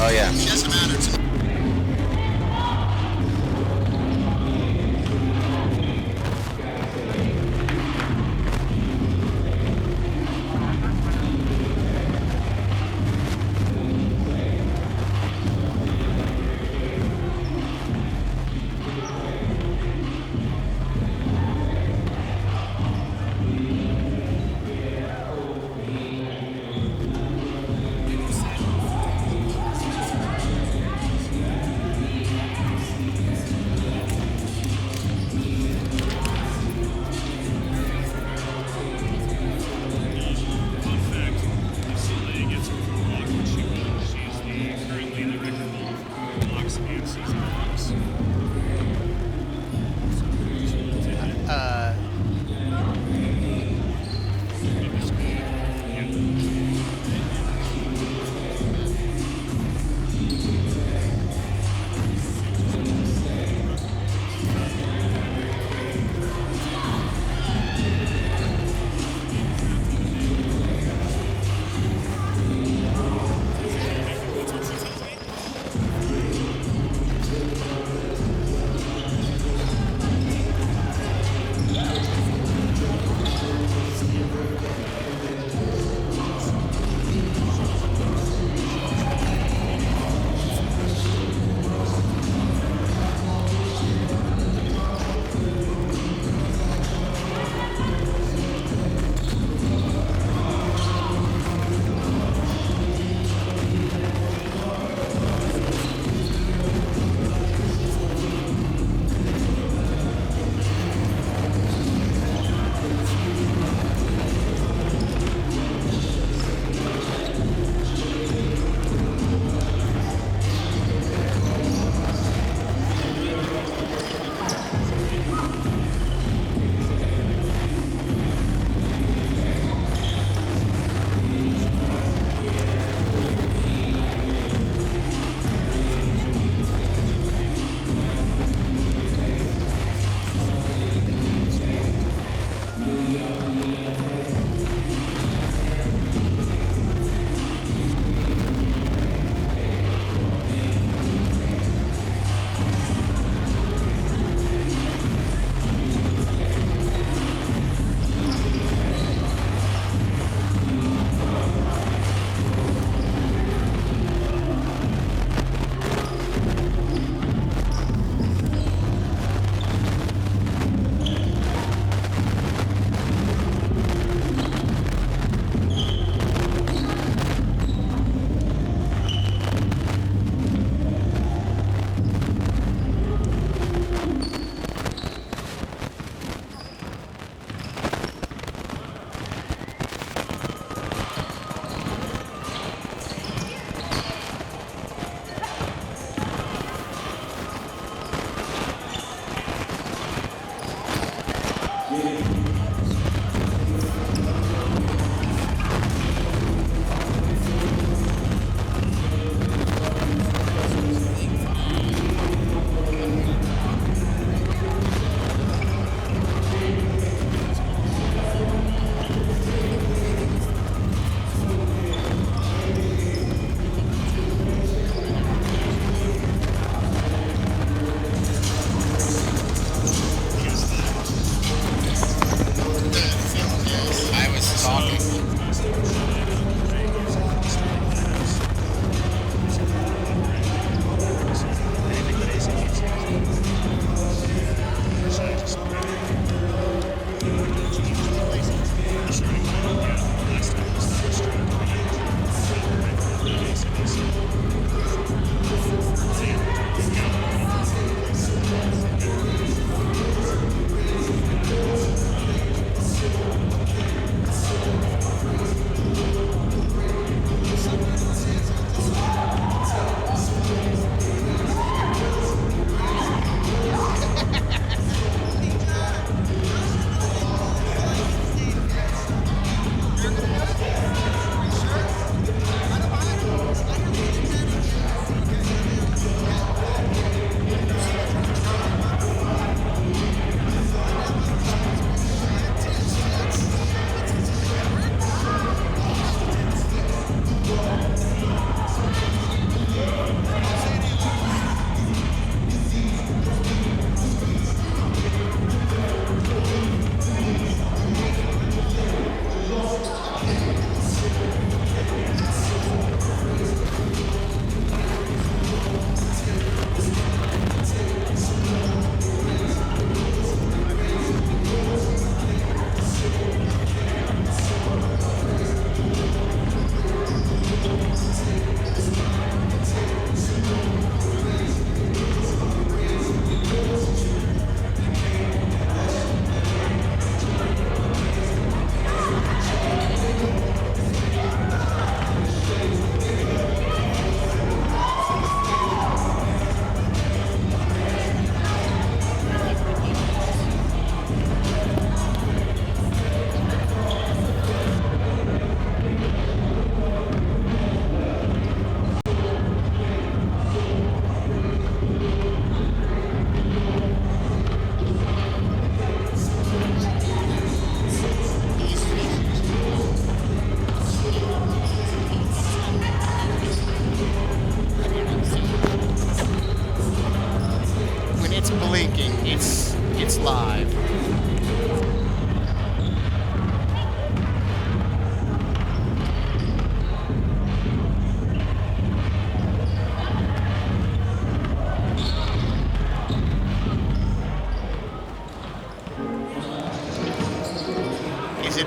Oh yeah. She doesn't matter to me.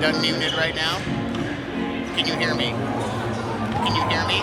it unmuted right now? Can you hear me? Can you hear me?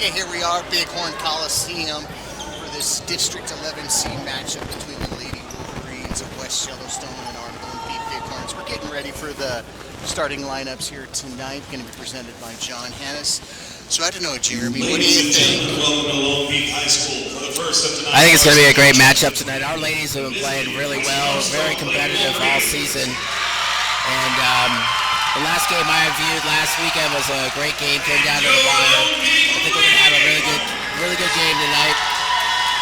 Okay, here we are, Bighorn Coliseum for this District 11C matchup between the Lady Wolverines of West Yellowstone and our own Bighorns. We're getting ready for the starting lineups here tonight, going to be presented by John Hannes. So I don't know, Jeremy, what do you think? I think it's going to be a great matchup tonight. Our ladies have been playing really well, very competitive all season. And the last game I viewed last weekend was a great game, came down to the wire. I think we're going to have a really good game tonight.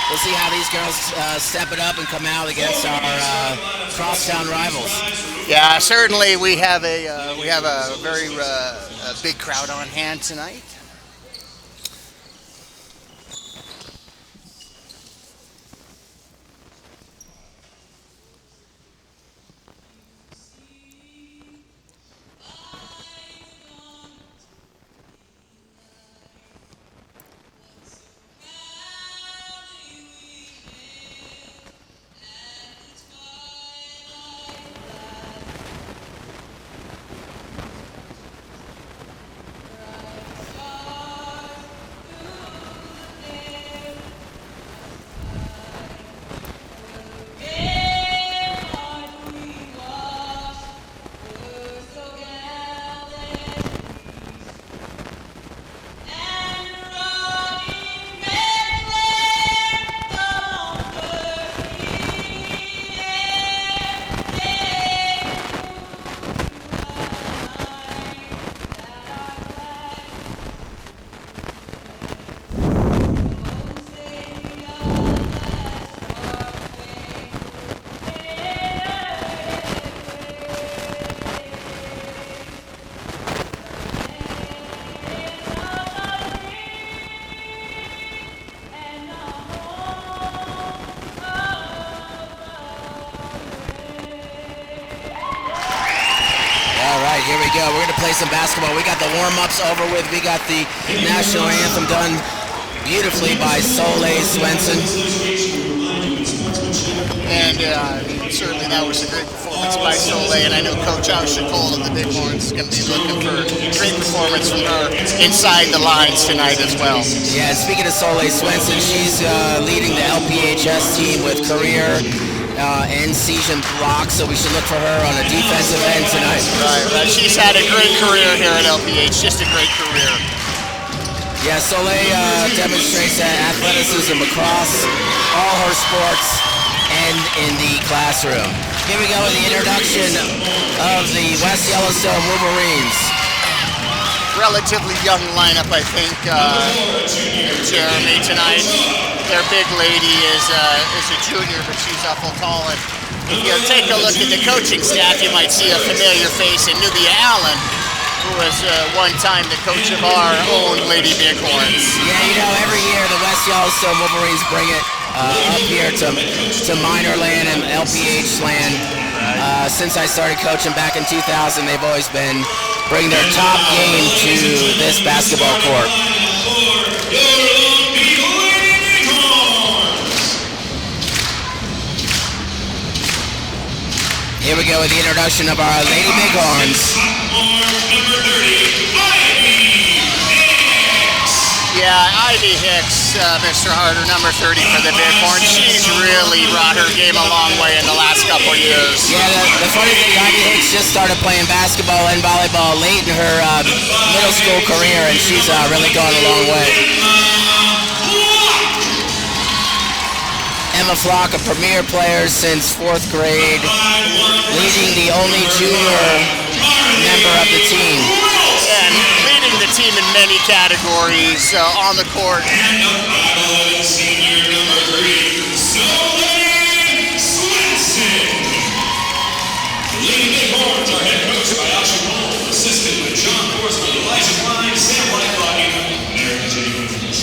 We'll see how these girls step it up and come out against our crosstown rivals. Yeah, certainly we have a very big crowd on hand tonight. Here we go. We're going to play some basketball. We got the warm-ups over with. We got the national anthem done beautifully by Soleil Swenson. And certainly that was a great performance by Soleil. And I know Coach Cole of the Bighorns is going to be looking for a great performance from her inside the lines tonight as well. Yeah, speaking of Soleil Swenson, she's leading the LPHS team with career end season blocks, so we should look for her on a defensive end tonight. Right. She's had a great career here at LPH, just a great career. Yeah, Soleil demonstrates that athleticism across all her sports and in the classroom. Here we go with the introduction of the West Yellowstone Wolverines. Relatively young lineup, I think, Jeremy, tonight. Their big lady is a junior, but she's awful tall. And if you take a look at the coaching staff, you might see a familiar face in Nubia Allen, who was one time the coach of our own Lady Bighorns. Yeah, every year the West Yellowstone Wolverines bring it up here to minor land and LPH land. Since I started coaching back in 2000, they've always been bringing their top game to this basketball court. Here we go with the introduction of our Lady Bighorns. Yeah, Ivy Hicks, Mr. Harder, number 30 for the Bighorns. She's really brought her game a long way in the last couple years. Yeah, the funny thing, Ivy Hicks just started playing basketball and volleyball late in her middle school career, and she's really gone a long way. Emma Flock, a premier player since 4th grade, leading the only junior member of the team. And leading the team in many categories on the court. And the bottom, senior number 3, Zoe Swenson. The Lady Bighorns are head coached by Asher Cole, assisted by John Forsman, Elijah Klein, Sam Lightbody, American City Unions.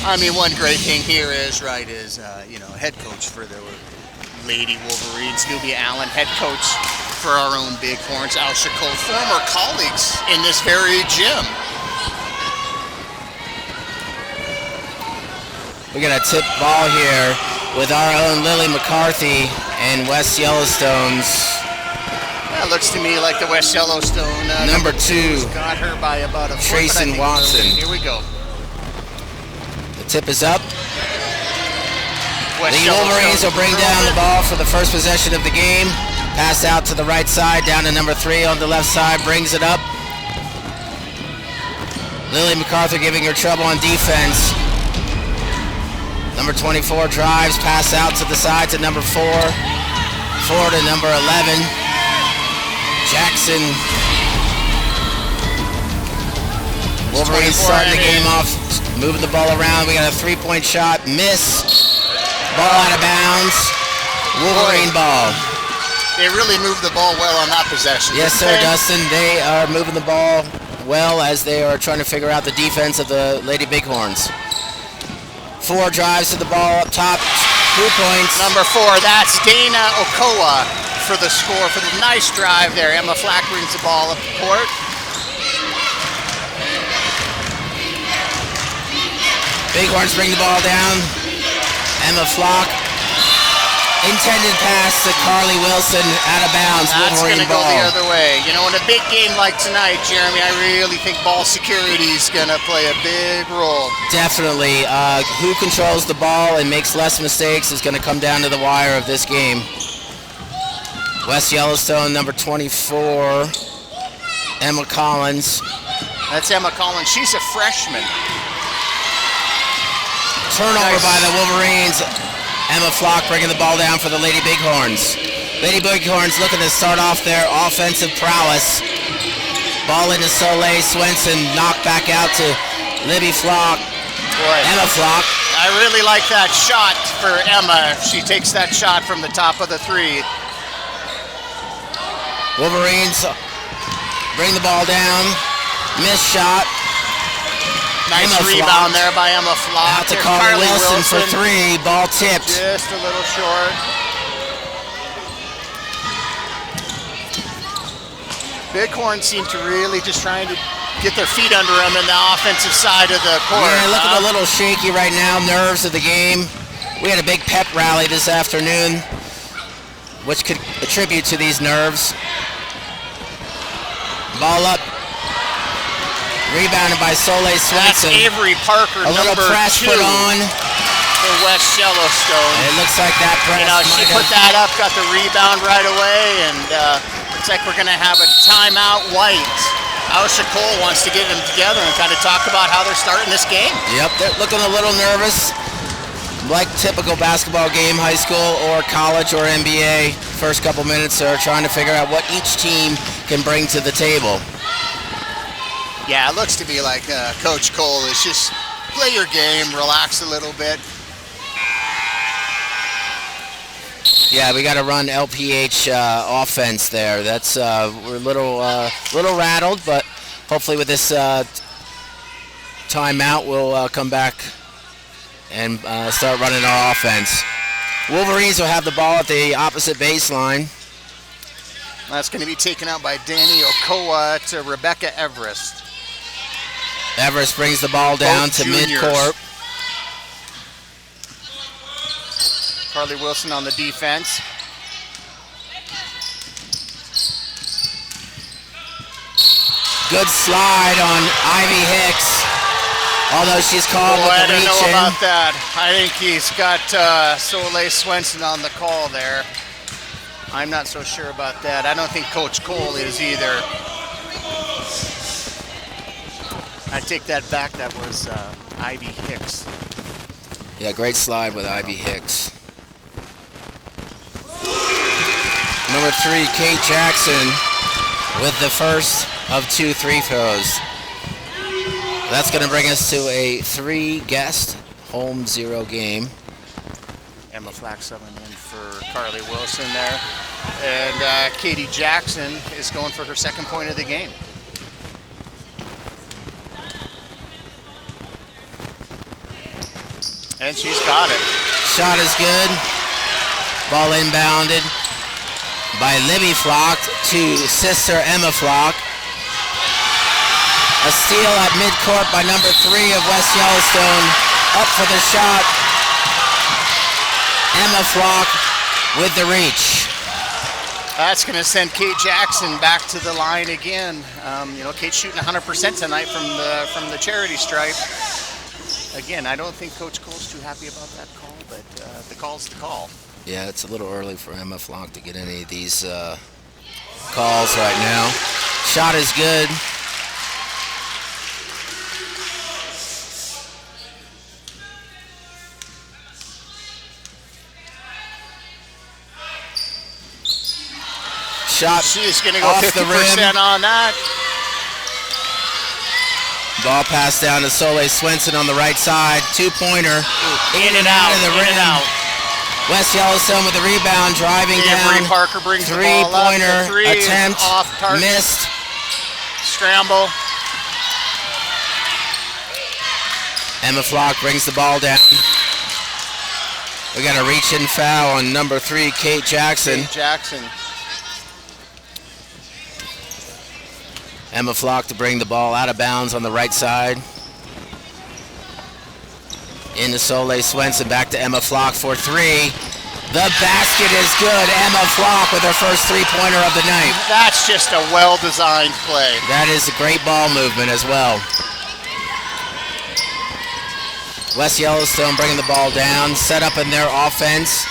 I mean, one great thing here is, head coach for the Lady Wolverines, Nubia Allen, head coach for our own Bighorns, Al Cole, former colleagues in this very gym. We got a tip ball here with our own Lily McCarthy and West Yellowstone's That looks to me like the West Yellowstone number 2, got her by about a foot. Trayson Watson. Here we go. The tip is up. West The Wolverines will bring down the ball for the first possession of the game. Pass out to the right side, down to number 3 on the left side, brings it up. Lily MacArthur giving her trouble on defense. Number 24 drives, pass out to the side to number 4. 4 to number 11. Jackson. Wolverines starting the game off, moving the ball around. We got a 3-point shot, miss. Ball out of bounds. Wolverine ball. They really moved the ball well on that possession. Yes, sir, Dustin. They are moving the ball well as they are trying to figure out the defense of the Lady Bighorns. 4 drives to the ball up top. 2 points. Number 4, that's Dana Okoa for the score, for the nice drive there. Emma Flack brings the ball up the court. Bighorns bring the ball down. Emma Flock. Intended pass to Carly Wilson, out of bounds. That's going to go ball. the other way. You know, in a big game like tonight, Jeremy, I really think ball security is going to play a big role. Definitely. Who controls the ball and makes less mistakes is going to come down to the wire of this game. West Yellowstone, number 24, Emma Collins. That's Emma Collins. She's a freshman. Turnover by the Wolverines. Emma Flock bringing the ball down for the Lady Bighorns. Lady Bighorns looking to start off their offensive prowess. Ball into Soleil Swenson, knocked back out to Libby Flock. Boy, Emma Flock. I really like that shot for Emma. If she takes that shot from the top of the 3. Wolverines bring the ball down. Missed shot. Nice Emma rebound Flock. there by Emma Flock. Out to There's Carly Wilson for 3. Ball tipped. Just a little short. Bighorn seemed to really just trying to get their feet under them in the offensive side of the court. Yeah, looking a little shaky right now. Nerves of the game. We had a big pep rally this afternoon, which could attribute to these nerves. Ball up. Rebounded by Soleil That's Swenson. Avery Parker, A little number press 2 put on. for West Yellowstone. It looks like that press You know, she might put have- that up, got the rebound right away, and looks like we're going to have a timeout. White. Ausha Cole wants to get them together and kind of talk about how they're starting this game. Yep, they're looking a little nervous. Like typical basketball game, high school or college or NBA. First couple minutes are trying to figure out what each team can bring to the table. Yeah, it looks to me like Coach Cole is just play your game, relax a little bit. Yeah, we got to run LPH offense there. That's we're a little rattled, but hopefully with this timeout, we'll come back and start running our offense. Wolverines will have the ball at the opposite baseline. That's going to be taken out by Danny Okoa to Rebecca Everest. Everest brings the ball down Both to juniors. midcourt. Carly Wilson on the defense. Good slide on Ivy Hicks. Although she's called Boy, I with the don't know reach in. about that. I think he's got Soleil Swenson on the call there. I'm not so sure about that. I don't think Coach Cole is either. I take that back. That was Ivy Hicks. Yeah, great slide with Ivy Hicks. Number 3, Kate Jackson with the first of 2 free throws. That's going to bring us to a 3-guest home 0 game. Emma Flack subbing in for Carly Wilson there. And Katie Jackson is going for her second point of the game. And she's got it. Shot is good. Ball inbounded by Libby Flock to sister Emma Flock. A steal at midcourt by number 3 of West Yellowstone. Up for the shot. Emma Flock with the reach. That's going to send Kate Jackson back to the line again. Kate's shooting 100% tonight from the charity stripe. Again, I don't think Coach Cole's too happy about that call, but the call's the call. Yeah, it's a little early for Emma Flock to get any of these calls right now. Shot is good. Shot. She's going to go off 50% the rim. on that. Ball passed down to Soleil Swenson on the right side. 2-pointer. In and out. Of the rim. In and out. West Yellowstone with the rebound, driving Avery down. Parker brings the ball up. Three-pointer The three is attempt. off target. Missed. Scramble. Emma Flock brings the ball down. We got a reach-in foul on number 3, Kate Jackson. Kate Jackson. Emma Flock to bring the ball out of bounds on the right side. Into Soleil Swenson, back to Emma Flock for 3. The basket is good. Emma Flock with her first 3-pointer of the night. That's just a well-designed play. That is a great ball movement as well. West Yellowstone bringing the ball down, set up in their offense.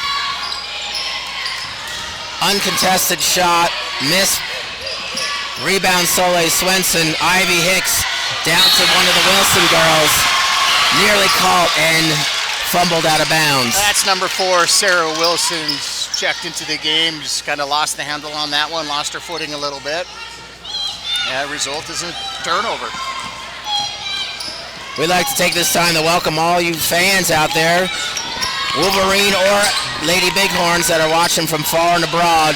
Uncontested shot, missed. Rebound Soleil Swenson. Ivy Hicks down to one of the Wilson girls. Nearly caught and fumbled out of bounds. That's number 4, Sarah Wilson, checked into the game. Just kind of lost the handle on that one, lost her footing a little bit. Yeah, result is a turnover. We'd like to take this time to welcome all you fans out there, Wolverine or Lady Bighorns that are watching from far and abroad.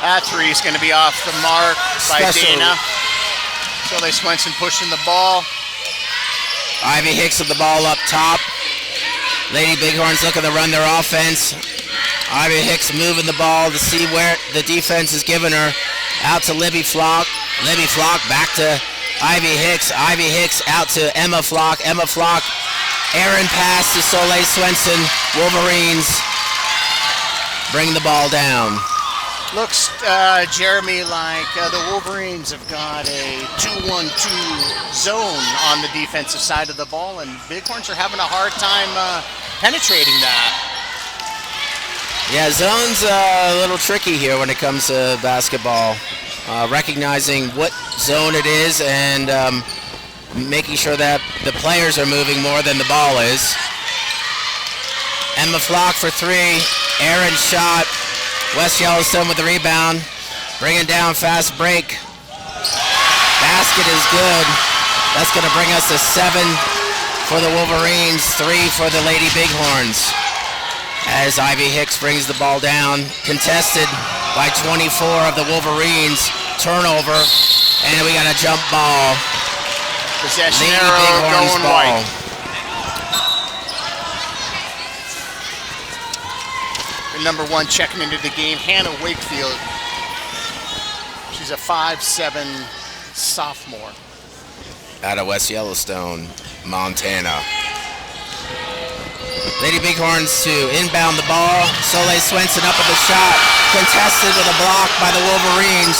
That 3 is going to be off the mark by Dana. Soleil Swenson pushing the ball. Ivy Hicks with the ball up top. Lady Bighorns looking to run their offense. Ivy Hicks moving the ball to see where the defense is giving her. Out to Libby Flock. Libby Flock back to Ivy Hicks. Ivy Hicks out to Emma Flock. Emma Flock. Aaron pass to Soleil Swenson. Wolverines bring the ball down. Looks, Jeremy, like the Wolverines have got a 2-1-2 zone on the defensive side of the ball, and Bighorns are having a hard time penetrating that. Yeah, zone's a little tricky here when it comes to basketball. Recognizing what zone it is and making sure that the players are moving more than the ball is. Emma Flock for 3. Aaron shot. West Yellowstone with the rebound. Bringing down fast break. Basket is good. That's going to bring us to 7 for the Wolverines, 3 for the Lady Bighorns. As Ivy Hicks brings the ball down. Contested by 24 of the Wolverines. Turnover. And we got a jump ball. Possession Lady arrow Bighorns going ball. white. The number 1 checking into the game, Hannah Wakefield. She's a 5'7" sophomore. Out of West Yellowstone, Montana. Lady Bighorns to inbound the ball. Soleil Swenson up with the shot. Contested with a block by the Wolverines.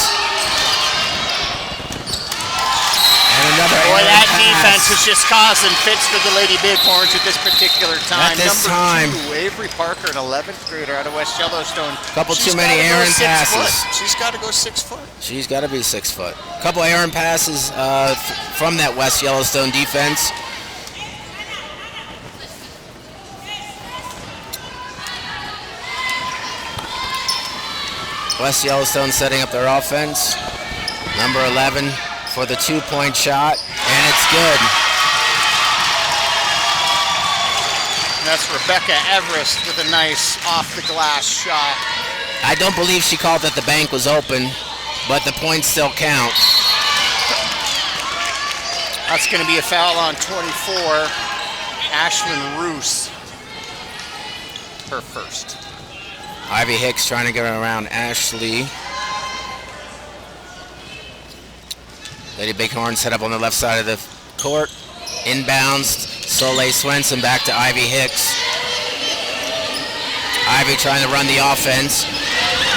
And another Boy, errant that pass. defense is just causing fits for the Lady Bighorns at this particular time. At this number time. 2, Avery Parker, an 11th grader out of West Yellowstone. Couple She's too many gotta go errant 6 passes. foot. She's got to go 6 foot. She's got to be 6 foot. Couple errant passes from that West Yellowstone defense. West Yellowstone setting up their offense. Number 11 for the 2-point shot, and it's Looks good. That's Rebecca Everest with a nice off-the-glass shot. I don't believe she called that the bank was open, but the points still count. That's going to be a foul on 24. Ashlyn Roos, her first. Ivy Hicks trying to get around Ashley. Lady Bighorn set up on the left side of the court. Inbounds. Soleil Swenson back to Ivy Hicks. Ivy trying to run the offense.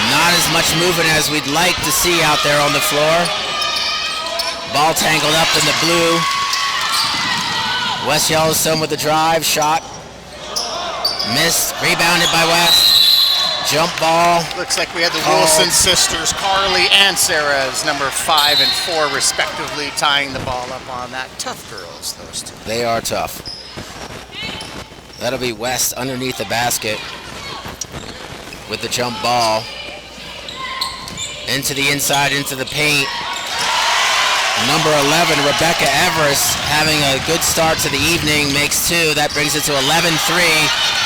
Not as much movement as we'd like to see out there on the floor. Ball tangled up in the blue. West Yellowstone with the drive. Shot. Missed. Rebounded by West. Jump ball. Looks like we had the Called. Wilson sisters, Carly and Sarah, as number 5 and 4 respectively, tying the ball up on that. Tough girls, those two. They are tough. That'll be West underneath the basket with the jump ball. Into the inside, into the paint. Number 11, Rebecca Everest, having a good start to the evening, makes 2. That brings it to 11-3.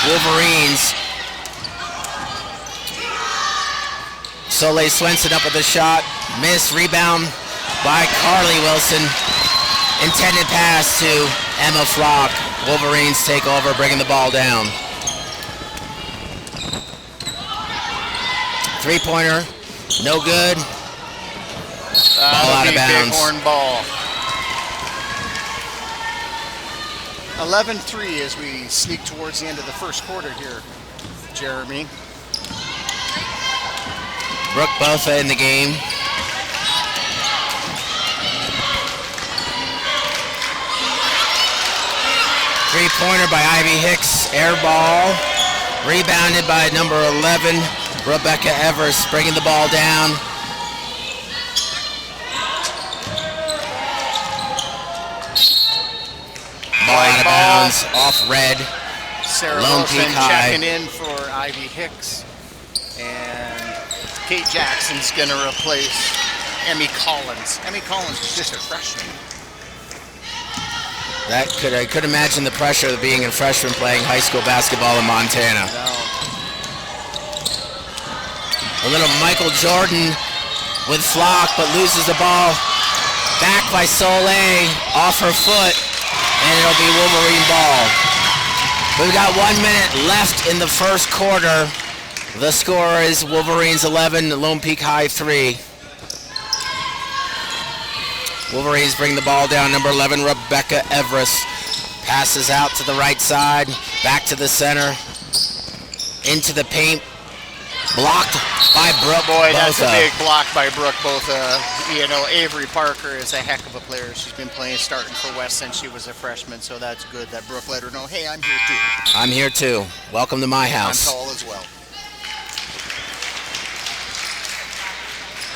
Wolverines. Soleil Swenson up with a shot. Miss. Rebound by Carly Wilson. Intended pass to Emma Flock. Wolverines take over, bringing the ball down. Three-pointer. No good. Ball out of bounds. Bighorn ball. 11-3 as we sneak towards the end of the first quarter here, Jeremy. Brooke Botha in the game. Three-pointer by Ivy Hicks. Air ball. Rebounded by number 11, Rebecca Everest, bringing the ball down. Ball out of bounds, off red. Sarah Lone Wilson Peak High. checking in for Ivy Hicks. And Kate Jackson's going to replace Emmy Collins. Emmy Collins is just a freshman. I could imagine the pressure of being a freshman playing high school basketball in Montana. No. A little Michael Jordan with Flock, but loses the ball. Back by Soleil, off her foot, and it'll be Wolverine ball. We've got 1 minute left in the first quarter. The score is Wolverines 11, Lone Peak High 3. Wolverines bring the ball down. Number 11, Rebecca Everest. Passes out to the right side, back to the center, into the paint. Blocked by Brooke Boy, that's a Botha. big block by Brooke Botha. You know, Avery Parker is a heck of a player. She's been playing starting for West since she was a freshman, so that's good that Brooke let her know, hey, I'm here too. I'm here too. Welcome to my house. I'm tall as well.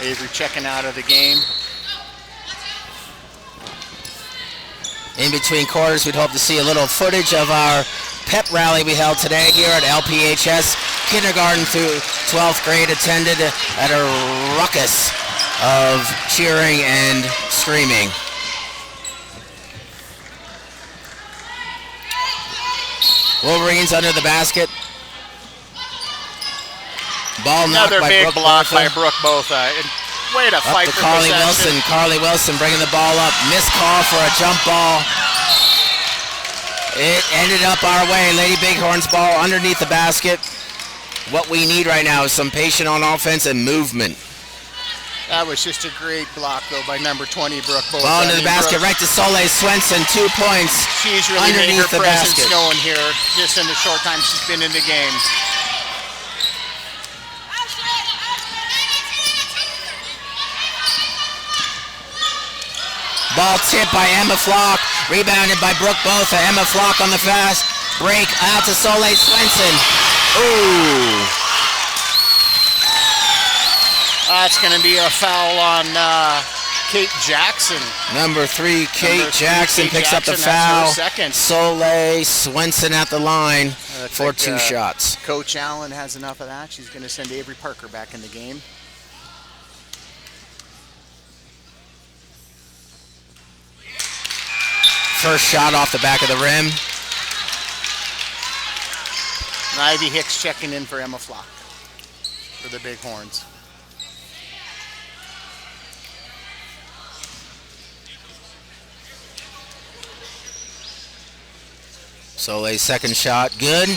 Avery checking out of the game. In between quarters, we'd hope to see a little footage of our pep rally we held today here at LPHS. Kindergarten through 12th grade attended at a ruckus of cheering and screaming. Wolverines under the basket. Ball knocked Another by big Brooke block Botha. by Brooke Botha. And way to Up fight to for Carly possession. Wilson. Carly Wilson bringing the ball up. Missed call for a jump ball. It ended up our way. Lady Bighorn's ball underneath the basket. What we need right now is some patience on offense and movement. That was just a great block, though, by number 20, Brooke Botha. Ball into the basket, Brooke, right to Soleil Swenson. 2 points. she's really made her underneath the presence basket. known here just in the short time she's been in the game. Ball tipped by Emma Flock. Rebounded by Brooke Botha. Emma Flock on the fast break out to Soleil Swenson. Ooh. That's going to be a foul on Kate Jackson. Number 3, Kate Number 3, Jackson Kate picks up the Jackson, that's her foul. second. Soleil Swenson at the line Looks for like, 2 shots. Coach Allen has enough of that. She's going to send Avery Parker back in the game. first shot off the back of the rim. And Ivy Hicks checking in for Emma Flock for the Bighorns. Soleil's second shot, good.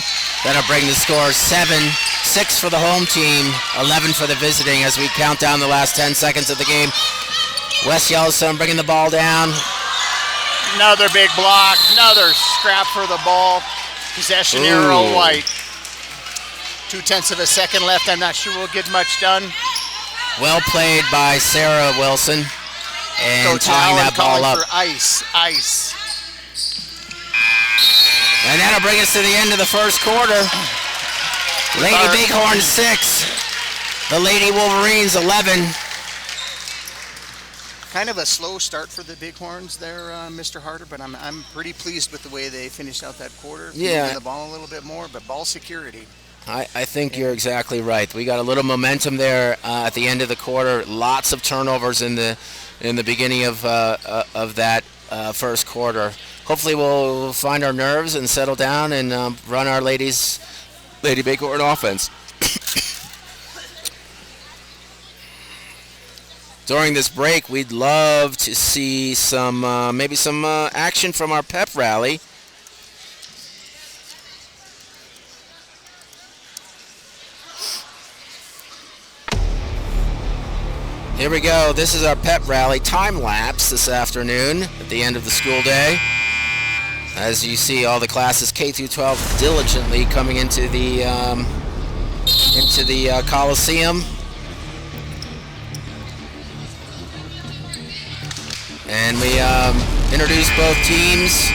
That'll bring the score 7-6 for the home team, 11 for the visiting as we count down the last 10 seconds of the game. West Yellowstone bringing the ball down. Another big block, another scrap for the ball. Possession arrow white. 0.2 of a second left. I'm not sure we'll get much done. Well played by Sarah Wilson and Coach tying Allen that ball calling up. for ice. And that'll bring us to the end of the first quarter. Lady Bighorns 6, the Lady Wolverines 11. Kind of a slow start for the Bighorns there, Mr. Harder, but I'm pretty pleased with the way they finished out that quarter. Yeah. Moving the ball a little bit more, but ball security. I think you're exactly right. We got a little momentum there at the end of the quarter. Lots of turnovers in the beginning of that first quarter. Hopefully we'll find our nerves and settle down and run our Lady Bighorn offense. During this break, we'd love to see some maybe some action from our pep rally. Here we go. This is our pep rally time lapse this afternoon at the end of the school day. As you see, all the classes K through 12 diligently coming into the Coliseum. And we introduced both teams,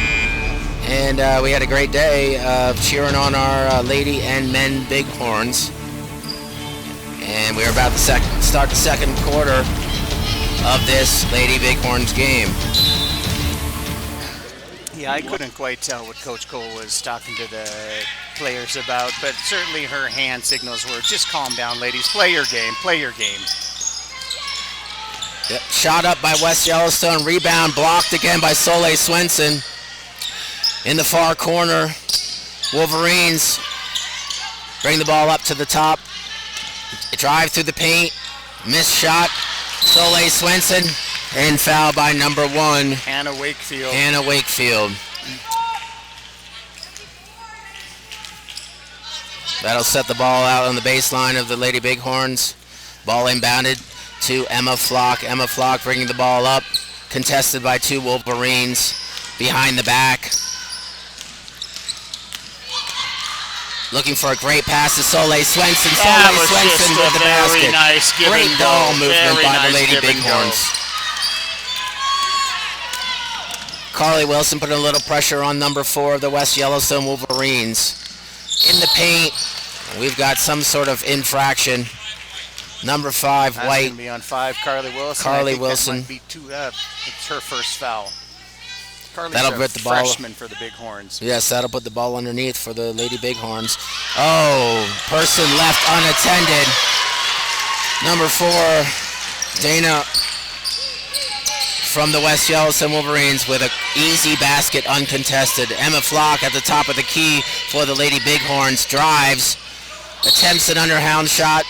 and we had a great day of cheering on our lady and men Bighorns. And we're about to start the second quarter of this Lady Bighorns game. Yeah, I couldn't quite tell what Coach Cole was talking to the players about, but certainly her hand signals were, just calm down, ladies. Play your game. Play your game. Yep. Shot up by West Yellowstone. Rebound blocked again by Soleil Swenson. In the far corner, Wolverines bring the ball up to the top. Drive through the paint. Missed shot. Soleil Swenson. And foul by number 1. Hannah Wakefield. Hannah Wakefield. That'll set the ball out on the baseline of the Lady Bighorns. Ball inbounded to Emma Flock. Emma Flock bringing the ball up. Contested by 2 Wolverines. Behind the back. Looking for a great pass to Soleil Swenson. Soleil Swenson with the basket. Nice great ball movement by the Lady Bighorns. Carly Wilson putting a little pressure on number 4 of the West Yellowstone Wolverines. In the paint, we've got some sort of infraction. Number 5, That's White. going to be on 5, Carly Wilson. Carly I think Wilson. That might be it's her first foul. Carly's That'll a put the ball- freshman for the Bighorns. Yes, that'll put the ball underneath for the Lady Bighorns. Oh, person left unattended. Number 4, Dana from the West Yellowstone Wolverines with an easy basket uncontested. Emma Flock at the top of the key for the Lady Bighorns. Drives, attempts an underhand shot.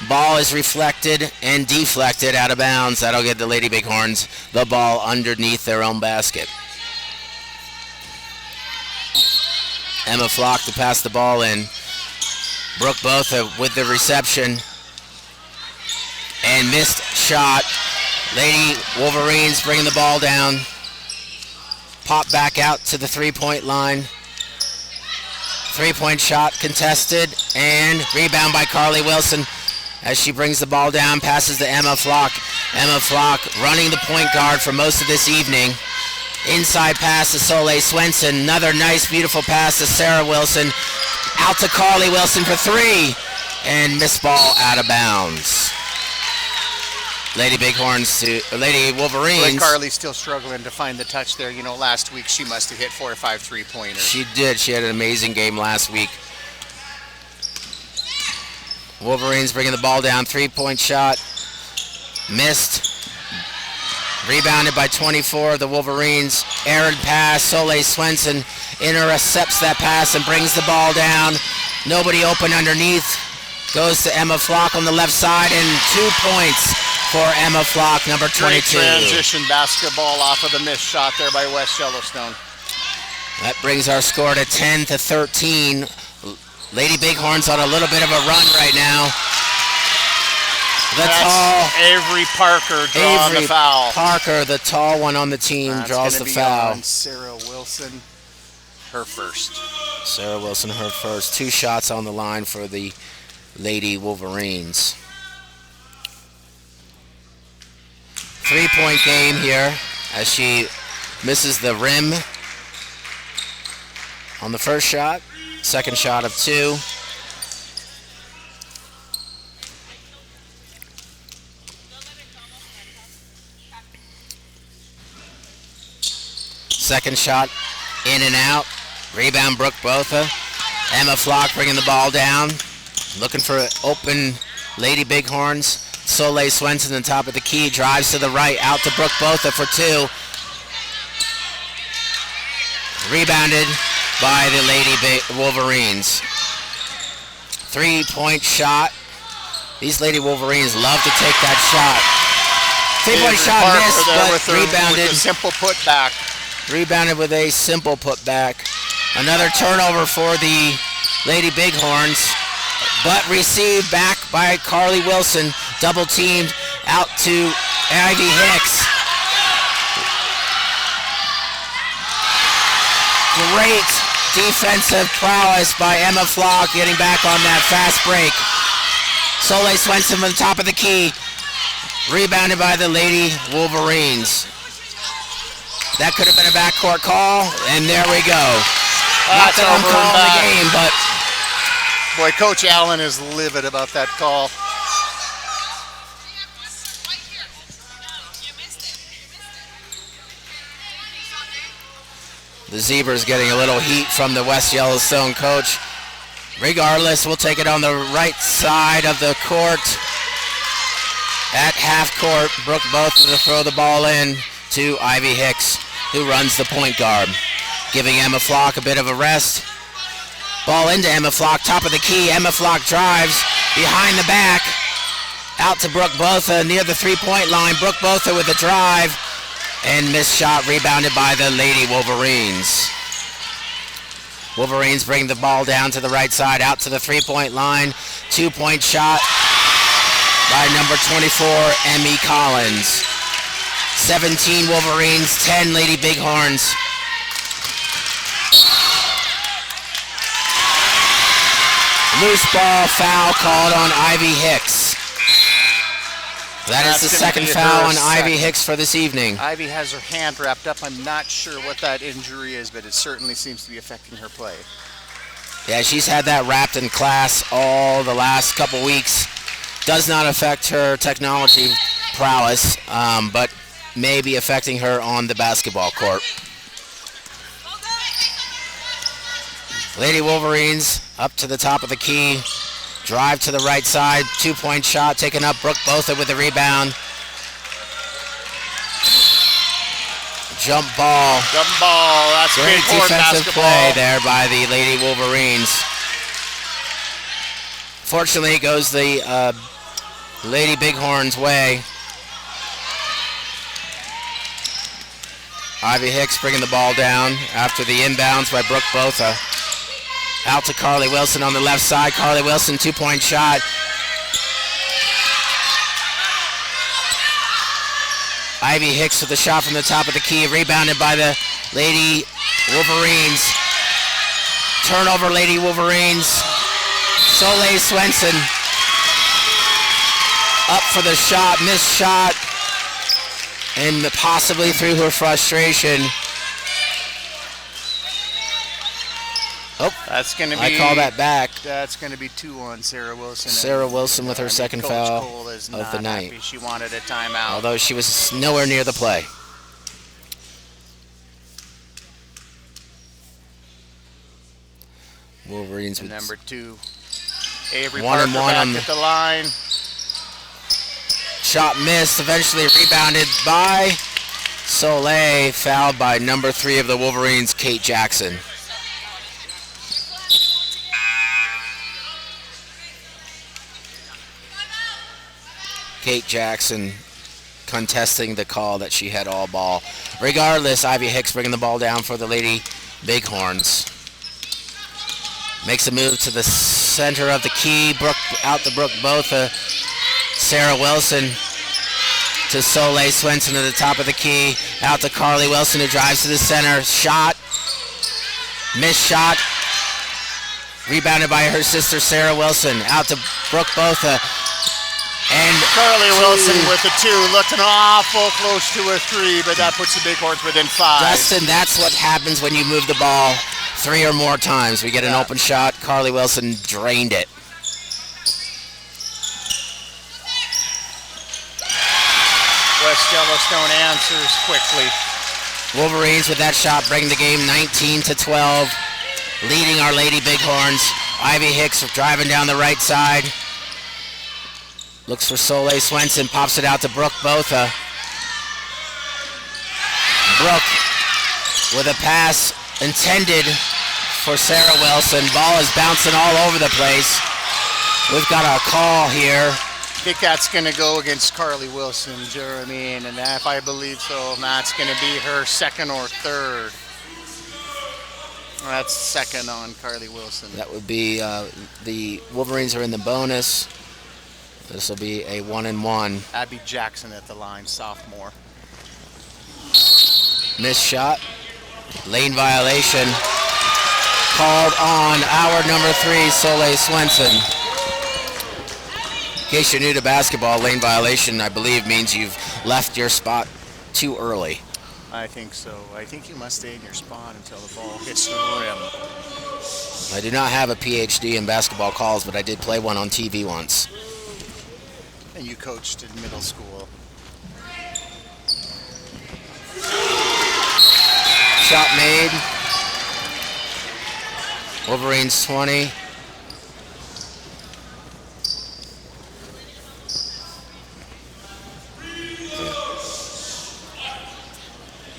Ball is reflected and deflected out of bounds. That'll get the Lady Bighorns the ball underneath their own basket. Emma Flock to pass the ball in. Brooke Botha with the reception. And missed shot. Lady Wolverines bringing the ball down. Pop back out to the three-point line. Three-point shot contested. And rebound by Carly Wilson as she brings the ball down, passes to Emma Flock. Emma Flock running the point guard for most of this evening. Inside pass to Soleil Swenson. Another nice, beautiful pass to Sarah Wilson. Out to Carly Wilson for 3. And missed ball out of bounds. Lady Wolverines. Like Carly's still struggling to find the touch there. You know, last week she must have hit 4 or 5 3-pointers. She did. She had an amazing game last week. Wolverines bringing the ball down. 3-point shot. Missed. Rebounded by 24 of the Wolverines. Errant pass. Soleil Swenson intercepts that pass and brings the ball down. Nobody open underneath. Goes to Emma Flock on the left side, and 2 points for Emma Flock, number 22. Great transition basketball off of the missed shot there by West Yellowstone. That brings our score to 10-13. Lady Bighorns on a little bit of a run right now. Avery Parker drawing the foul. Parker, the tall one on the team, draws the foul. Sarah Wilson, her first. Sarah Wilson, her first. 2 shots on the line for the Lady Wolverines. 3-point game here as she misses the rim on the first shot. Second shot of 2. Second shot in and out. Rebound Brooke Botha. Emma Flock bringing the ball down. Looking for open Lady Bighorns. Soleil Swenson on top of the key. Drives to the right. Out to Brooke Botha for 2. Rebounded by the Lady Wolverines. 3-point shot. These Lady Wolverines love to take that shot. 3-point shot missed, but rebounded. With a simple putback. Rebounded with a simple putback. Another turnover for the Lady Bighorns, but received back by Carly Wilson. Double teamed out to Ivy Hicks. Great defensive prowess by Emma Flock, getting back on that fast break. Soleil Swenson from the top of the key. Rebounded by the Lady Wolverines. That could have been a backcourt call, and there we go. Not that I'm calling the game, but... Boy, Coach Allen is livid about that call. The Zebras getting a little heat from the West Yellowstone coach. Regardless, we'll take it on the right side of the court. At half court, Brooke Botha to throw the ball in to Ivy Hicks, who runs the point guard, giving Emma Flock a bit of a rest. Ball into Emma Flock, top of the key. Emma Flock drives behind the back, out to Brooke Botha near the 3-point line. Brooke Botha with a drive, and missed shot, rebounded by the Lady Wolverines. Wolverines bring the ball down to the right side, out to the 3-point line. 2-point shot by number 24, Emmy Collins. 17 Wolverines, 10 Lady Bighorns. Loose ball foul called on Ivy Hicks. That's the second foul on Ivy Hicks for this evening. Ivy has her hand wrapped up. I'm not sure what that injury is, but it certainly seems to be affecting her play. Yeah, she's had that wrapped in class all the last couple weeks. Does not affect her technology prowess, but may be affecting her on the basketball court. Lady Wolverines up to the top of the key. Drive to the right side. 2-point shot taken up. Brooke Botha with the rebound. Jump ball. Jump ball. That's great defensive play there by the Lady Wolverines. Fortunately, it goes the Lady Bighorns' way. Ivy Hicks bringing the ball down after the inbounds by Brooke Botha. Out to Carly Wilson on the left side. Carly Wilson, 2-point shot. Ivy Hicks with the shot from the top of the key. Rebounded by the Lady Wolverines. Turnover, Lady Wolverines. Soleil Swenson up for the shot. Missed shot. And possibly through her frustration. Oh, that's going to be. I call that back. That's going to be 2 on Sarah Wilson. Sarah Wilson with her second foul Cole is of the night. Happy. She wanted a timeout. Although she was nowhere near the play. Wolverines with number 2. Avery 1 and 1 on at the line. Shot missed. Eventually rebounded by Soleil fouled by number 3 of the Wolverines, Kate Jackson. Kate Jackson contesting the call that she had all ball. Regardless, Ivy Hicks bringing the ball down for the Lady Bighorns. Makes a move to the center of the key. Out to Brooke Botha. Sarah Wilson to Soleil Swenson at the top of the key. Out to Carly Wilson, who drives to the center. Shot. Missed shot. Rebounded by her sister Sarah Wilson. Out to Brooke Botha. And Carly Wilson with a 2, looking awful close to a 3, but that puts the Bighorns within 5. Justin, that's what happens when you move the ball 3 or more times. We get an open shot. Carly Wilson drained it. West Yellowstone answers quickly. Wolverines with that shot bring the game 19-12, leading our Lady Bighorns. Ivy Hicks driving down the right side. Looks for Soleil Swenson, pops it out to Brooke Botha. Brooke with a pass intended for Sarah Wilson. Ball is bouncing all over the place. We've got a call here. I think that's going to go against Carly Wilson, Jeremy, and if I believe so, that's going to be her second or third. That's second on Carly Wilson. That would be the Wolverines are in the bonus. This will be a 1-and-1. Abby Jackson at the line, sophomore. Missed shot. Lane violation. Called on our number 3, Soleil Swenson. In case you're new to basketball, lane violation, I believe, means you've left your spot too early. I think so. I think you must stay in your spot until the ball hits the rim. I do not have a PhD in basketball calls, but I did play one on TV once. And you coached in middle school. Shot made. Wolverines 20.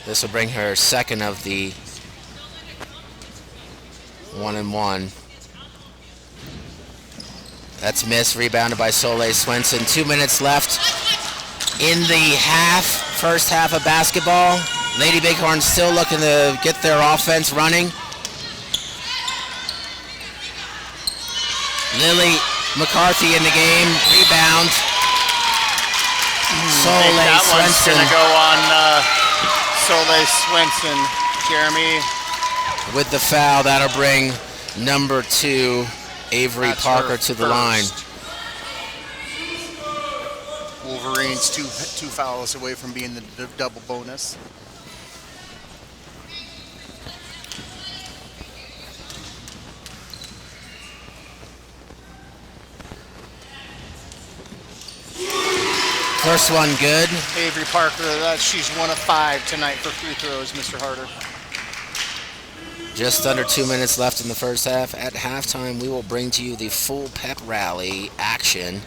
This will bring her second of the 1-and-1. That's missed, rebounded by Soleil Swenson. 2 minutes left in the first half of basketball. Lady Bighorn still looking to get their offense running. Lily McCarthy in the game, rebound. Soleil That one's Swenson going to go on Soleil Swenson, Jeremy. with the foul. That'll bring number 2, Avery That's Parker, her to the first. line. Wolverines two fouls away from being the double bonus. First one good. Avery Parker, she's 1 of 5 tonight for free throws, Mr. Harder. Just under 2 minutes left in the first half. At halftime, we will bring to you the full pep rally action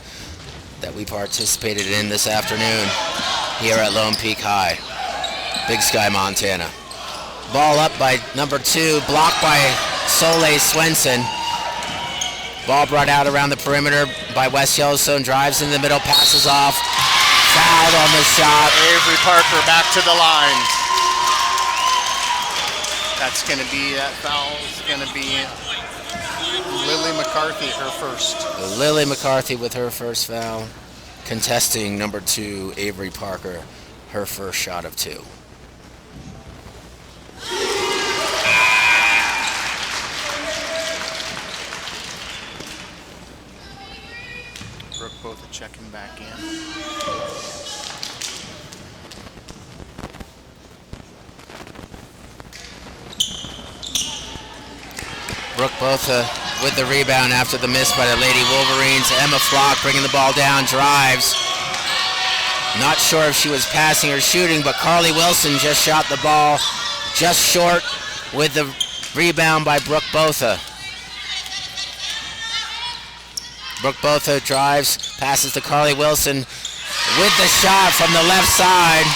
that we participated in this afternoon here at Lone Peak High, Big Sky, Montana. Ball up by number 2, blocked by Soleil Swenson. Ball brought out around the perimeter by West Yellowstone, drives in the middle, passes off. Fouled on the shot. Avery Parker back to the line. That's going to be, that foul is going to be Lily McCarthy, her first. Lily McCarthy with her first foul, contesting number 2, Avery Parker, her first shot of 2. Brooke both checking back in. Brooke Botha with the rebound after the miss by the Lady Wolverines. Emma Flock bringing the ball down, drives. Not sure if she was passing or shooting, but Carly Wilson just shot the ball just short with the rebound by Brooke Botha. Brooke Botha drives, passes to Carly Wilson with the shot from the left side.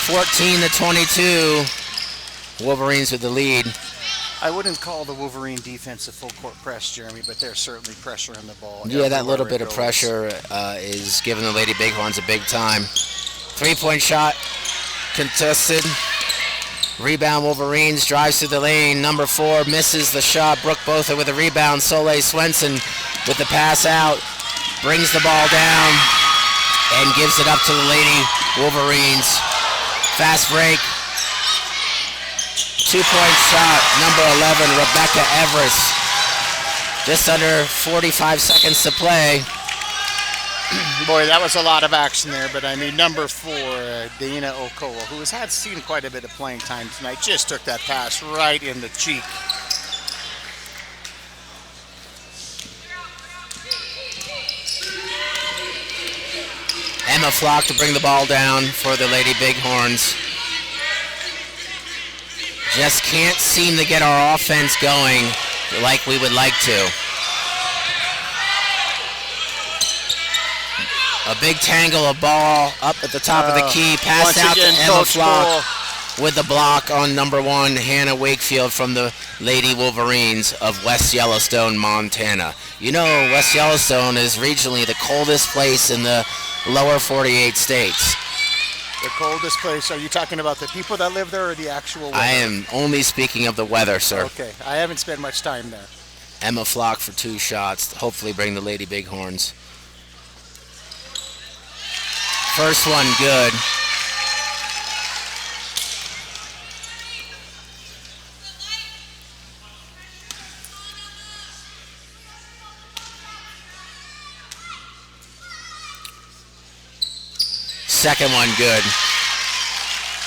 14-22. Wolverines with the lead. I wouldn't call the Wolverine defense a full court press, Jeremy, but they're certainly pressuring the ball. Yeah, that little bit of pressure is giving the Lady Bighorns a big time. 3-point shot contested. Rebound Wolverines, drives through the lane. Number 4 misses the shot. Brooke Botha with a rebound. Soleil Swenson with the pass out. Brings the ball down and gives it up to the Lady Wolverines. Fast break. 2-point shot, number 11, Rebecca Everest. Just under 45 seconds to play. Boy, that was a lot of action there, but I mean, number 4, Dana Okoa, who has seen quite a bit of playing time tonight, just took that pass right in the cheek. Emma Flock to bring the ball down for the Lady Bighorns. Just can't seem to get our offense going like we would like to. A big tangle of ball up at the top of the key. Pass out to Emma Flock with the block on number 1, Hannah Wakefield from the Lady Wolverines of West Yellowstone, Montana. You know, West Yellowstone is regionally the coldest place in the lower 48 states. The coldest place. Are you talking about the people that live there or the actual weather? I am only speaking of the weather, sir. Okay, I haven't spent much time there. Emma Flock for 2 shots, hopefully bring the Lady Bighorns. First one good. Second one good.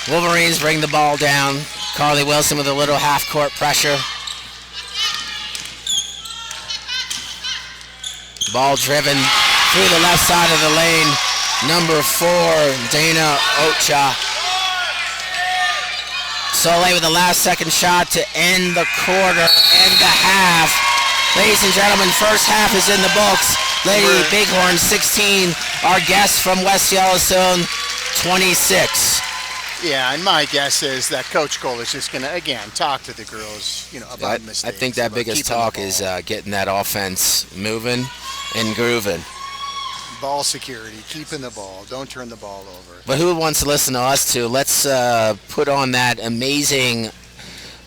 Wolverines bring the ball down. Carly Wilson with a little half-court pressure. Ball driven through the left side of the lane. Number 4, Dana Ocha. Soleil with the last second shot to end the quarter and the half. Ladies and gentlemen, first half is in the books. Lady Bighorn 16, our guest from West Yellowstone 26. Yeah, and my guess is that Coach Cole is just going to, again, talk to the girls, about mistakes. I think that biggest talk is getting that offense moving and grooving. Ball security, keeping the ball, don't turn the ball over. But who wants to listen to us too? Let's put on that amazing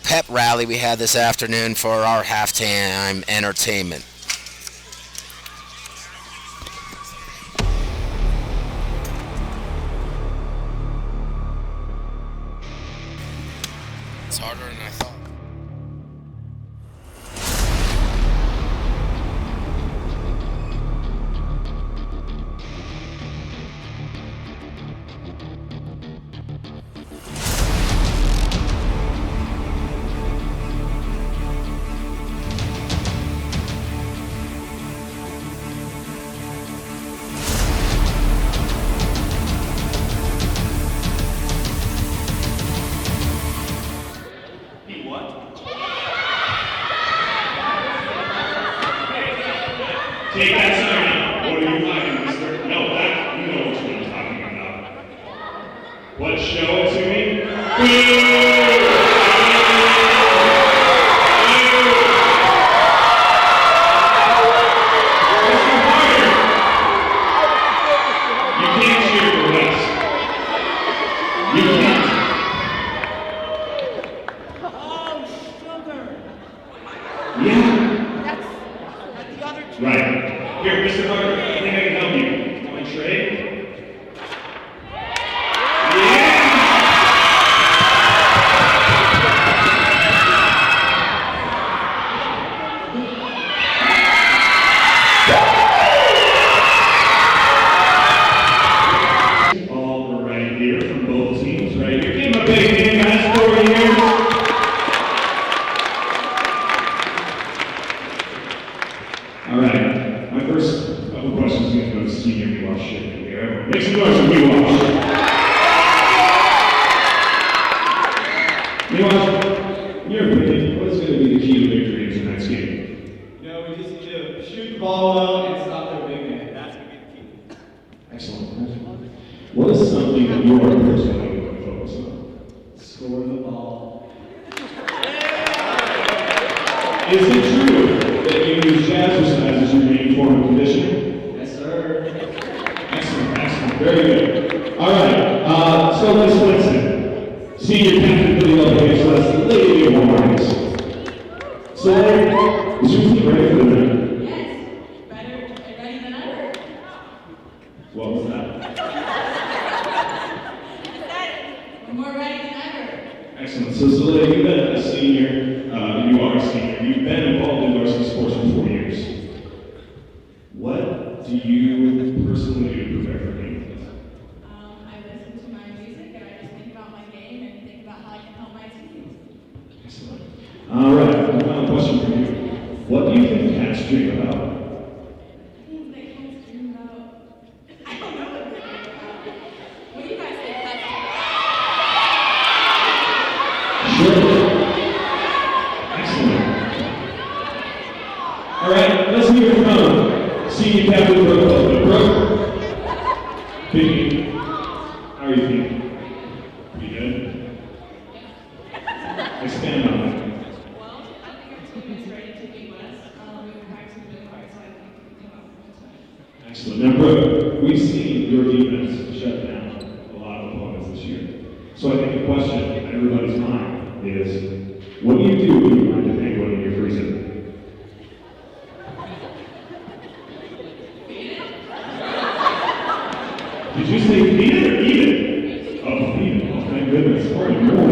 pep rally we had this afternoon for our halftime entertainment. It's harder than I thought. Take that sign. What are you hiding, mister? No, that, you know what I'm talking about. What, show it to me? You can't cheer for West. You can't. Oh, sugar. Yeah. That's the other two. Right. Here, Mr. Carter, I think I can help you. Want to trade? Yeah! All right here from both teams, right here. Give him a big hand, guys, 4 years. All right, my first couple questions are going to go to senior Miwash Shipping here. Make some noise for Miwash. Miwash, in your opinion, what is going to be the key to victory in tonight's game? We just need to shoot the ball well and stop their big man. That's going to be the key. Excellent. What is something that you are personally going to focus jazzercise as your main form of conditioning? Yes, sir. Excellent, excellent, very good. All right, so Miss Winston, senior captain for the LPHS, Lady Awards. So, is your team ready for the night? Yes, better and ready than ever. What was that? I said, we're more ready than ever. Excellent. So, Soleil, you've been a senior, you are a senior, you've been involved in varsity sports for 4 years. What do you personally do to prepare for games? I listen to my music and I just think about my game and think about how I can help my team. Excellent. All right, one final question for you. What do you think cats dream about? Things that cats dream about. I don't know what they dream about. What do you guys think cats dream about? Sure. Excellent. All right, let's hear from senior captain Brooke. Brooke, Vicky, how are you feeling? Pretty good? Expand on that. Well, I think our team is ready to beat us. We've been practicing really hard, so I think we can come out with a win. Excellent. Now, Brooke, we've seen your defense shut down a lot of opponents this year. So I think the question in everybody's mind is, what do you do when you run into anyone in your freezer? Did you say feed it or eat it? Oh, feed it. Oh, thank goodness. Sorry, more.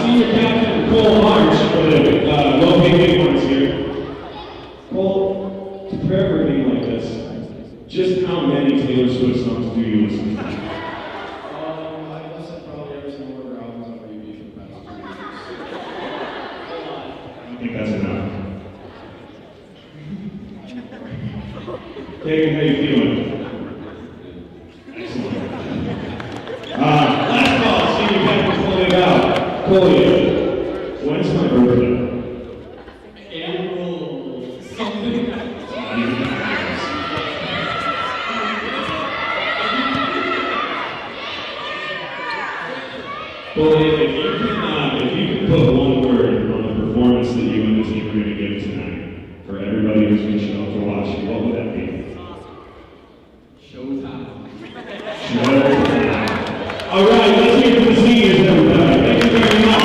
Senior Captain Cole March for the low-paid Bighorns here. Cole, to prepare for a game like this, just how many Taylor Swift songs do you listen to? I've listened probably every single one of her albums on repeat for the past 2 years. I don't think that's enough. Kate, how you feeling? Excellent. Last call, senior captain pulling it out. Cole, when's my birthday? April something. Not even that. Well, if you can put one word on the performance that you and the team are going to give tonight for everybody who's going to show up to watch, what would that be? Showtime. All right, let's hear from the seniors, everybody. Thank you very much.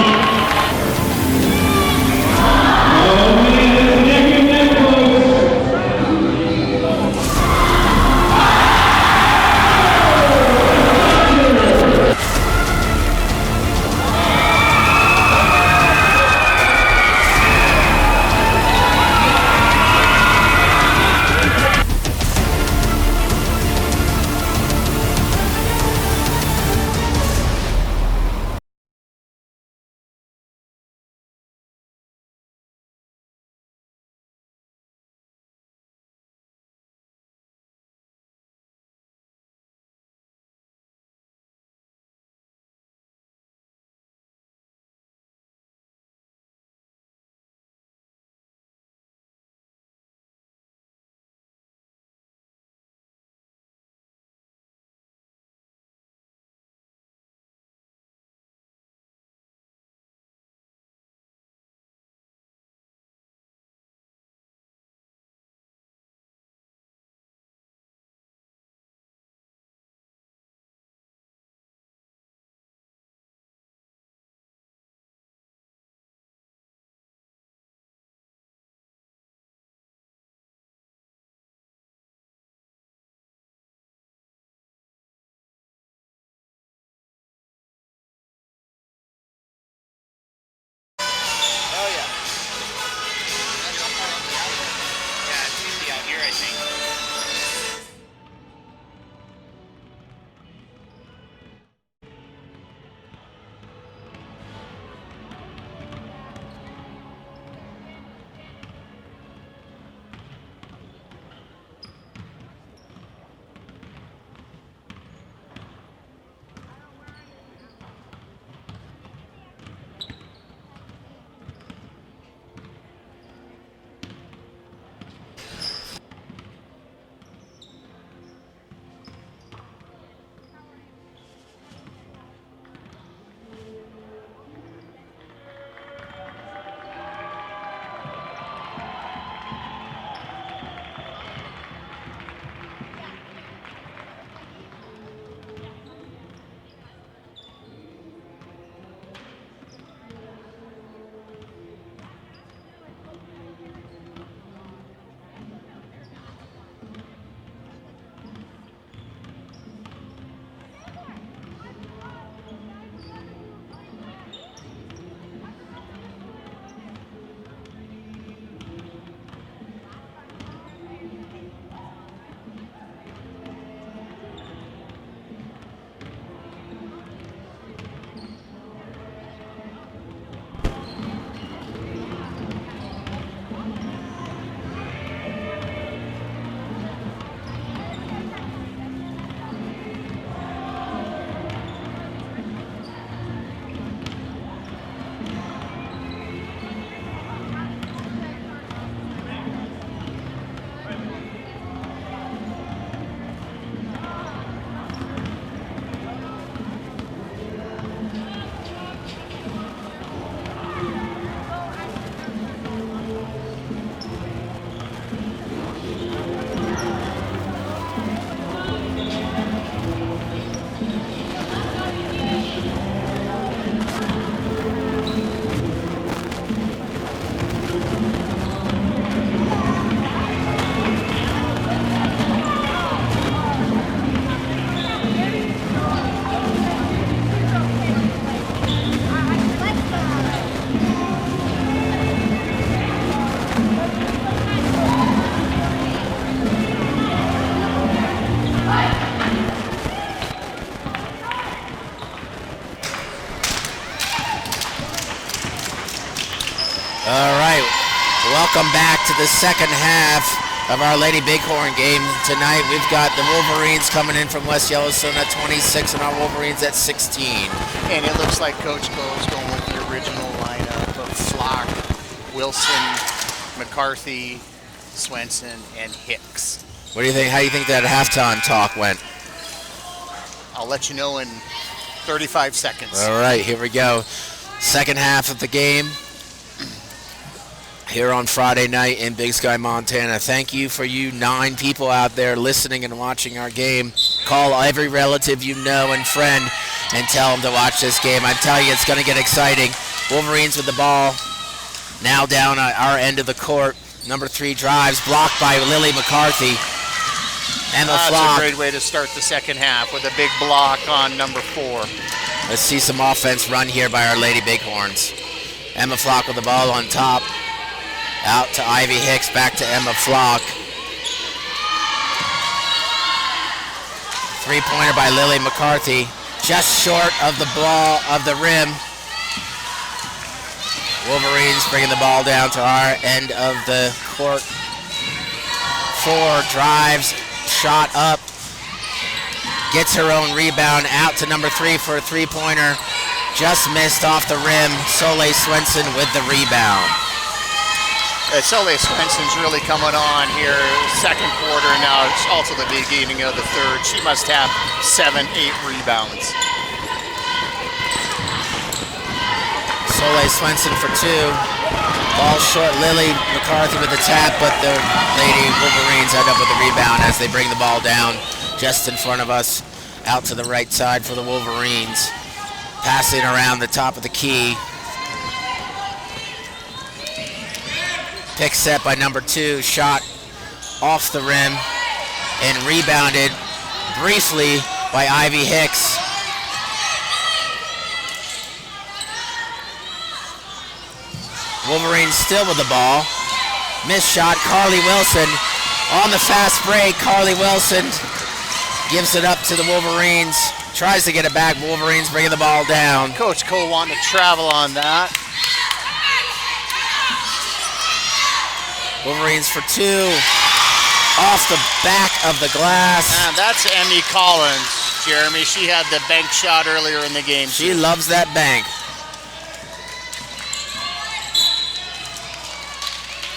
All right, welcome back to the second half of our Lady Bighorn game tonight. We've got the Wolverines coming in from West Yellowstone at 26 and our Wolverines at 16. And it looks like Coach Cole's going with the original lineup of Flock, Wilson, McCarthy, Swenson, and Hicks. What do you think? How do you think that halftime talk went? I'll let you know in 35 seconds. All right, here we go. Second half of the game here on Friday night in Big Sky, Montana. Thank you for you 9 people out there listening and watching our game. Call every relative you know and friend and tell them to watch this game. I'm telling you, it's going to get exciting. Wolverines with the ball now down at our end of the court. Number 3 drives, blocked by Lily McCarthy. Emma That's Flock. a great way to start the second half with a big block on number 4. Let's see some offense run here by our Lady Bighorns. Emma Flock with the ball on top. Out to Ivy Hicks, back to Emma Flock. 3-pointer by Lily McCarthy. Just short of the ball of the rim. Wolverines bringing the ball down to our end of the court. 4 drives, shot up. Gets her own rebound out to number 3 for a 3-pointer. Just missed off the rim. Soleil Swenson with the rebound. Soleil Swenson's really coming on here. Second quarter now. It's also the beginning of the third. She must have 7-8 rebounds. Soleil Swenson for 2. Ball short. Lily McCarthy with the tap, but the Lady Wolverines end up with the rebound as they bring the ball down just in front of us, out to the right side for the Wolverines. Passing around the top of the key. Pick set by number 2, shot off the rim and rebounded briefly by Ivy Hicks. Wolverines still with the ball. Missed shot, Carly Wilson on the fast break. Carly Wilson gives it up to the Wolverines. Tries to get it back. Wolverines bringing the ball down. Coach Cole wanting to travel on that. Wolverines for 2. Off the back of the glass. And that's Emmy Collins, Jeremy. She had the bank shot earlier in the game. She loves that bank.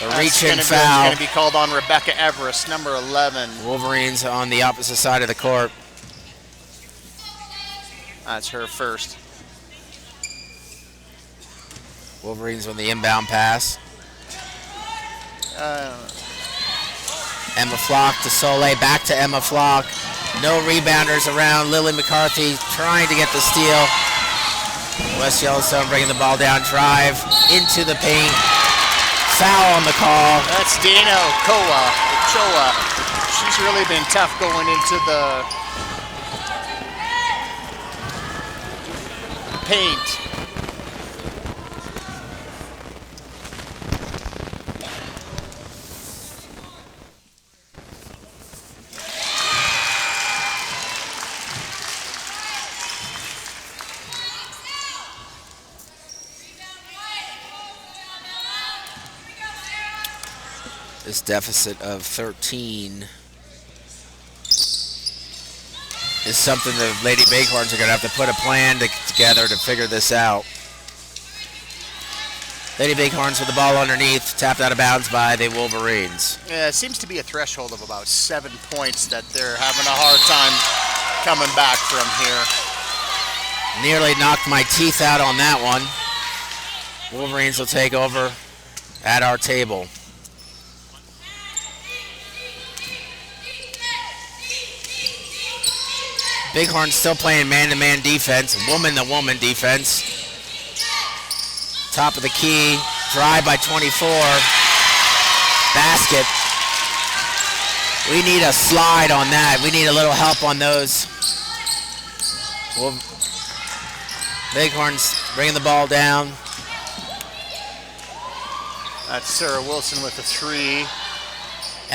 A reach-in foul. It's going to be called on Rebecca Everest, number 11. Wolverines on the opposite side of the court. That's her first. Wolverines on the inbound pass. Emma Flock to Soleil, back to Emma Flock. No rebounders around. Lily McCarthy trying to get the steal. West Yellowstone bringing the ball down, drive into the paint. Foul on the call. That's Dana Ochoa. She's really been tough going into the paint. This deficit of 13 is something the Lady Bighorns are going to have to put a plan together to figure this out. Lady Bighorns with the ball underneath, tapped out of bounds by the Wolverines. Yeah, it seems to be a threshold of about 7 points that they're having a hard time coming back from here. Nearly knocked my teeth out on that one. Wolverines will take over at our table. Bighorn still playing man-to-man defense, woman-to-woman defense. Top of the key, drive by 24. Basket. We need a slide on that. We need a little help on those. Bighorns bringing the ball down. That's Sarah Wilson with the 3.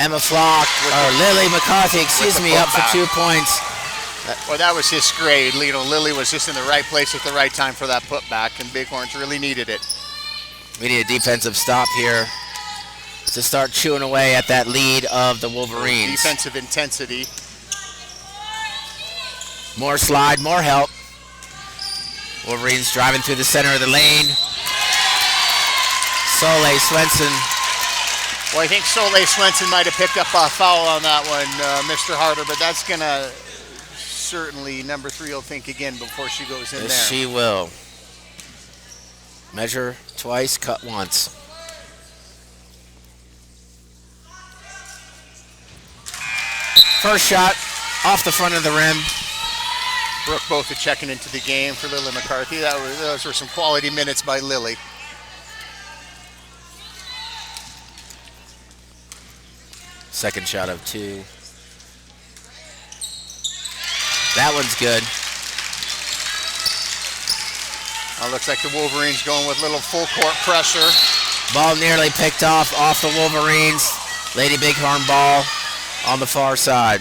Emma Flock, or Lily McCarthy, excuse me, up for 2 points. Well, that was his grade. You know, Lily was just in the right place at the right time for that putback, and Bighorns really needed it. We need a defensive stop here to start chewing away at that lead of the Wolverines. Defensive intensity. More slide, more help. Wolverines driving through the center of the lane. Soleil Swenson. Well, I think Soleil Swenson might have picked up a foul on that one, Mr. Harder, but that's going to certainly, number 3 will think again before she goes in there. Yes, she will. Measure twice, cut once. First shot off the front of the rim. Brooke Botha checking into the game for Lily McCarthy. Those were some quality minutes by Lily. Second shot of 2. That one's good. Looks like the Wolverines going with little full court pressure. Ball nearly picked off the Wolverines. Lady Bighorn ball on the far side.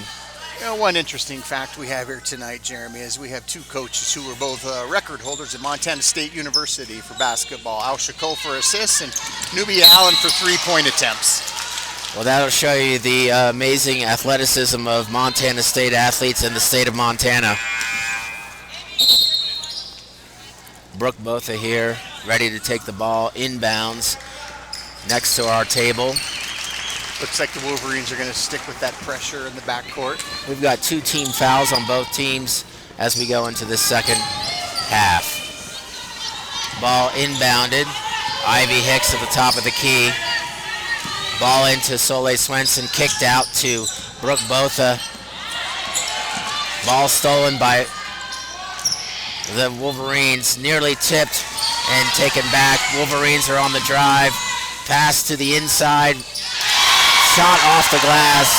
You know, one interesting fact we have here tonight, Jeremy, is we have 2 coaches who were both record holders at Montana State University for basketball. Al Chaco for assists and Nubia Allen for 3-point attempts. Well, that'll show you the amazing athleticism of Montana State athletes in the state of Montana. Brooke Botha here, ready to take the ball inbounds next to our table. Looks like the Wolverines are going to stick with that pressure in the backcourt. We've got 2 team fouls on both teams as we go into the second half. Ball inbounded. Ivy Hicks at the top of the key. Ball into Soleil Swenson, kicked out to Brooke Botha. Ball stolen by the Wolverines, nearly tipped and taken back. Wolverines are on the drive. Pass to the inside. Shot off the glass.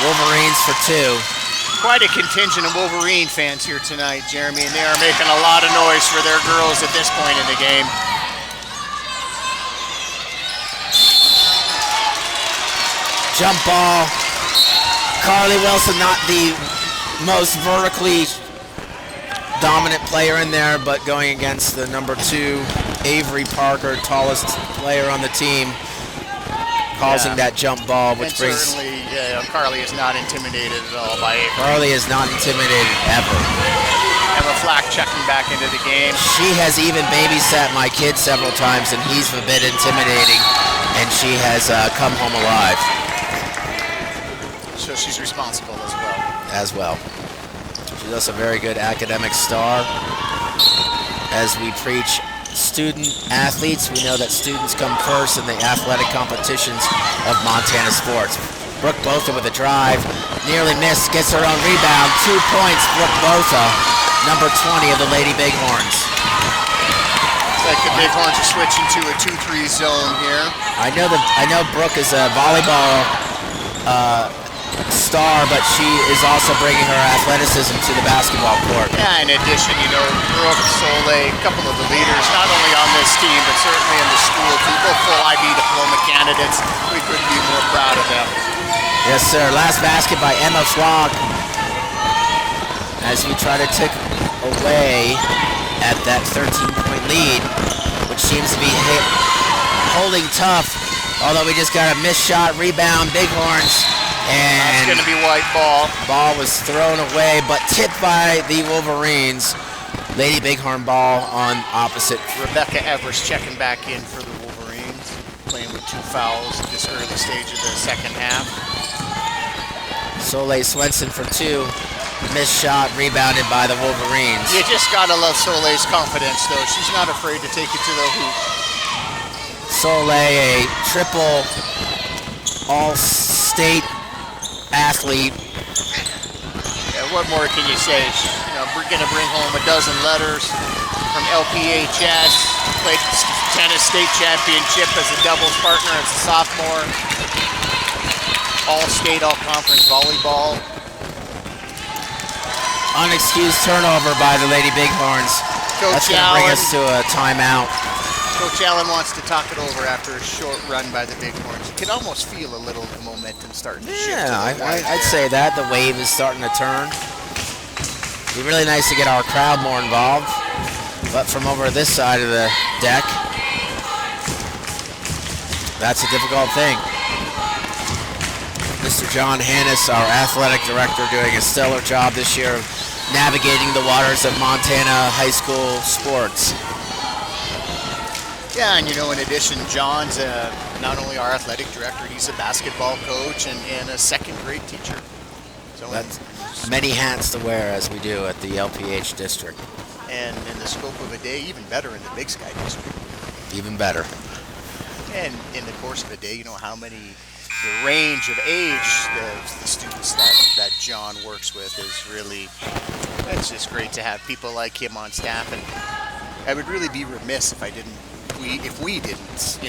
Wolverines for 2. Quite a contingent of Wolverine fans here tonight, Jeremy, and they are making a lot of noise for their girls at this point in the game. Jump ball. Carly Wilson, not the most vertically dominant player in there, but going against the number 2, Avery Parker, tallest player on the team, causing that jump ball, which and brings... certainly, Carly is not intimidated at all by Avery. Carly is not intimidated ever. Emma Flack checking back into the game. She has even babysat my kid several times, and he's a bit intimidating, and she has come home alive. So she's responsible as well. She's also a very good academic star. As we preach student athletes, we know that students come first in the athletic competitions of Montana sports. Brooke Botha with a drive, nearly missed, gets her own rebound. 2 points, Brooke Botha, number 20 of the Lady Bighorns. Looks like the Bighorns are switching to a 2-3 zone here. I know Brooke is a volleyball star, but she is also bringing her athleticism to the basketball court. Yeah, in addition, Brooke, Soleil, a couple of the leaders, not only on this team, but certainly in the school, too. Both full IB diploma candidates. We couldn't be more proud of them. Yes, sir. Last basket by Emma Flock. As we try to tick away at that 13-point lead, which seems to be holding tough, although we just got a missed shot, rebound, Bighorns. And it's going to be white ball. Ball was thrown away, but tipped by the Wolverines. Lady Bighorn ball on opposite. Rebecca Evers checking back in for the Wolverines, playing with 2 fouls at this early stage of the second half. Soleil Swenson for 2. Missed shot, rebounded by the Wolverines. You just got to love Soleil's confidence, though. She's not afraid to take it to the hoop. Soleil, a triple all-state athlete. Yeah, what more can you say? We're going to bring home a dozen letters from LPHS. Played tennis state championship as a doubles partner as a sophomore. All-state, all-conference volleyball. Unexcused turnover by the Lady Bighorns. That's going to bring us to a timeout. Coach Allen wants to talk it over after a short run by the Bighorns. You can almost feel a little of the momentum starting to shift. Yeah, I'd say that. The wave is starting to turn. It'd be really nice to get our crowd more involved. But from over this side of the deck, That's a difficult thing. Mr. John Hannis, our athletic director, doing a stellar job this year of navigating the waters of Montana high school sports. Yeah, and in addition, John's not only our athletic director, he's a basketball coach and a second grade teacher. So That's many hats to wear as we do at the LPH district. and in the scope of a day, even better in the Big Sky district. Even better. And in the course of a day, how many, the range of age the students that John works with is really, it's just great to have people like him on staff. And I would really be remiss if we didn't,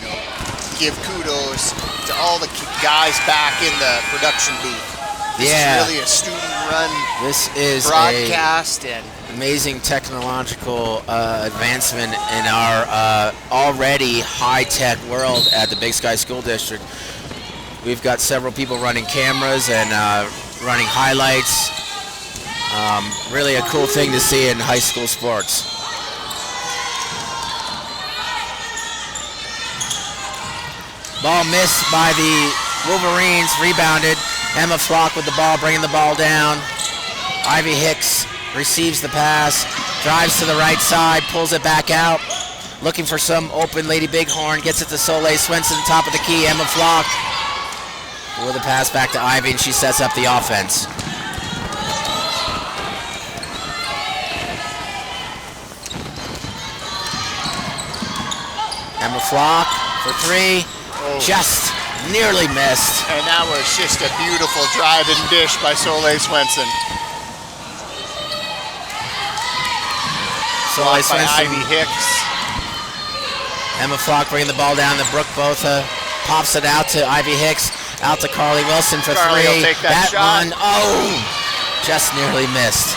give kudos to all the guys back in the production booth. This is really a student-run broadcast, and amazing technological advancement in our already high-tech world at the Big Sky School District. We've got several people running cameras and running highlights. Really a cool thing to see in high school sports. Ball missed by the Wolverines, rebounded. Emma Flock with the ball, bringing the ball down. Ivy Hicks receives the pass, drives to the right side, pulls it back out. Looking for some open Lady Bighorn, gets it to Soleil Swenson, top of the key. Emma Flock with a pass back to Ivy, and she sets up the offense. Emma Flock for three. Just nearly missed. And that was just a beautiful drive and dish by Soleil Swenson. Soleil By Swenson. Ivy Hicks. Emma Flock bringing the ball down to Brooke Botha. Pops it out to Ivy Hicks. Out to Carly Wilson for Carly three. will take that shot. One, just nearly missed.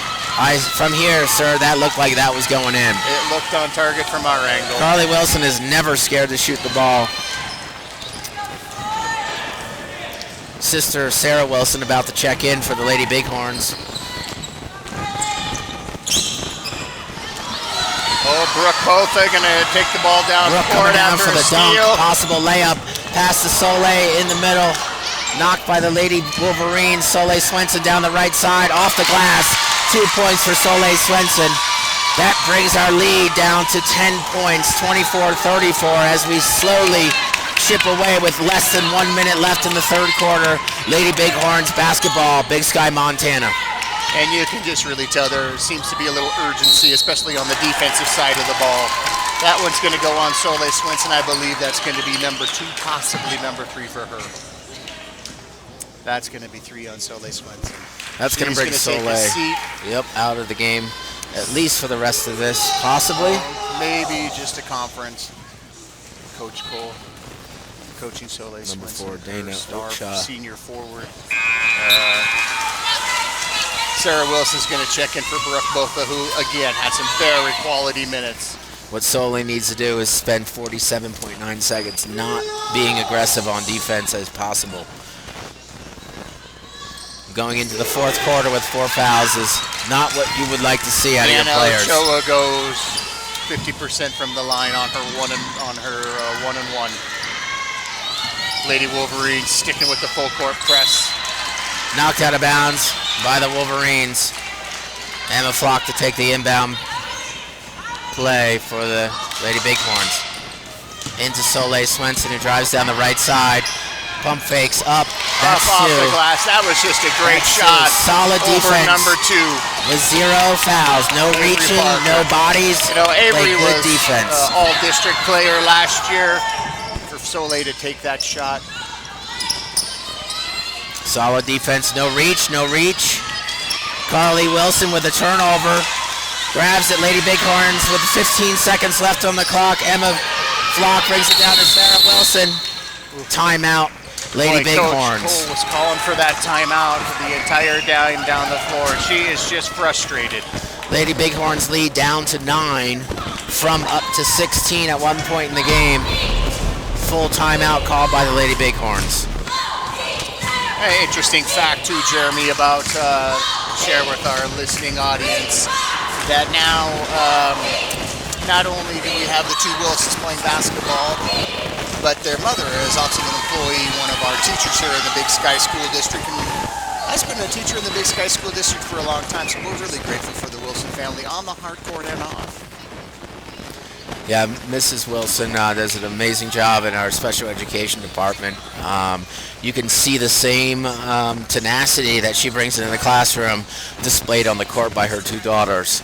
From here, sir, that looked like that was going in. It looked on target from our angle. Carly Wilson is never scared to shoot the ball. Sister Sarah Wilson about to check in for the Lady Bighorns. Brooke Botha going to take the ball down Brooke court coming down after for the a dunk. steal. Possible layup. Pass to Soleil in the middle. Knocked by the Lady Wolverines. Soleil Swenson down the right side. Off the glass. 2 points for Soleil Swenson. That brings our lead down to 10 points. 24-34 as we slowly chip away with less than 1 minute left in the third quarter. Lady Bighorns basketball, Big Sky, Montana. And you can just really tell there seems to be a little urgency, especially on the defensive side of the ball. That one's going to go on Soleil Swenson. I believe that's going to be number 2, possibly number 3 for her. That's going to be 3 on Soleil Swenson. That's going to bring Soleil out of the game, at least for the rest of this, possibly. Maybe just a conference. Coach Cole coaching Soleil Number Swenson. 4, Dana star Ocha. senior forward. Sarah Wilson's going to check in for Brooke Botha, who, again, had some very quality minutes. What Soleil needs to do is spend 47.9 seconds not being aggressive on defense as possible. Going into the fourth quarter with 4 fouls is not what you would like to see out of your players. Ochoa goes 50% from the line on her one-and-one. Lady Wolverines sticking with the full court press. Knocked out of bounds by the Wolverines. Emma Flock to take the inbound play for the Lady Bighorns. Into Soleil Swenson, who drives down the right side. Pump fakes up. That's off 2. the glass. That was just a great That's shot. 2. Solid over defense. Number 2. With 0 fouls. No Avery reaching, Parker. no bodies. Avery Played good was defense. all-district player last year. For Soleil to take that shot. Solid defense. No reach, no reach. Carly Wilson with a turnover. Grabs it. Lady Bighorns with 15 seconds left on the clock. Emma Flock brings it down to Sarah Wilson. Timeout. Lady Bighorns. Coach Cole was calling for that timeout for the entire down the floor. She is just frustrated. Lady Bighorns lead down to 9 from up to 16 at one point in the game. Full timeout called by the Lady Bighorns. An interesting fact too, Jeremy, about share with our listening audience that now not only do we have the 2 Wilsons playing basketball, but their mother is also an employee, one of our teachers here in the Big Sky School District. And I've been a teacher in the Big Sky School District for a long time, so we're really grateful for the Wilson family on the hard court and off. Yeah, Mrs. Wilson does an amazing job in our special education department. You can see the same tenacity that she brings into the classroom displayed on the court by her two daughters.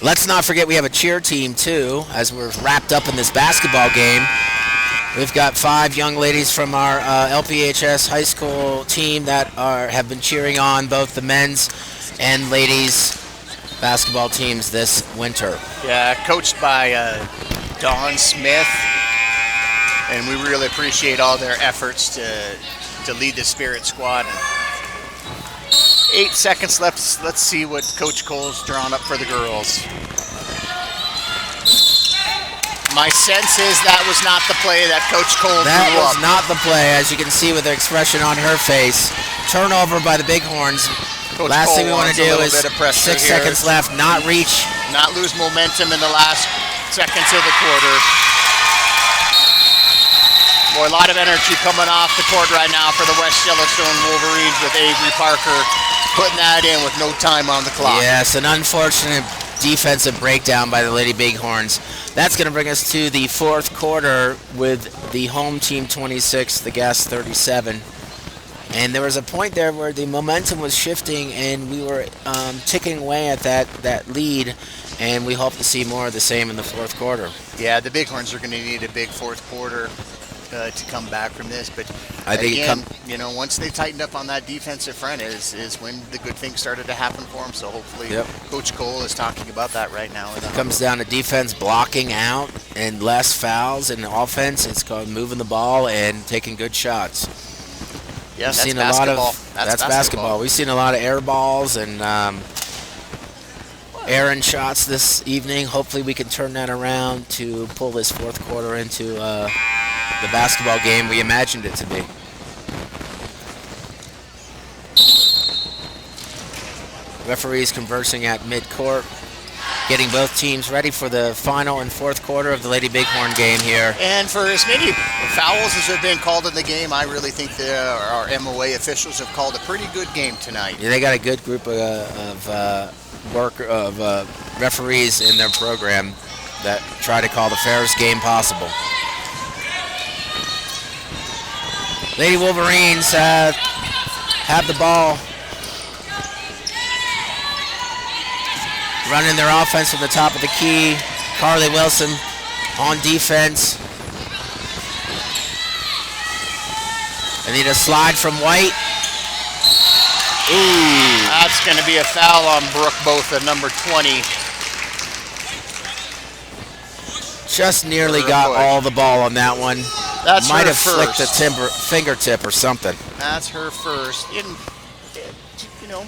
Let's not forget we have a cheer team too, as we're wrapped up in this basketball game. We've got 5 young ladies from our LPHS high school team that have been cheering on both the men's and ladies basketball teams this winter. Yeah, coached by Dawn Smith, and we really appreciate all their efforts to lead the Spirit squad. 8 seconds left. Let's see what Coach Cole's drawn up for the girls. My sense is that was not the play that Coach Cole drew up. That was not the play, as you can see with the expression on her face. Turnover by the Bighorns. Coach Last Cole thing we want to wants a do little is bit of pressure 6 here. seconds left, not reach. Not lose momentum in the last seconds of the quarter. Boy, a lot of energy coming off the court right now for the West Yellowstone Wolverines with Avery Parker putting that in with no time on the clock. Yes, an unfortunate defensive breakdown by the Lady Bighorns. That's going to bring us to the fourth quarter with the home team 26, the guests 37. And there was a point there where the momentum was shifting and we were ticking away at that lead, and we hope to see more of the same in the fourth quarter. Yeah, the Bighorns are going to need a big fourth quarter to come back from this, but I think again, once they tightened up on that defensive front is when the good things started to happen for them. So hopefully, Coach Cole is talking about that right now. It comes down to defense blocking out and less fouls, and offense it's called moving the ball and taking good shots. Yeah, We've that's seen basketball. a lot of that's basketball. We've seen a lot of air balls and errant shots this evening. Hopefully we can turn that around to pull this fourth quarter into the basketball game we imagined it to be. Referees conversing at mid-court, getting both teams ready for the final and fourth quarter of the Lady Bighorn game here. And for as many fouls as have been called in the game, I really think our MOA officials have called a pretty good game tonight. Yeah, they got a good group of referees in their program that try to call the fairest game possible. Lady Wolverines have the ball, running their offense from the top of the key. Carly Wilson on defense. They need a slide from White. Ooh, that's going to be a foul on Brooke Botha, number 20. Just nearly got all the ball on that one. That's Might her have flicked first. a fingertip or something. That's her first.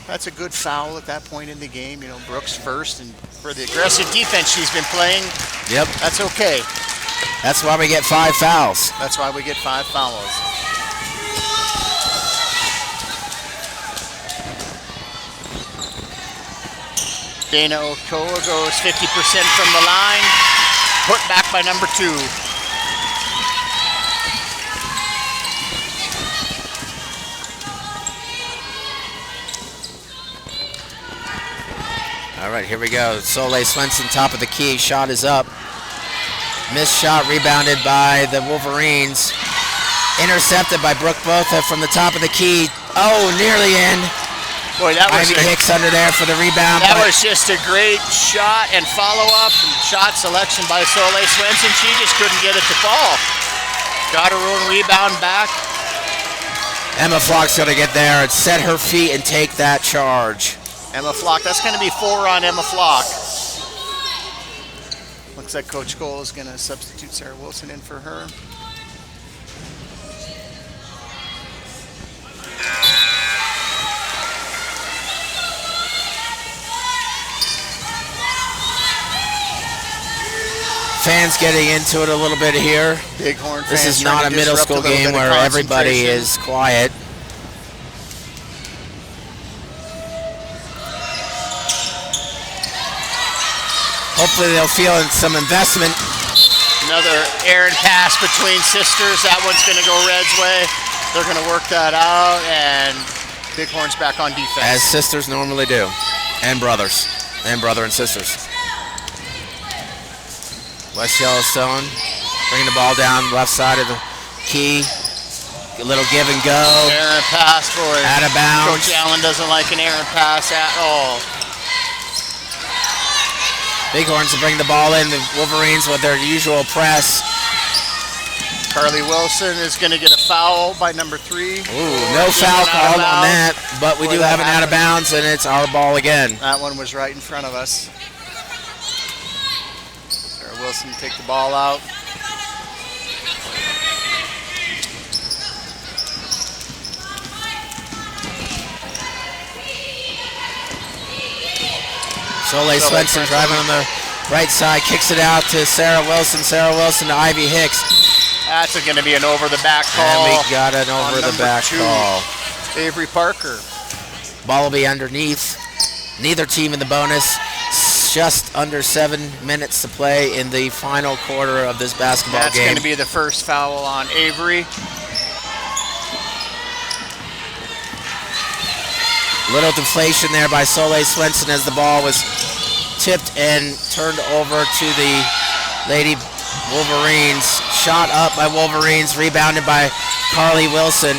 That's a good foul at that point in the game. Brooks first, and for the aggressive defense she's been playing, Yep. that's okay. That's why we get 5 fouls. That's why we get 5 fouls. Dana Okoa goes 50% from the line, put back by number 2. All right, here we go. Soleil Swenson, top of the key. Shot is up. Missed shot, rebounded by the Wolverines. Intercepted by Brooke Botha from the top of the key. Oh, nearly in. Boy, that was Ivy Hicks under there for the rebound. That was just a great shot and follow-up and shot selection by Soleil Swenson. She just couldn't get it to fall. Got her own rebound back. Emma Flock's going to get there and set her feet and take that charge. Emma Flock, that's going to be 4 on Emma Flock. Looks like Coach Cole is going to substitute Sarah Wilson in for her. Fans getting into it a little bit here. Bighorn fans. This is trying not to a middle disrupt school little game bit of where everybody concentration. is quiet. Hopefully they'll feel some investment. Another errant pass between sisters. That one's going to go Red's way. They're going to work that out, and Bighorns back on defense. As sisters normally do, and brothers, and brother and sisters. West Yellowstone bringing the ball down left side of the key. A little give and go. Errant pass, boy. Out of bounds. Coach Allen doesn't like an errant pass at all. Bighorns to bring the ball in. The Wolverines with their usual press. Carly Wilson is going to get a foul by number 3. Ooh, no foul called on that, but we do have an out of bounds, and it's our ball again. That one was right in front of us. Sarah Wilson take the ball out. Soleil Swenson driving on the right side, kicks it out to Sarah Wilson. Sarah Wilson to Ivy Hicks. That's going to be an over-the-back call. And we got an over-the-back call. Avery Parker. Ball will be underneath. Neither team in the bonus. Just under 7 minutes to play in the final quarter of this basketball game. That's going to be the first foul on Avery. Little deflation there by Soleil Swenson as the ball was tipped and turned over to the Lady Wolverines. Shot up by Wolverines, rebounded by Carly Wilson.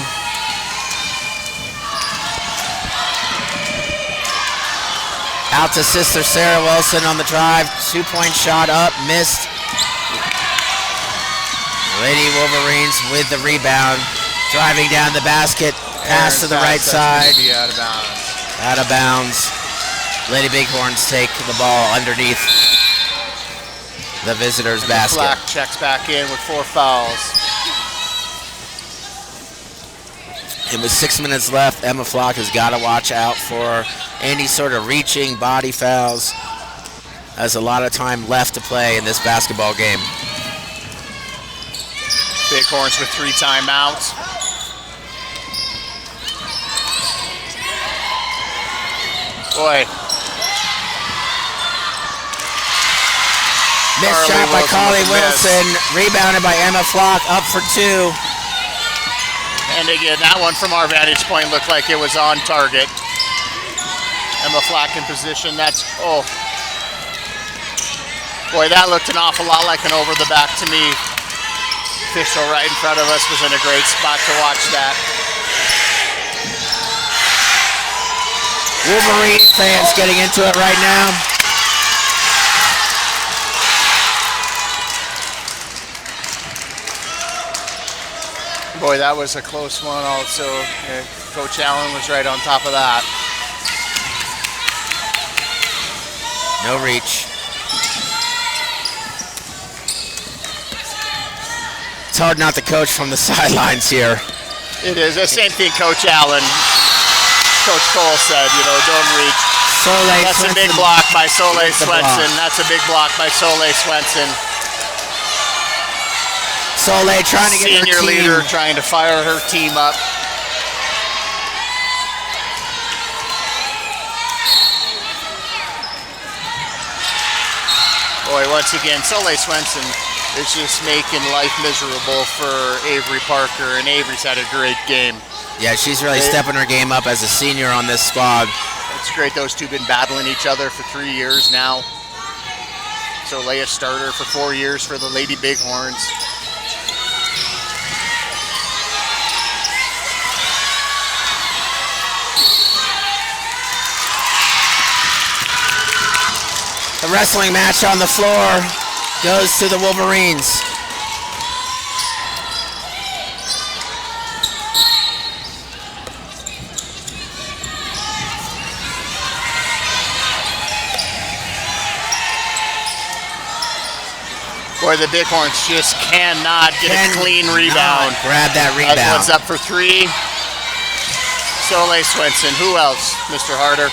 Out to sister Sarah Wilson on the drive. 2-point shot up, missed. Lady Wolverines with the rebound. Driving down the basket. Pass to the right side. Out of bounds. Out of bounds. Lady Bighorns take the ball underneath the visitors' basket. Flack checks back in with 4 fouls. And with 6 minutes left, Emma Flock has got to watch out for any sort of reaching body fouls. Has a lot of time left to play in this basketball game. Bighorns with 3 timeouts. Boy. Missed shot by Carly Wilson. Rebounded by Emma Flock. Up for 2. And again, that one from our vantage point looked like it was on target. Emma Flock in position. That's, oh. Boy, that looked an awful lot like an over-the-back to me. Official right in front of us was in a great spot to watch that. Wolverine fans getting into it right now. Boy, that was a close one also. Coach Allen was right on top of that. No reach. It's hard not to coach from the sidelines here. It is. The same thing Coach Allen, Coach Cole said, you know, don't reach. Soleil That's Swenson. a big block by Soleil With the block. Swenson. That's a big block by Soleil Swenson. Soleil trying to get her Senior team. leader trying to fire her team up. Boy, once again, Soleil Swenson is just making life miserable for Avery Parker, and Avery's had a great game. Yeah, she's really stepping her game up as a senior on this squad. It's great those two have been battling each other for 3 years now. Soleil a starter for 4 years for the Lady Bighorns. The wrestling match on the floor goes to the Wolverines. Boy, the Bighorns just cannot get a clean rebound. Grab that rebound. That one's up for 3. Soleil Swenson. Who else, Mr. Harder?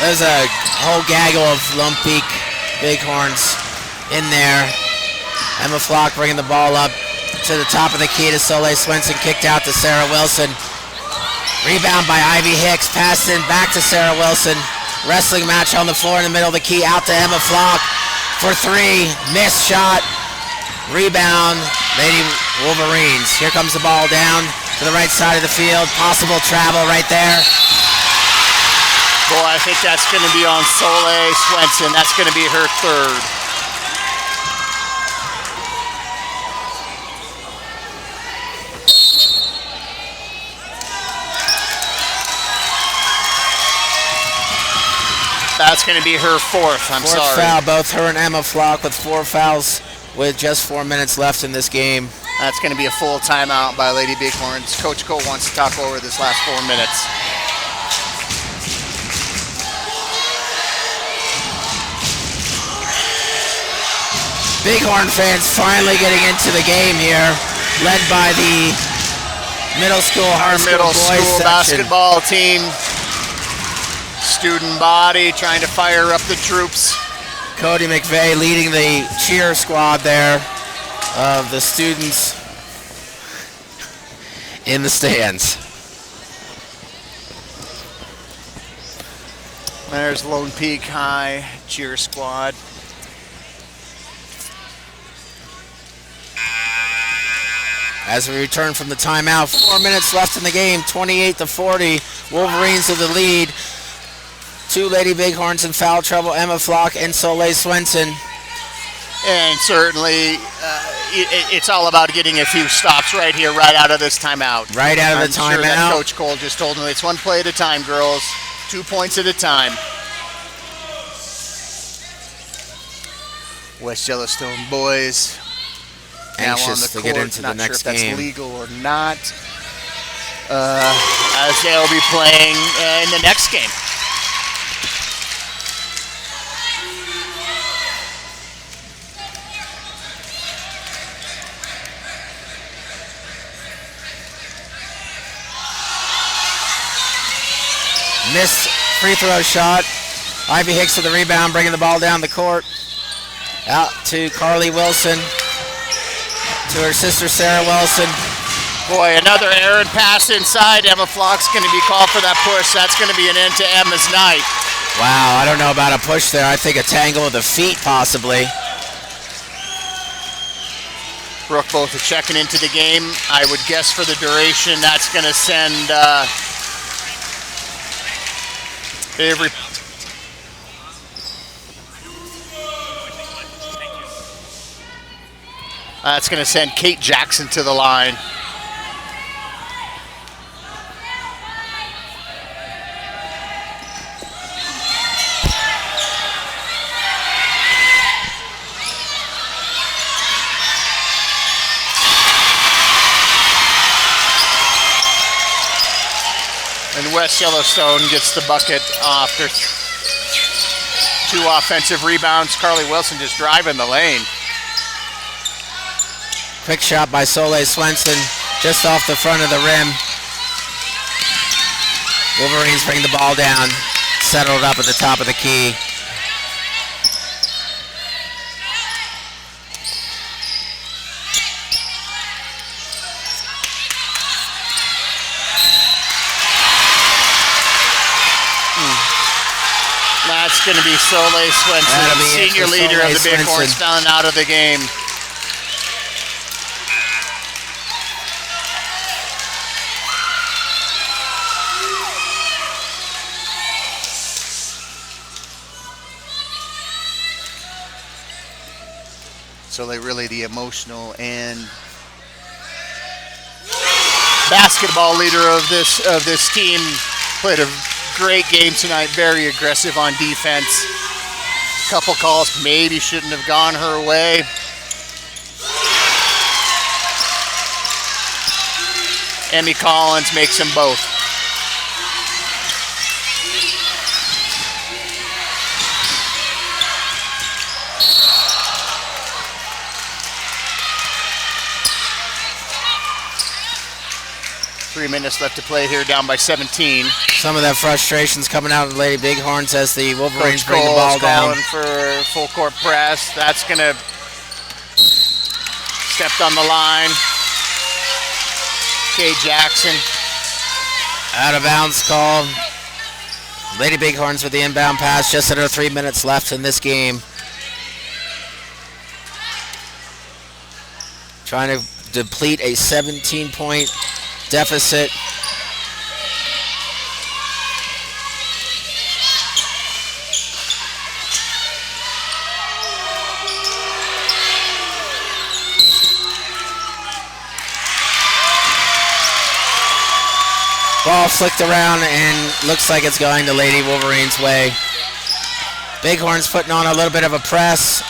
There's a whole gaggle of Lumpeak Bighorns in there. Emma Flock bringing the ball up to the top of the key to Soleil Swenson. Kicked out to Sarah Wilson. Rebound by Ivy Hicks. Passed in back to Sarah Wilson. wrestling match on the floor in the middle of the key. Out to Emma Flock for three. Missed shot. Rebound. Lady Wolverines. Here comes the ball down to the right side of the field. Possible travel right there. Boy, I think that's going to be on Soleil Swenson. That's going to be her third. That's going to be her fourth. I'm Fourth sorry. foul, both her and Emma Flock with 4 fouls with just 4 minutes left in this game. That's going to be a full timeout by Lady Bighorns. Coach Cole wants to talk over this last 4 minutes. Bighorn fans finally getting into the game here, led by the middle school, high school Middle boys school section. basketball team. Student body trying to fire up the troops. Cody McVeigh leading the cheer squad there of the students in the stands. There's Lone Peak High cheer squad. As we return from the timeout, 4 minutes left in the game, 28-40. Wolverines of the lead. 2 Lady Bighorns in foul trouble, Emma Flock and Soleil Swenson. And certainly it's all about getting a few stops right here, right out of this timeout. Right out of the I'm sure that timeout. Coach Cole just told them it's 1 play at a time, girls. 2 points at a time. West Yellowstone boys now on Anxious the to court. get into the Not next sure if game. that's legal or not. As they'll be playing in the next game. Missed free throw shot. Ivy Hicks with the rebound, bringing the ball down the court. Out to Carly Wilson. To her sister Sarah Wilson. Boy, another errant pass inside. Emma Flock's going to be called for that push. That's going to be an end to Emma's night. Wow, I don't know about a push there. I think a tangle with the feet possibly. Brooke both are checking into the game. I would guess for the duration, that's going to send every... That's going to send Kate Jackson to the line. And West Yellowstone gets the bucket after 2 offensive rebounds. Carly Wilson just driving the lane. Quick shot by Soleil Swenson, just off the front of the rim. Wolverines bring the ball down, settled up at the top of the key. That's going to be Soleil Swenson, That'll be it senior for leader of the Soleil Bighorns, Swenson. found out of the game. Soleil really the emotional and basketball leader of this team. Played a great game tonight, very aggressive on defense. Couple calls maybe shouldn't have gone her way. Emmy Collins makes them both. Three minutes left to play here, down by 17. Some of that frustration's coming out of the Lady Bighorns as the Wolverines Coach bring the ball Cole's down. calling for full court press. That's going to stepped on the line. Kay Jackson. Out of bounds call. Lady Bighorns with the inbound pass. Just under 3 minutes left in this game. Trying to deplete a 17-point deficit. Ball flicked around and looks like it's going the Lady Wolverines' way. Bighorns putting on a little bit of a press.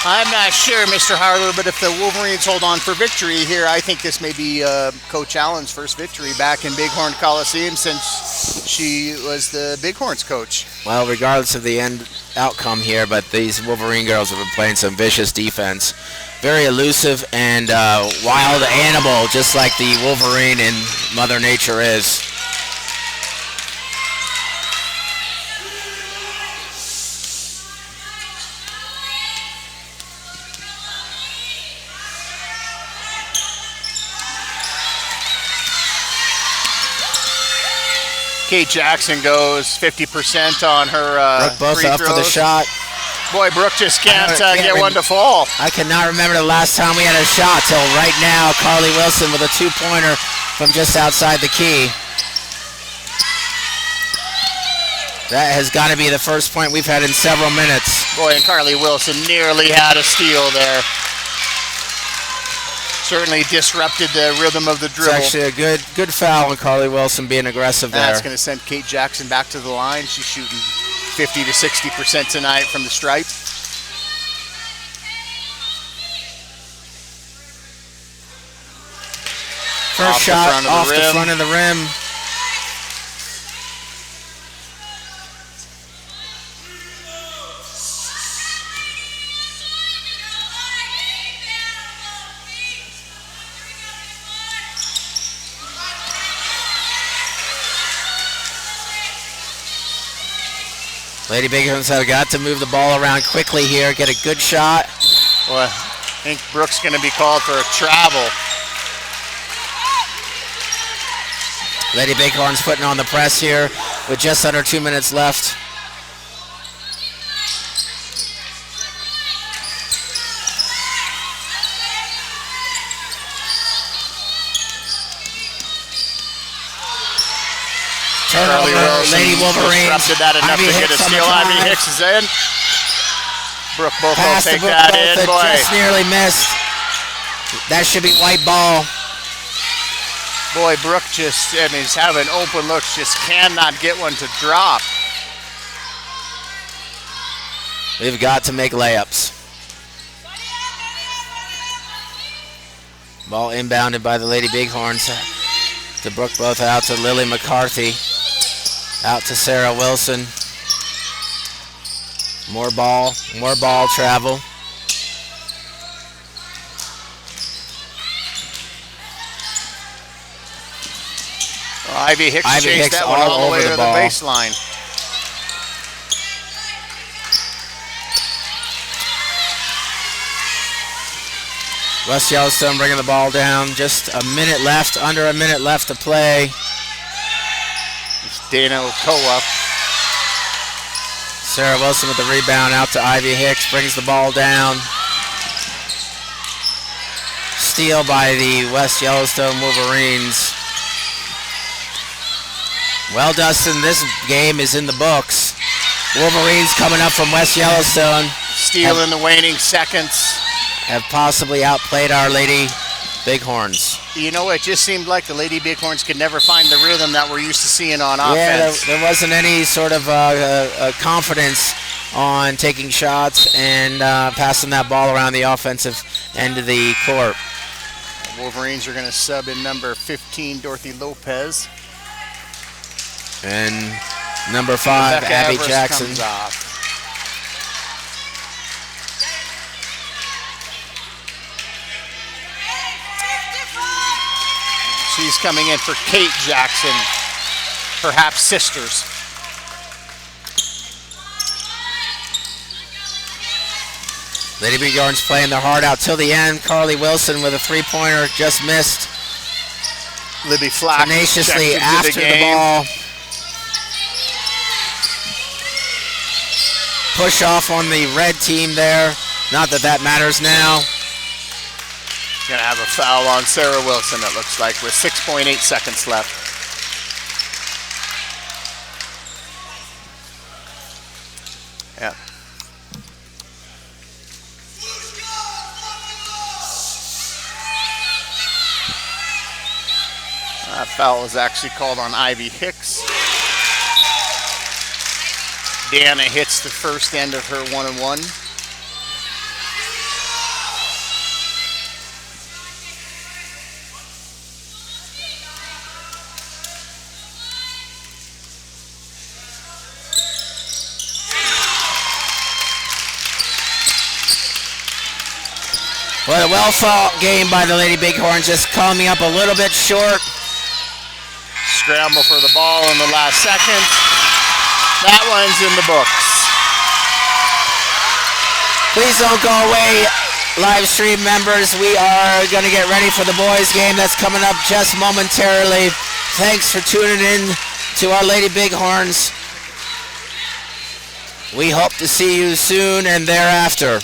I'm not sure, Mr. Harlow, but if the Wolverines hold on for victory here, I think this may be Coach Allen's first victory back in Bighorn Coliseum since she was the Bighorns coach. Well, regardless of the end outcome here, but these Wolverine girls have been playing some vicious defense. Very elusive and wild animal, just like the Wolverine in Mother Nature is. Kate Jackson goes 50% on her Brooke both free up throws. for the shot. Boy, Brooke just can't can't get one to fall. I cannot remember the last time we had a shot till right now. Carly Wilson with a two-pointer from just outside the key. That has got to be the first point we've had in several minutes. Boy, and Carly Wilson nearly had a steal there. Certainly disrupted the rhythm of the It's dribble. actually a good foul on Carly Wilson being aggressive there. That's going to send Kate Jackson back to the line. She's shooting 50 to 60% tonight from the stripe. First shot off the front of the rim. Lady Bighorns have got to move the ball around quickly here, get a good shot. Well, I think Brooks going to be called for a travel. Lady Bighorns putting on the press here with just under 2 minutes left. Turnover, Lady Wolverines. Disrupted that enough to get a steal. Ivy Hicks is in. Brooke both will take that in, boy. Just nearly missed. That should be white ball. Boy, Brooke just, and he's having open looks, just cannot get one to drop. We've got to make layups. Ball inbounded by the Lady Bighorns. To Brooke both out to Lily McCarthy. Out to Sarah Wilson. More ball travel. Well, Ivy Hicks chased that one all the way to the baseline. West Yellowstone bringing the ball down. Just a minute left, under a minute left to play. It's Dana Okoa. Sarah Wilson with the rebound out to Ivy Hicks, brings the ball down. Steal by the West Yellowstone Wolverines. Well, Dustin, this game is in the books. Wolverines coming up from West Yellowstone. Steal in the waning seconds. Have possibly outplayed our Lady Bighorns. You know, it just seemed like the Lady Bighorns could never find the rhythm that we're used to seeing on offense. Yeah, there wasn't any sort of confidence on taking shots and passing that ball around the offensive end of the court. The Wolverines are going to sub in number 15, Dorothy Lopez. And number 5, Rebecca Abby Evers Jackson. comes off. She's coming in for Kate Jackson, perhaps sisters. Lady Bighorns playing their heart out till the end. Carly Wilson with a three-pointer, just missed. Libby Flack Tenaciously checked into after the game. ball. Push off on the red team there. Not that that matters now. Gonna have a foul on Sarah Wilson, it looks like, with 6.8 seconds left. Yeah. That foul was actually called on Ivy Hicks. Deanna hits the first end of her 1-and-1. Well, a well-fought game by the Lady Bighorns, just coming up a little bit short. Scramble for the ball in the last second. That one's in the books. Please don't go away, live stream members. We are going to get ready for the boys' game that's coming up just momentarily. Thanks for tuning in to our Lady Bighorns. We hope to see you soon and thereafter.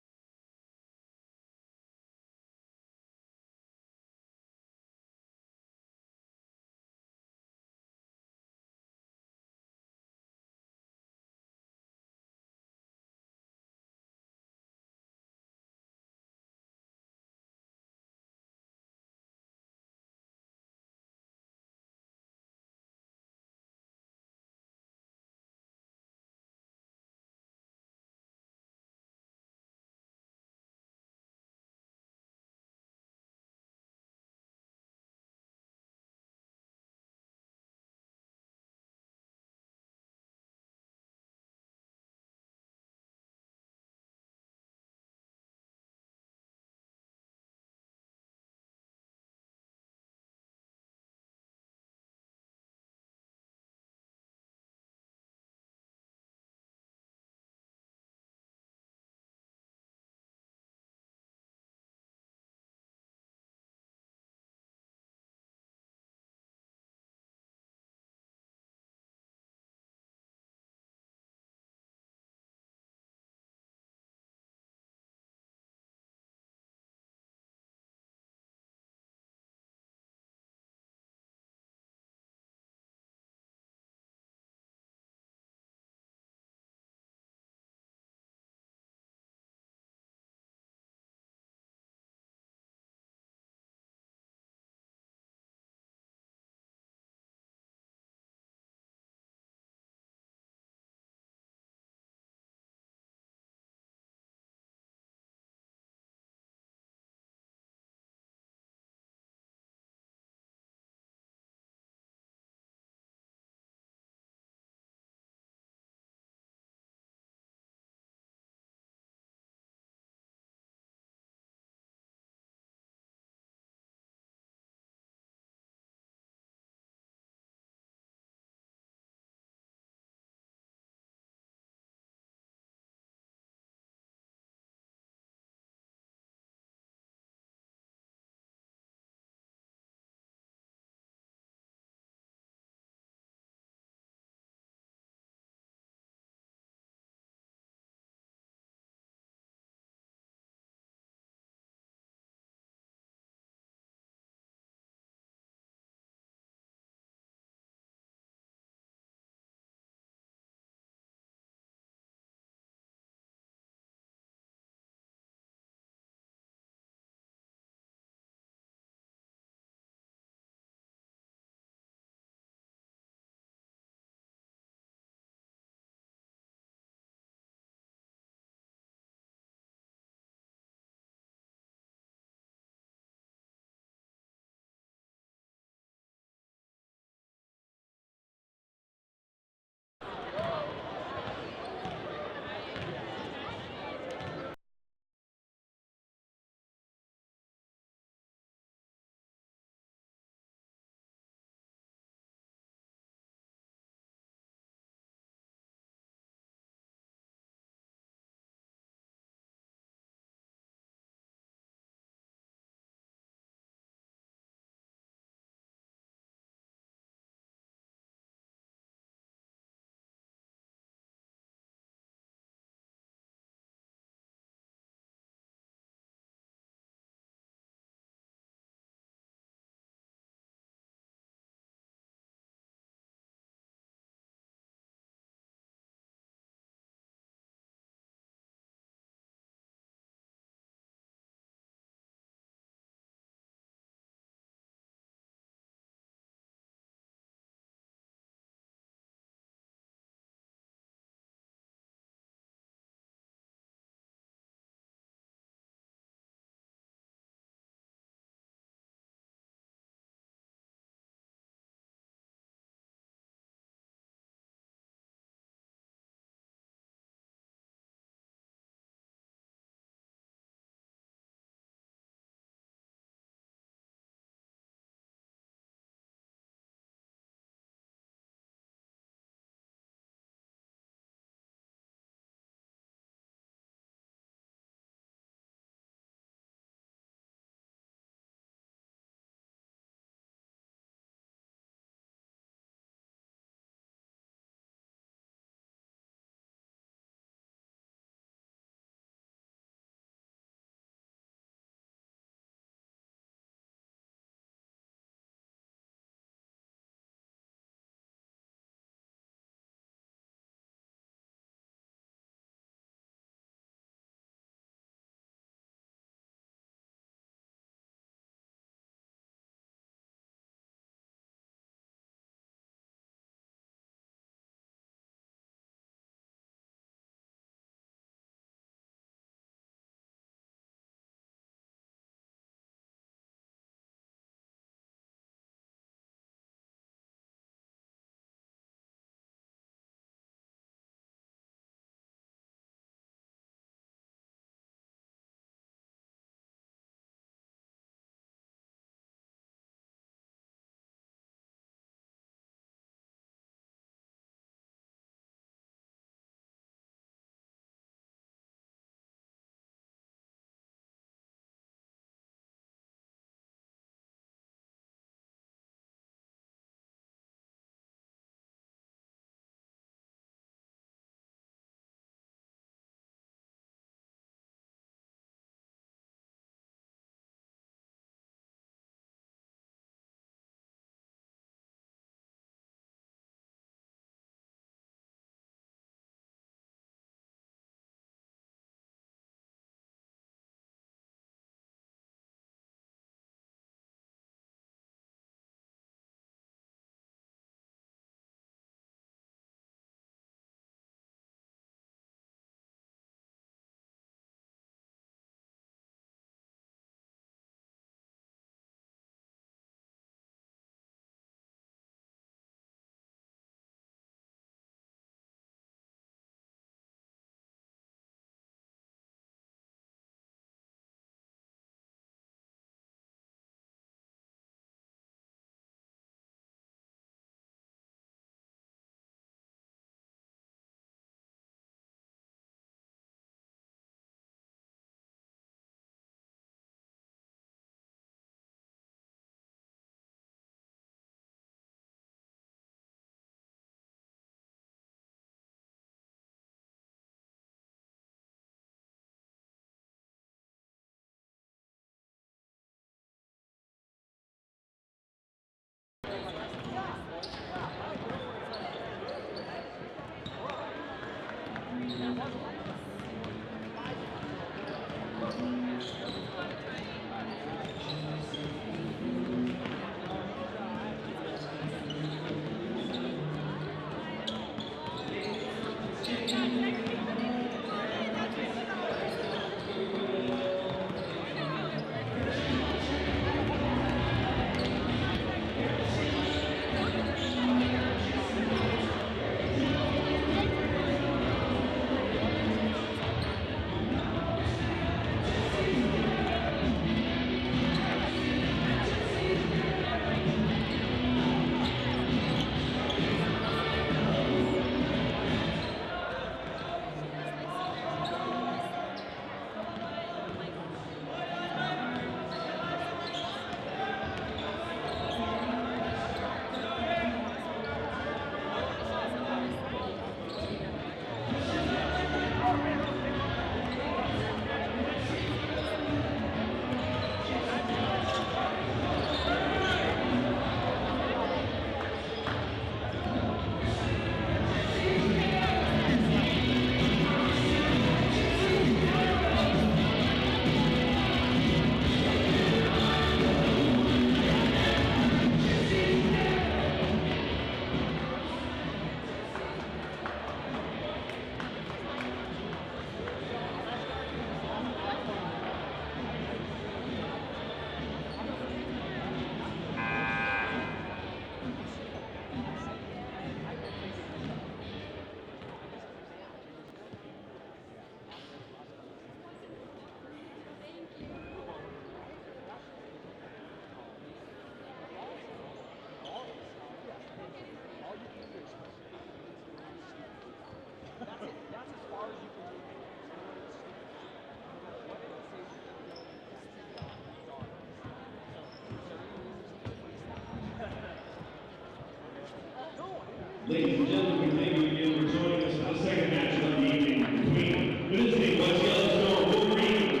Ladies and gentlemen, we thank you again for joining us for the second match of the evening between Wednesday West Yellowstone Wolverines and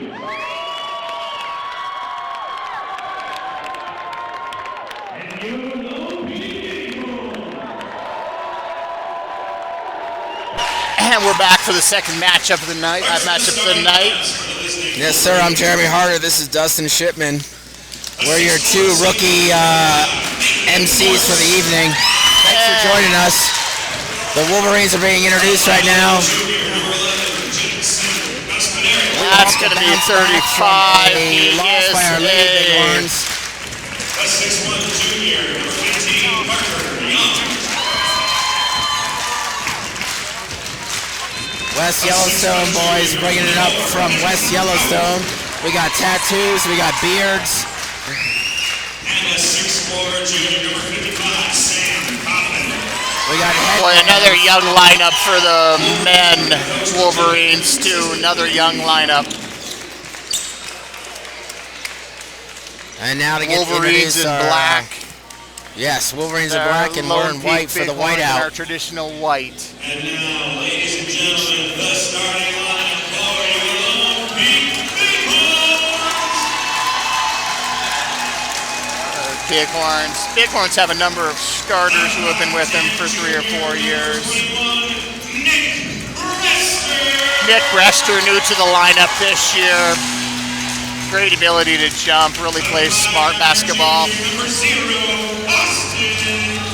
And we're back for the second matchup of the night. Yes, sir. I'm Jeremy Harder. This is Dustin Shipman. We're your two rookie MCs for the evening. Thanks for joining us. The Wolverines are being introduced right now. That's going to be 35. He Lost by our Lady Bighorns. West 6'1" junior, number 15, Parker Young. West Yellowstone boys bringing it up from West Yellowstone. We got tattoos, we got beards. And a 6'4" junior, number 55, Sam Coffin. We got Boy, another young lineup for the men Wolverines, too. Another young lineup. And now to get Wolverines introduced in our, black. Yes, Wolverines in black and we're in white for the whiteout. Our traditional white. And now, ladies and gentlemen, the starting line for your Big Bighorns. Bighorns have a number of starters who have been with them for 3 or 4 years. Nick Brester, new to the lineup this year. Great ability to jump, really plays smart basketball. Number 0,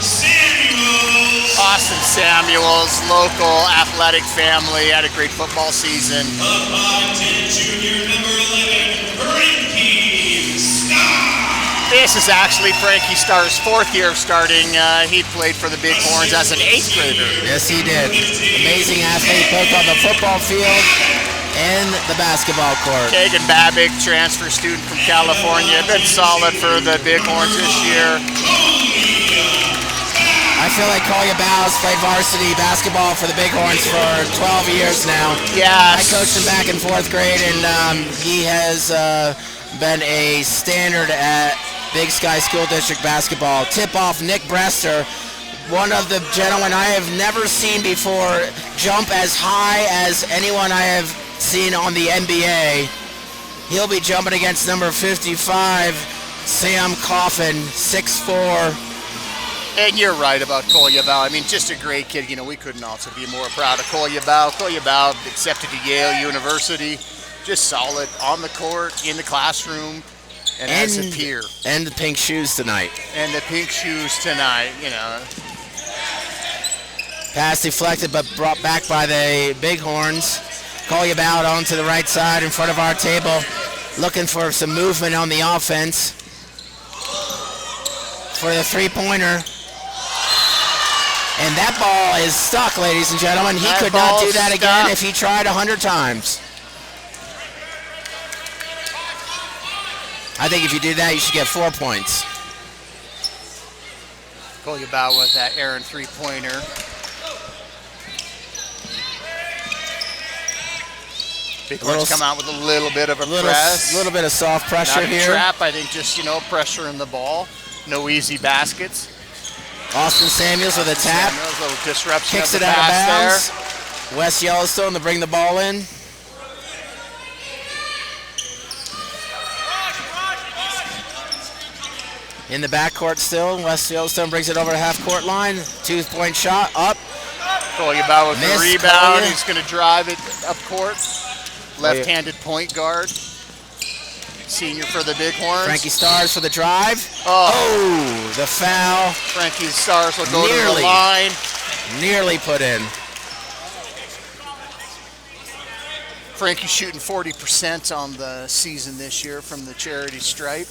Samuels. Austin Samuels, local athletic family, had a great football season. The 5'10" junior, number 11, Frankie Starr. This is actually Frankie Starr's 4th year of starting. He played for the Bighorns as an 8th grader. Yes, he did. Amazing athlete, both on the football field and the basketball court. Kagan Babick, transfer student from California, been solid for the Bighorns this year. I feel like Collier Bowes played varsity basketball for the Bighorns for 12 years now. Yes. I coached him back in 4th grade, and he has been a standard at Big Sky School District basketball. Tip-off Nick Brester, one of the gentlemen I have never seen before jump as high as anyone I have seen on the NBA. He'll be jumping against number 55, Sam Coffin, 6'4". And you're right about Collier Bow. I mean, just a great kid. You know, we couldn't also be more proud of Collier Bow. Collier Bow accepted to Yale University. Just solid on the court, in the classroom, and as a peer. And the pink shoes tonight. And the pink shoes tonight, you know. Pass deflected, but brought back by the Bighorns. Collier onto the right side in front of our table, looking for some movement on the offense for the three-pointer. And that ball is stuck, ladies and gentlemen. He could not do that again if he tried 100 times. I think if you do that, you should get 4 points. Collier with that errant three-pointer. Bighorns come out with a little bit of a press. A little bit of soft pressure here. Trap, I think just, you know, pressure in the ball. No easy baskets. Austin Samuels with a tap. Samuels, a little disruption. Kicks of it the out of pass bounds. West Yellowstone to bring the ball in. In the backcourt still. West Yellowstone brings it over the half-court line. 2-point shot up. Collier with the rebound. He's going to drive it up court. Left-handed point guard. Senior for the Bighorns. Frankie Stars for the drive. Oh, the foul. Frankie Stars will go to the line. Nearly put in. Frankie shooting 40% on the season this year from the charity stripe.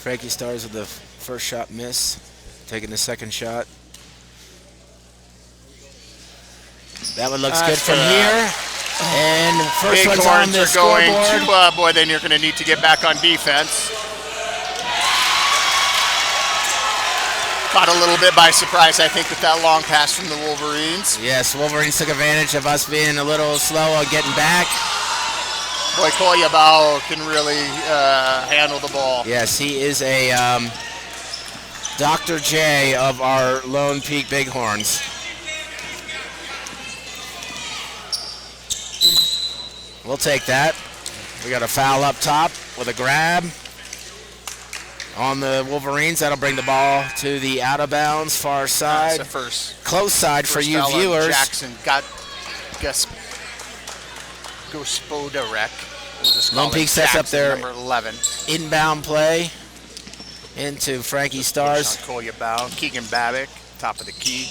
Frankie Stars with the first shot miss, taking the second shot. That one looks good from here. And first one's on the scoreboard. Boy, then you're going to need to get back on defense. Caught a little bit by surprise, I think, with that long pass from the Wolverines. Yes, Wolverines took advantage of us being a little slow on getting back. Boy, Collier can really handle the ball. Yes, he is a Dr. J of our Lone Peak Bighorns. We'll take that. We got a foul up top with a grab on the Wolverines. That'll bring the ball to the out of bounds far side. That's the first close side for you viewers. Jackson got Gospodarek. Lone Peak sets up their number 11 inbound play into Frankie Stars. Collier Keegan Babick, top of the key.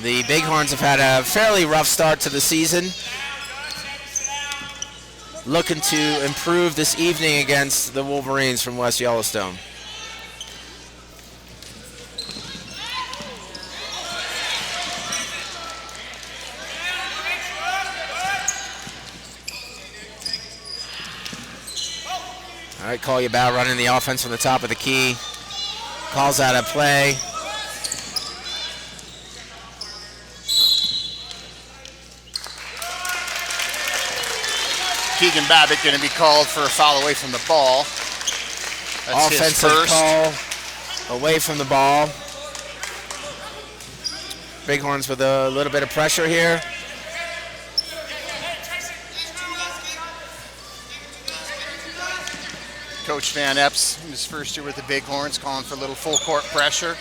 The Bighorns have had a fairly rough start to the season. Looking to improve this evening against the Wolverines from West Yellowstone. All right, Collier running the offense from the top of the key. Calls out a play. Keegan Babick going to be called for a foul away from the ball. That's offensive call away from the ball. Bighorns with a little bit of pressure here. Coach Van Epps, in his first year with the Bighorns, calling for a little full court pressure.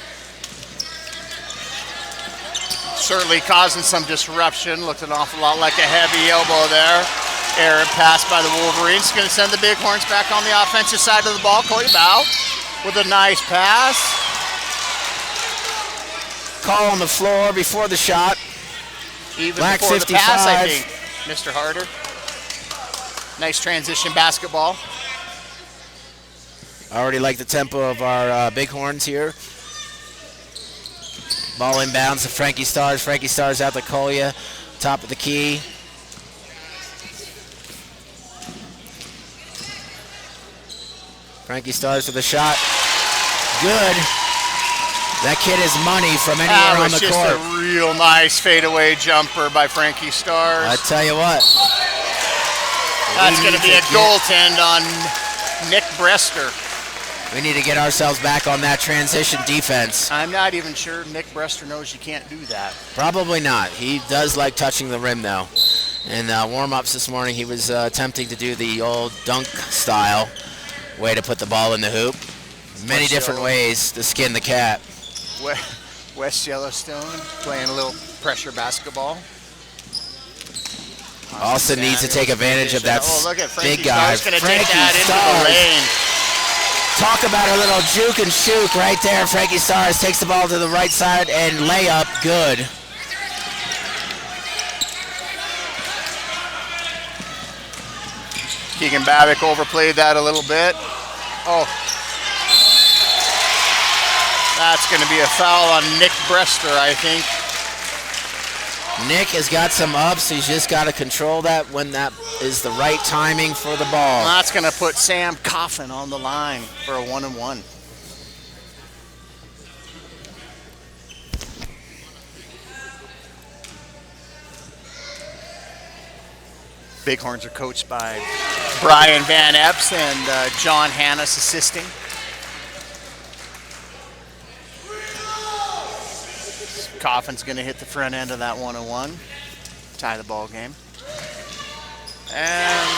Certainly causing some disruption. Looked an awful lot like a heavy elbow there. Errant pass by the Wolverines. Going to send the Bighorns back on the offensive side of the ball. Collier with a nice pass. Call on the floor before the shot. Even Black before 55. the pass, I think, Mr. Harder. Nice transition basketball. I already like the tempo of our Bighorns here. Ball inbounds to Frankie Stars. Frankie Stars out to Collier. Top of the key. Frankie Stars with a shot. Good. That kid is money from anywhere on the court. That was just a real nice fadeaway jumper by Frankie Stars. I tell you what. That's going to be a goaltend on Nick Brester. We need to get ourselves back on that transition defense. I'm not even sure Nick Brester knows you can't do that. Probably not. He does like touching the rim, though. In warm-ups this morning, he was attempting to do the old dunk style way to put the ball in the hoop. Many different ways to skin the cat. West Yellowstone playing a little pressure basketball. Austin needs to take advantage of that look at big guy. Frankie take that into the lane. Talk about a little juke and shook right there. Frankie Stars takes the ball to the right side and layup good. Keegan Babick overplayed that a little bit. Oh. That's going to be a foul on Nick Brester, I think. Nick has got some ups. He's just got to control that when that is the right timing for the ball. That's going to put Sam Coffin on the line for a 1-and-1. Bighorns are coached by Brian Van Epps and John Hannes assisting. Coffin's going to hit the front end of that 1-and-1, tie the ball game. And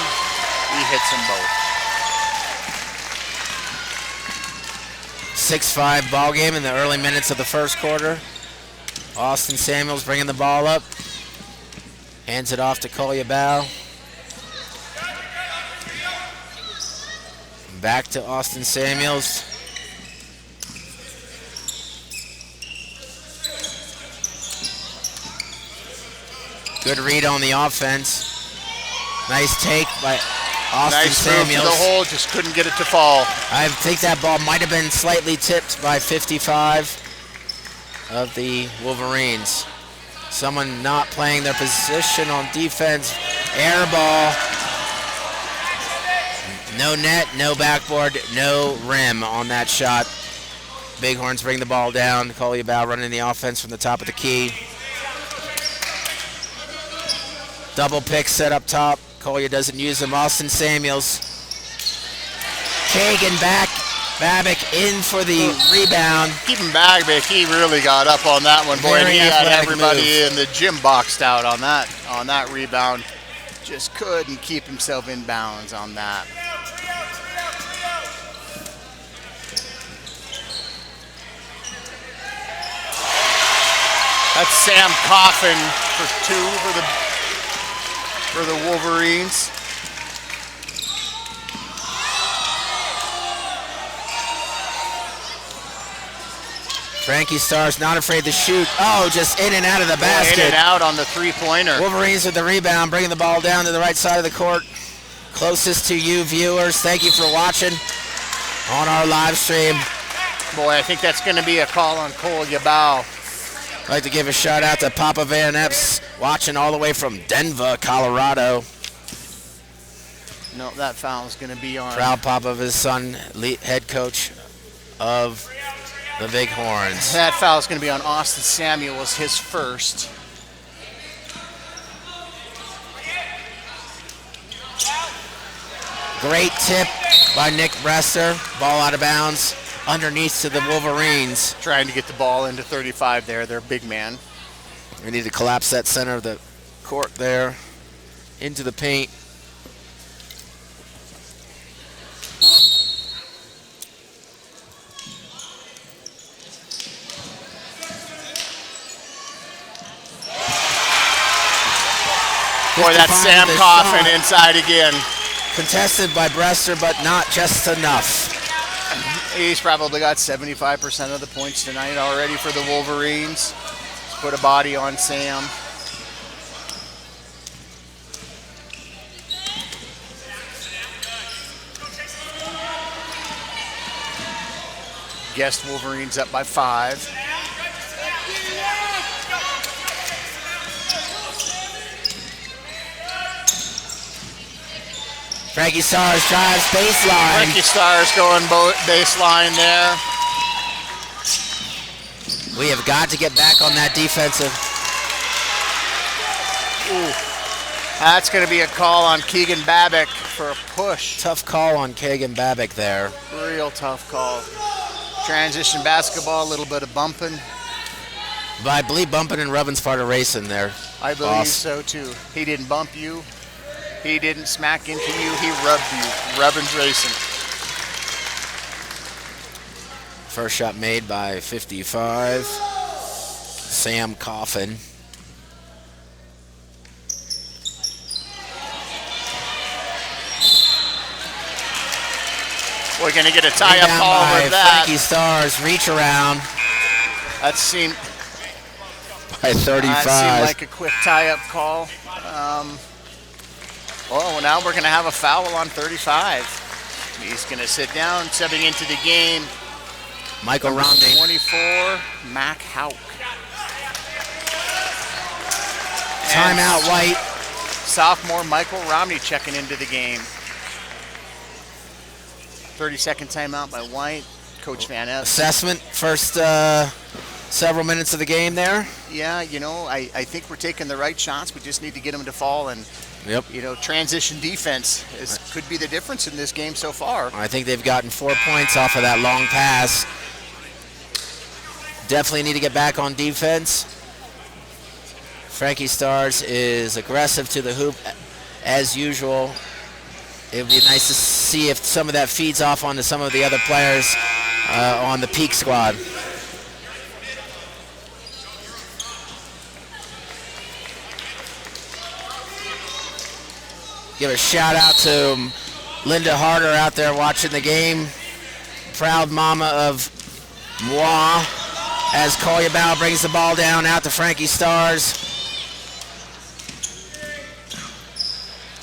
he hits them both. 6-5 ball game in the early minutes of the first quarter. Austin Samuels bringing the ball up. Hands it off to Kolya Bow. Back to Austin Samuels. Good read on the offense. Nice take by Austin Samuels. Nice move to the hole, just couldn't get it to fall. I think that ball might have been slightly tipped by 55 of the Wolverines. Someone not playing their position on defense. Air ball. No net, no backboard, no rim on that shot. Bighorns bring the ball down. Kolya Bow running the offense from the top of the key. Double pick set up top. Kolya doesn't use them. Austin Samuels. Kagan back. Babick in for the rebound. Keeping Babick, he really got up on that one, boy. And he had everybody in the gym boxed out on that rebound. Just couldn't keep himself in bounds on that. That's Sam Coffin for 2 for the Wolverines. Frankie Starr's not afraid to shoot. Oh, just in and out of the basket. In and out on the three-pointer. Wolverines with the rebound, bringing the ball down to the right side of the court. Closest to you viewers. Thank you for watching on our live stream. Boy, I think that's going to be a call on Kolya Bow. I'd like to give a shout out to Papa Van Epps, watching all the way from Denver, Colorado. No, that foul is going to be on. Proud papa of his son, head coach of the Bighorns. That foul is going to be on Austin Samuels, his first. Great tip by Nick Brester. Ball out of bounds. Underneath to the Wolverines. Trying to get the ball into 35 there. They're a big man. We need to collapse that center of the court there into the paint. Boy, that's Sam Coffin inside again. Contested by Brester, but not just enough. He's probably got 75% of the points tonight already for the Wolverines. Let's put a body on Sam. Guest Wolverines up by 5. Frankie Stars drives baseline. Frankie Stars going baseline there. We have got to get back on that defensive. Ooh. That's going to be a call on Keegan Babick for a push. Tough call on Kagan Babick there. Real tough call. Transition basketball, a little bit of bumping. But I believe bumping and rubbing's part of racing there. I believe boss. so too. He didn't bump you. He didn't smack into you. He rubbed you. Rubbing's racing. First shot made by 55. Sam Coffin. We're going to get a tie-up Rebound call by with that. Frankie Stars. Reach around That seemed by 35. That seemed like a quick tie-up call. Well, now we're going to have a foul on 35. He's going to sit down, subbing into the game. Michael Number Romney. 24, Mac Hauk. Timeout, White. Sophomore Michael Romney checking into the game. 30-second timeout by White. Coach Van Eff. Assessment, first several minutes of the game there. Yeah, you know, I think we're taking the right shots. We just need to get them to fall, and Yep. you know, transition defense could be the difference in this game so far. I think they've gotten 4 points off of that long pass. Definitely need to get back on defense. Frankie Stars is aggressive to the hoop as usual. It would be nice to see if some of that feeds off onto some of the other players on the Peak squad. Give a shout out to Linda Harder out there watching the game. Proud mama of Moi as Kolyabau brings the ball down out to Frankie Stars.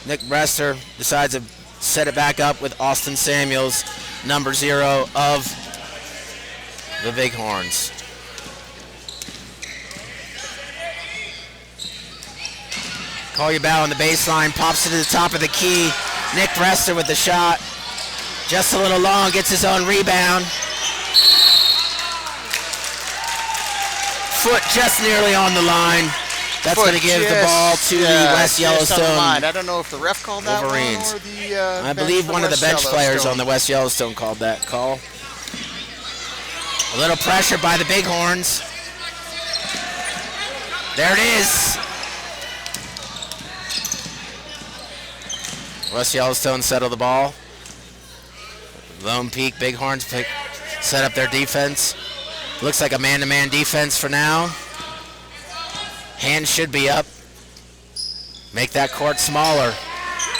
Nick Brester decides to set it back up with Austin Samuels, number 0 of the Bighorns. Kolyabau on the baseline, pops it to the top of the key. Nick Brester with the shot. Just a little long, gets his own rebound. Foot just nearly on the line. That's going to give the ball to the West Yellowstone. I don't know if the ref called that Wolverines. one or the I believe one of the bench players on the West Yellowstone called that call. A little pressure by the Bighorns. There it is. West Yellowstone settle the ball. Lone Peak Bighorns set up their defense. Looks like a man-to-man defense for now. Hands should be up. Make that court smaller.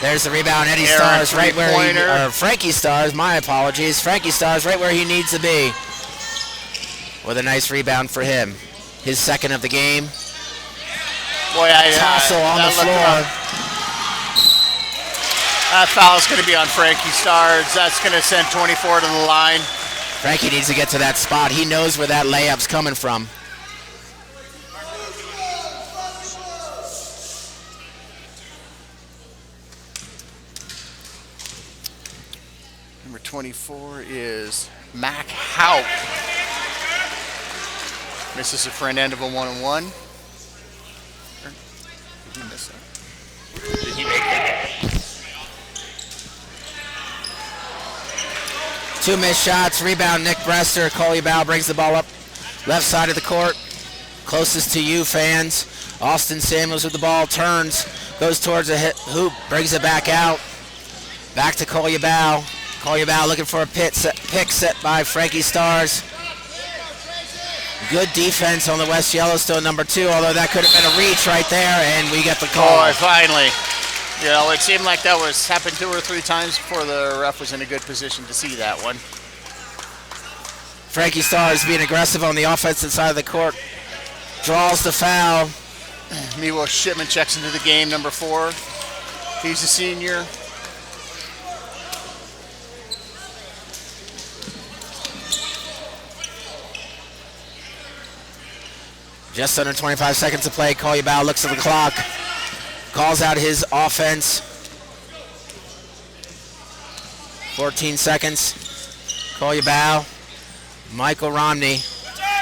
There's the rebound. Eddie Stars right where he, or Frankie Stars, my apologies. Frankie Stars right where he needs to be. With a nice rebound for him. His second of the game. Boy, Tassel on the floor. That foul's going to be on Frankie Stars. That's going to send 24 to the line. Frankie needs to get to that spot. He knows where that layup's coming from. Number 24 is Mac Hauk. Misses a front end of a 1-on-1. Did he miss that? Did he make that? 2 missed shots. Rebound, Nick Brester. Kolyabau brings the ball up left side of the court. Closest to you, fans. Austin Samuels with the ball. Turns. Goes towards the hoop. Brings it back out. Back to Kolyabau. Kolyabau looking for a pick set by Frankie Stars. Good defense on the West Yellowstone, number 2, although that could have been a reach right there, and we get the call. Oh, finally. You know, it seemed like that was happened 2 or 3 times before the ref was in a good position to see that one. Frankie Stars being aggressive on the offensive side of the court. Draws the foul. Miwo Shipman checks into the game, number 4. He's a senior. Just under 25 seconds to play. Kolyabau looks at the clock. Calls out his offense. 14 seconds. Kolyabau. Michael Romney.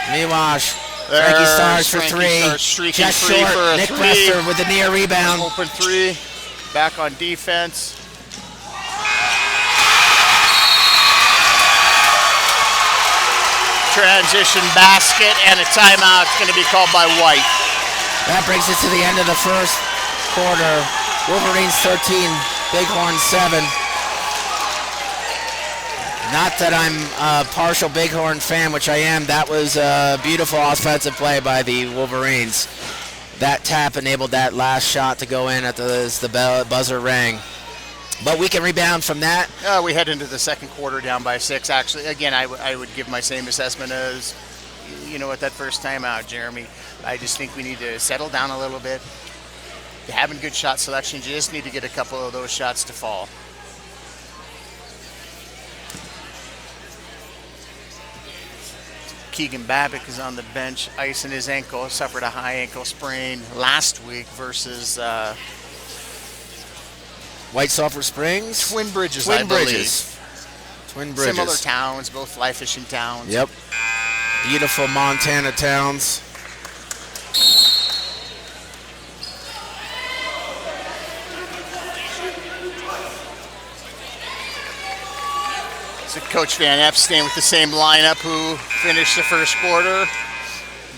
Miwash. Frankie Stars for 3. Just short. Nick Brester with the near rebound. Open 3. back on defense. Transition basket and a timeout going to be called by White. That brings it to the end of the first quarter. Wolverines 13, Bighorns 7. Not that I'm a partial Bighorn fan, which I am. That was a beautiful offensive play by the Wolverines. That tap enabled that last shot to go in as the buzzer rang. But we can rebound from that. We head into the second quarter down by 6. Actually, again, I would give my same assessment as, at that first time out, Jeremy. I just think we need to settle down a little bit. You're having good shot selection. You just need to get a couple of those shots to fall. Keegan Babbitt is on the bench, icing his ankle, suffered a high ankle sprain last week versus White Sulphur Springs? Twin Bridges, Twin Bridges. Similar towns, both fly fishing towns. Yep. Beautiful Montana towns. So Coach Van Epstein with the same lineup who finished the first quarter.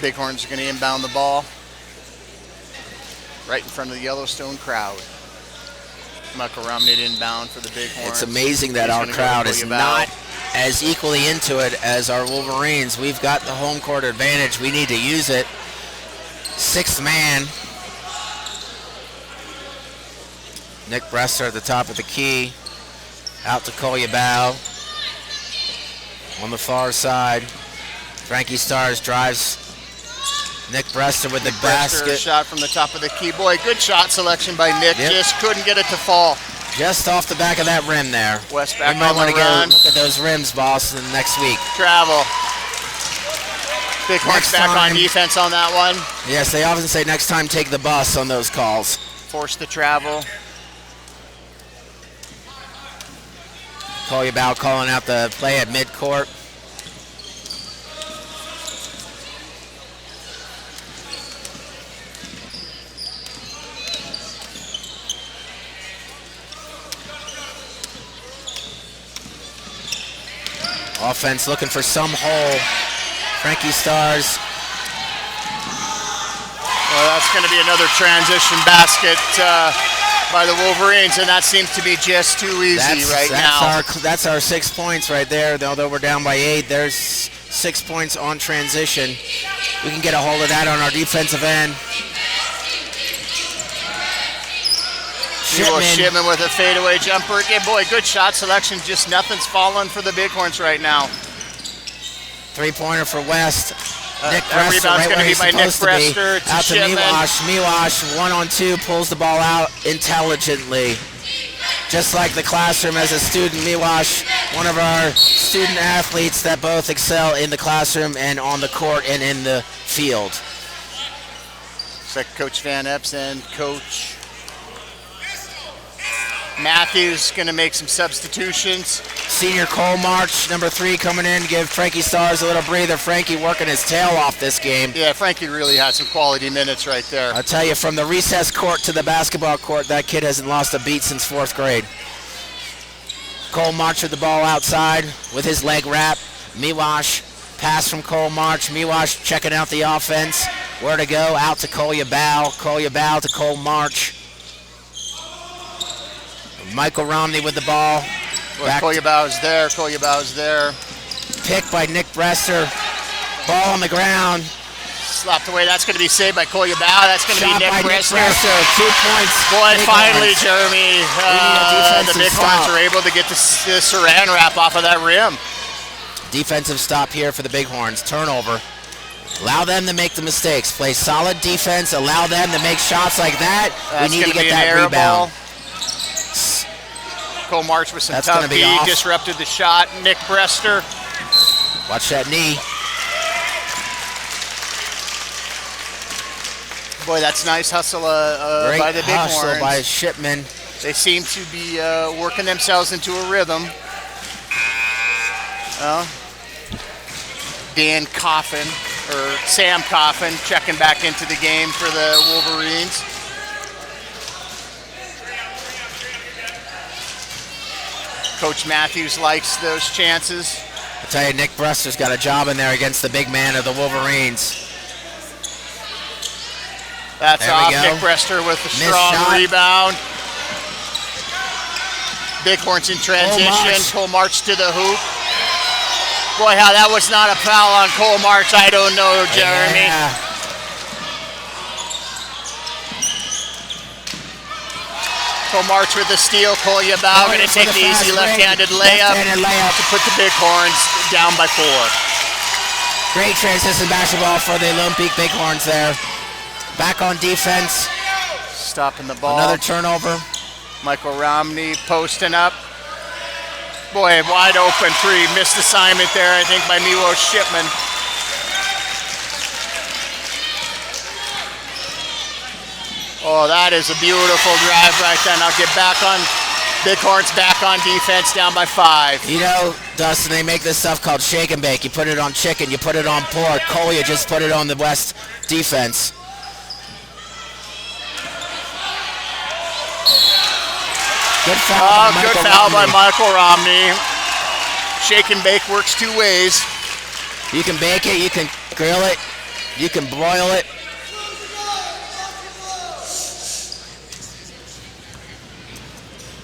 Bighorns are going to inbound the ball right in front of the Yellowstone crowd. Michael Romney inbound for the Bighorns. It's amazing that our crowd is not as equally into it as our Wolverines. We've got the home court advantage. We need to use it. Sixth man. Nick Bresser at the top of the key. Out to Kolyabau. On the far side. Frankie Stars drives. Nick Bresser with the basket. Shot from the top of the key. Boy, good shot selection by Nick. Yep. Just couldn't get it to fall. Just off the back of that rim there. West back we might want to look at those rims, boss, next week. Travel. Bighorns back on defense on that one. Yes, they often say next time take the bus on those calls. Force the travel. Kolyabau calling out the play at midcourt. Offense looking for some hole. Frankie Stars. Well, that's going to be another transition basket by the Wolverines, and that seems to be just too easy now. That's our 6 points right there. Although we're down by 8, there's 6 points on transition. We can get a hold of that on our defensive end. Shipman with a fadeaway jumper. Again, boy, good shot selection. Just nothing's falling for the Bighorns right now. Three-pointer for West. Nick that Bresser, rebound's right going to be by Nick Bresser. Out to Miwash. Miwash, 1-on-2, pulls the ball out intelligently. Just like the classroom as a student, Miwash, one of our student athletes that both excel in the classroom and on the court and in the field. It's like Coach Van Epps and Coach Matthews going to make some substitutions. Senior Cole March, number 3, coming in to give Frankie Stars a little breather. Frankie working his tail off this game. Yeah, Frankie really had some quality minutes right there. I'll tell you, from the recess court to the basketball court, that kid hasn't lost a beat since 4th grade. Cole March with the ball outside with his leg wrap. Miwash, pass from Cole March. Miwash checking out the offense. Where to go? Out to Kolyabau. Kolyabau to Cole March. Michael Romney with the ball. Kolyabau's there. Kolyabau's there. Picked by Nick Bresser. Ball on the ground. Slapped away. That's going to be saved by Kolyabau. That's going to be Nick Bresser. 2 points. Boy, finally, Jeremy, the Bighorns are able to get the saran wrap off of that rim. Defensive stop here for the Bighorns. Turnover. Allow them to make the mistakes. Play solid defense. Allow them to make shots like that. We need to get that rebound. Cole March with some tough D, disrupted the shot. Nick Bresser. Watch that knee. Boy, that's nice hustle by the Bighorns. Hustle by Shipman. They seem to be working themselves into a rhythm. Dan Coffin, or Sam Coffin, checking back into the game for the Wolverines. Coach Matthews likes those chances. I tell you, Nick Brester's got a job in there against the big man of the Wolverines. That's There we off. go. Nick Brester with the Missed strong shot. rebound. Bighorns in transition. March. Cole March to the hoop. Boy, how that was not a foul on Cole March, I don't know, Jeremy. Yeah. Cole March with the steal. Cole Yabao going to take the easy left-handed layup to put the Bighorns down by 4. Great transition basketball for the Olympic Bighorns there. Back on defense. Stopping the ball. Another turnover. Michael Romney posting up. Boy, wide open 3. Missed assignment there, I think, by Miwo Shipman. Oh, that is a beautiful drive right there. Now get back on, Bighorns back on defense, down by 5. You know, Dustin, they make this stuff called shake and bake. You put it on chicken, you put it on pork. Cole, you just put it on the West defense. Good foul, by, Good Michael foul by Romney. Michael Romney. Shake and bake works 2 ways. You can bake it, you can grill it, you can broil it.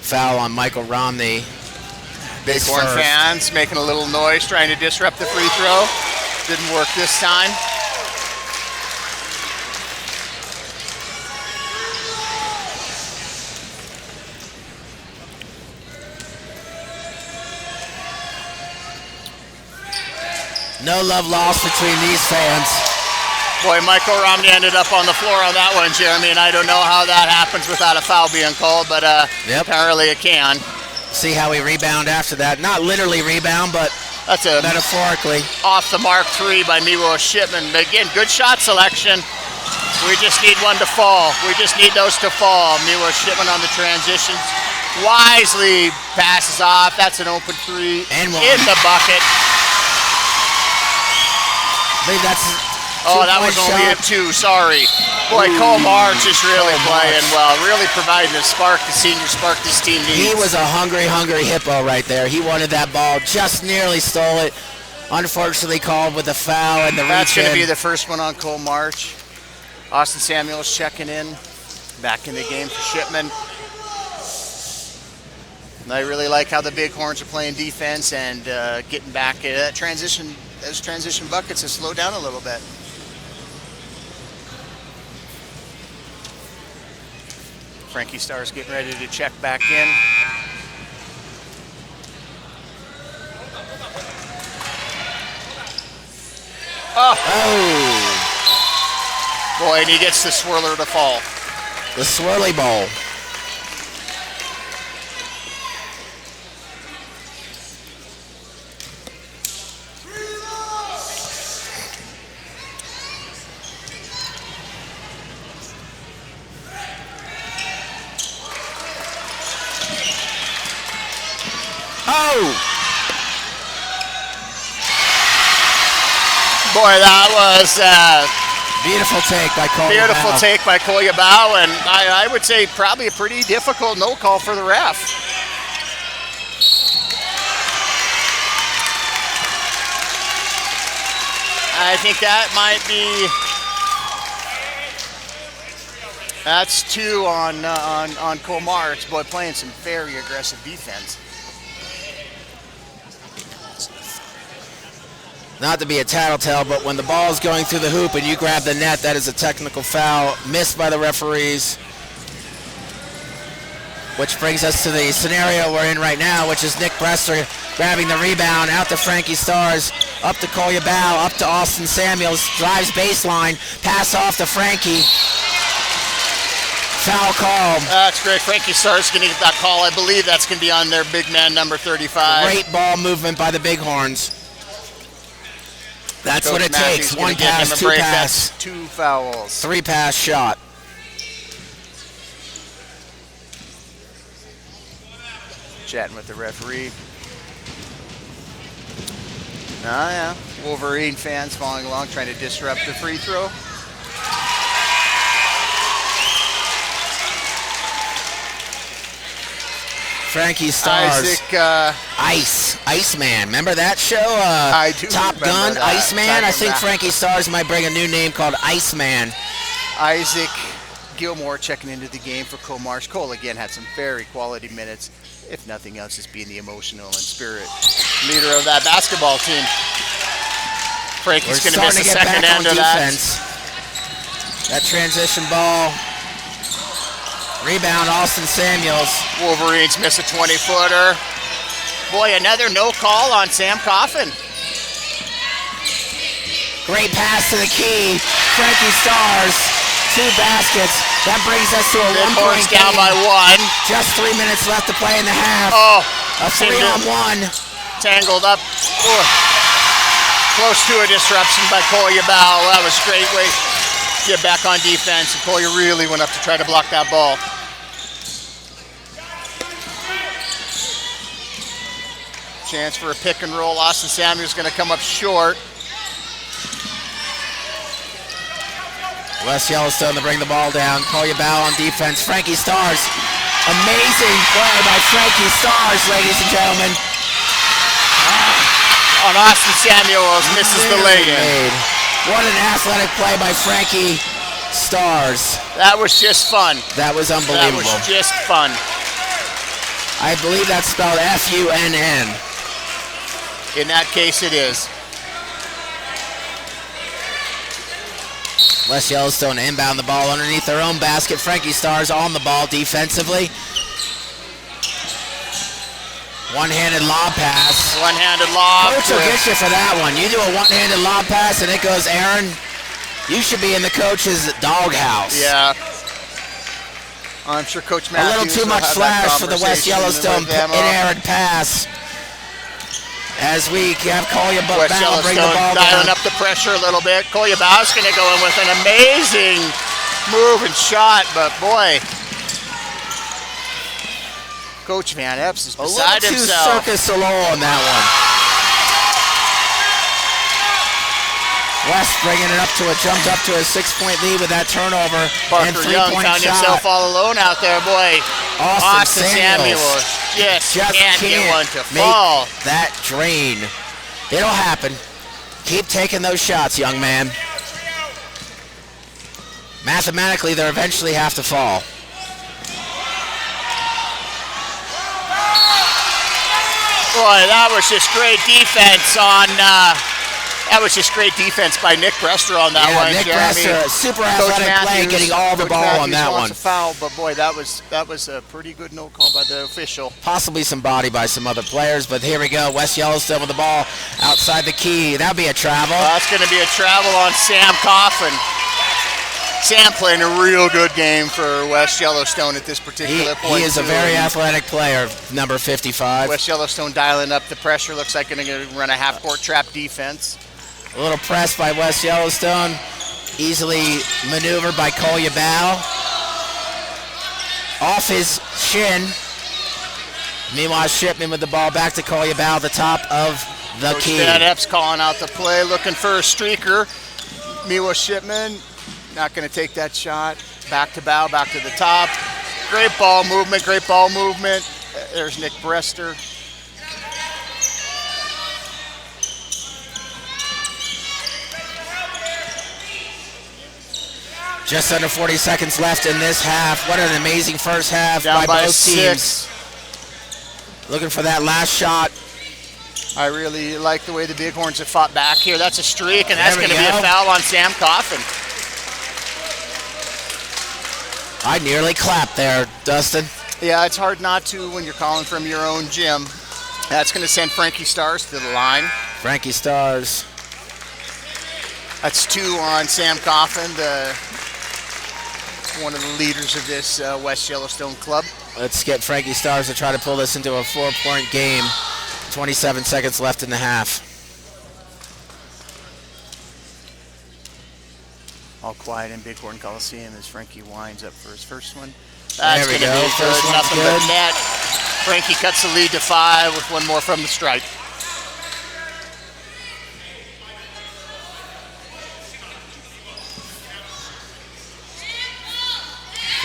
Foul on Michael Romney. Bighorn fans making a little noise, trying to disrupt the free throw. Didn't work this time. No love lost between these fans. Boy, Michael Romney ended up on the floor on that one, Jeremy, and I don't know how that happens without a foul being called, but apparently it can. See how we rebound after that. Not literally rebound, but that's a metaphorically. Off the mark 3 by Miwo Shipman. But again, good shot selection. We just need one to fall. We just need those to fall. Miwo Shipman on the transitions. Wisely passes off. That's an open 3 and one. In the bucket. I think that's that was only a 2, sorry. Boy, Cole March is really playing well, really providing the spark, the senior spark this team needs. He was a hungry hippo right there. He wanted that ball, just nearly stole it. Unfortunately called with a foul and the reach. That's going to be the first one on Cole March. Austin Samuels checking in, back in the game for Shipman. And I really like how the Bighorns are playing defense and getting back at that transition. Those transition buckets have slowed down a little bit. Frankie Starr's getting ready to check back in. Oh! Boy, and he gets the swirler to fall. The swirly ball. Boy, that was beautiful take by Cole. Beautiful take by Cole Yabao, and I would say probably a pretty difficult no call for the ref. I think that might be. That's 2 on Cole March. Boy, playing some very aggressive defense. Not to be a tattletale, but when the ball is going through the hoop and you grab the net, that is a technical foul, missed by the referees. Which brings us to the scenario we're in right now, which is Nick Brester grabbing the rebound out to Frankie Stars, up to Cole Yabao, up to Austin Samuels, drives baseline, pass off to Frankie. Foul call. That's great. Frankie Stars going to get that call. I believe that's going to be on their big man number 35. Great ball movement by the Bighorns. That's Coach what it Matthews takes. 1 pass, 2 pass. That's 2 fouls. 3 pass shot. Chatting with the referee. Yeah. Wolverine fans following along, trying to disrupt the free throw. Frankie Stars. Isaac, Iceman. Remember that show? I do Top remember Gun, that. Iceman. I Back think in Frankie Stars might bring a new name called Iceman. Isaac Gilmore checking into the game for Cole Marsh. Cole again had some very quality minutes. If nothing else, just being the emotional and spirit leader of that basketball team. Frankie's going to miss the second end of defense. That transition ball. Rebound, Austin Samuels. Wolverines miss a 20-footer. Boy, another no call on Sam Coffin. Great pass to the key. Frankie Stars, 2 baskets. That brings us to a Bighorns 1-point down game. by 1. Just 3 minutes left to play in the half. Oh, A 3-on-1. tangled up. Oh, close to a disruption by Collier Bow. That was a great way to get back on defense. And Collier really went up to try to block that ball. Chance for a pick and roll. Austin Samuel's going to come up short. West Yellowstone to bring the ball down. Collier Bow on defense. Frankie Stars. Amazing play by Frankie Stars, ladies and gentlemen. On Austin Samuels, misses the lay-in. Made. What an athletic play by Frankie Stars. That was just fun. That was That unbelievable. was just fun. I believe that's spelled F-U-N-N. In that case, it is. West Yellowstone inbound the ball underneath their own basket. Frankie Stars on the ball defensively. One-handed lob pass. One-handed lob. Coach will get you for that one. You do a one-handed lob pass and it goes Aaron. You should be in the coach's doghouse. Yeah. I'm sure Coach A Matthews little too will much have that flash for the West conversation Yellowstone with them. inerrant pass. As we have Collier Bow West bring the Yellowstone ball dialing down. up the pressure a little bit. Collier Bow's going to go in with an amazing move and shot, but boy, Coach Van Epps is A beside little too himself. Circus Salon on that one. West bringing it up to jumped up to a 6-point lead with that turnover and Parker Young 3-point found shot. himself all alone out there, boy. Austin Samuels just can't get one to make fall. that drain. It'll happen. Keep taking those shots, young man. Mathematically, they'll eventually have to fall. Boy, that was just great defense on. That was just great defense by Nick Brester on that one. Nick Jeremy. Brester, super Coach athletic play, Matthews- getting all the Coach ball on Matthews that wants one. a foul, but boy, that was a pretty good no call by the official. Possibly some body by some other players, but here we go. West Yellowstone with the ball outside the key. That'll be a travel. That's going to be a travel on Sam Coffin. Sam playing a real good game for West Yellowstone at this particular point. He is a too. very athletic player, number 55. West Yellowstone dialing up the pressure. Looks like they're going to run a half-court trap defense. A little press by West Yellowstone. Easily maneuvered by Collier Bow. Off his shin. Meanwhile, Shipman with the ball back to Collier Bow, the top of the Coach key. Van Epps calling out the play, looking for a streaker. Miwa Shipman not going to take that shot. Back to Bow, back to the top. Great ball movement, great ball movement. There's Nick Brester. Just under 40 seconds left in this half. What an amazing first half Down by both 6. teams. Looking for that last shot. I really like the way the Bighorns have fought back here. That's a streak, and that's There we going to be a go. foul on Sam Coffin. I nearly clapped there, Dustin. Yeah, it's hard not to when you're calling from your own gym. That's going to send Frankie Stars to the line. Frankie Stars. That's 2 on Sam Coffin, one of the leaders of this West Yellowstone club. Let's get Frankie Stars to try to pull this into a 4-point game. 27 seconds left in the half. All quiet in Bighorn Coliseum as Frankie winds up for his first one. That's There we going to go. be First good. one's Nothing but good. net. Frankie cuts the lead to 5 with one more from the stripe.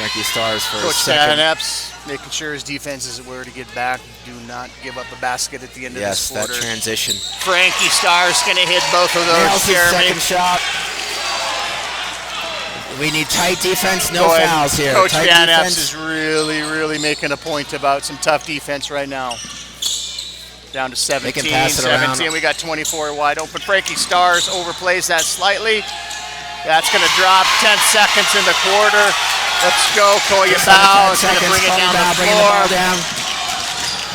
Frankie Stars for Coach his second. Epps making sure his defense is aware to get back. Do not give up a basket at the end of Yes, this that quarter. transition. Frankie Stars going to hit both of those, Nails his Jeremy. second shot. We need tight defense, no Go ahead. fouls here. Coach Tight Van defense. Epps is really making a point about some tough defense right now. Down to 17, They can pass it around. 17. We got 24 wide open. Frankie Stars overplays that slightly. That's going to drop 10 seconds in the quarter. Let's go. Koya Just under 10 Bao is going to seconds. bring it down Koya Bao the bringing the ball floor. down.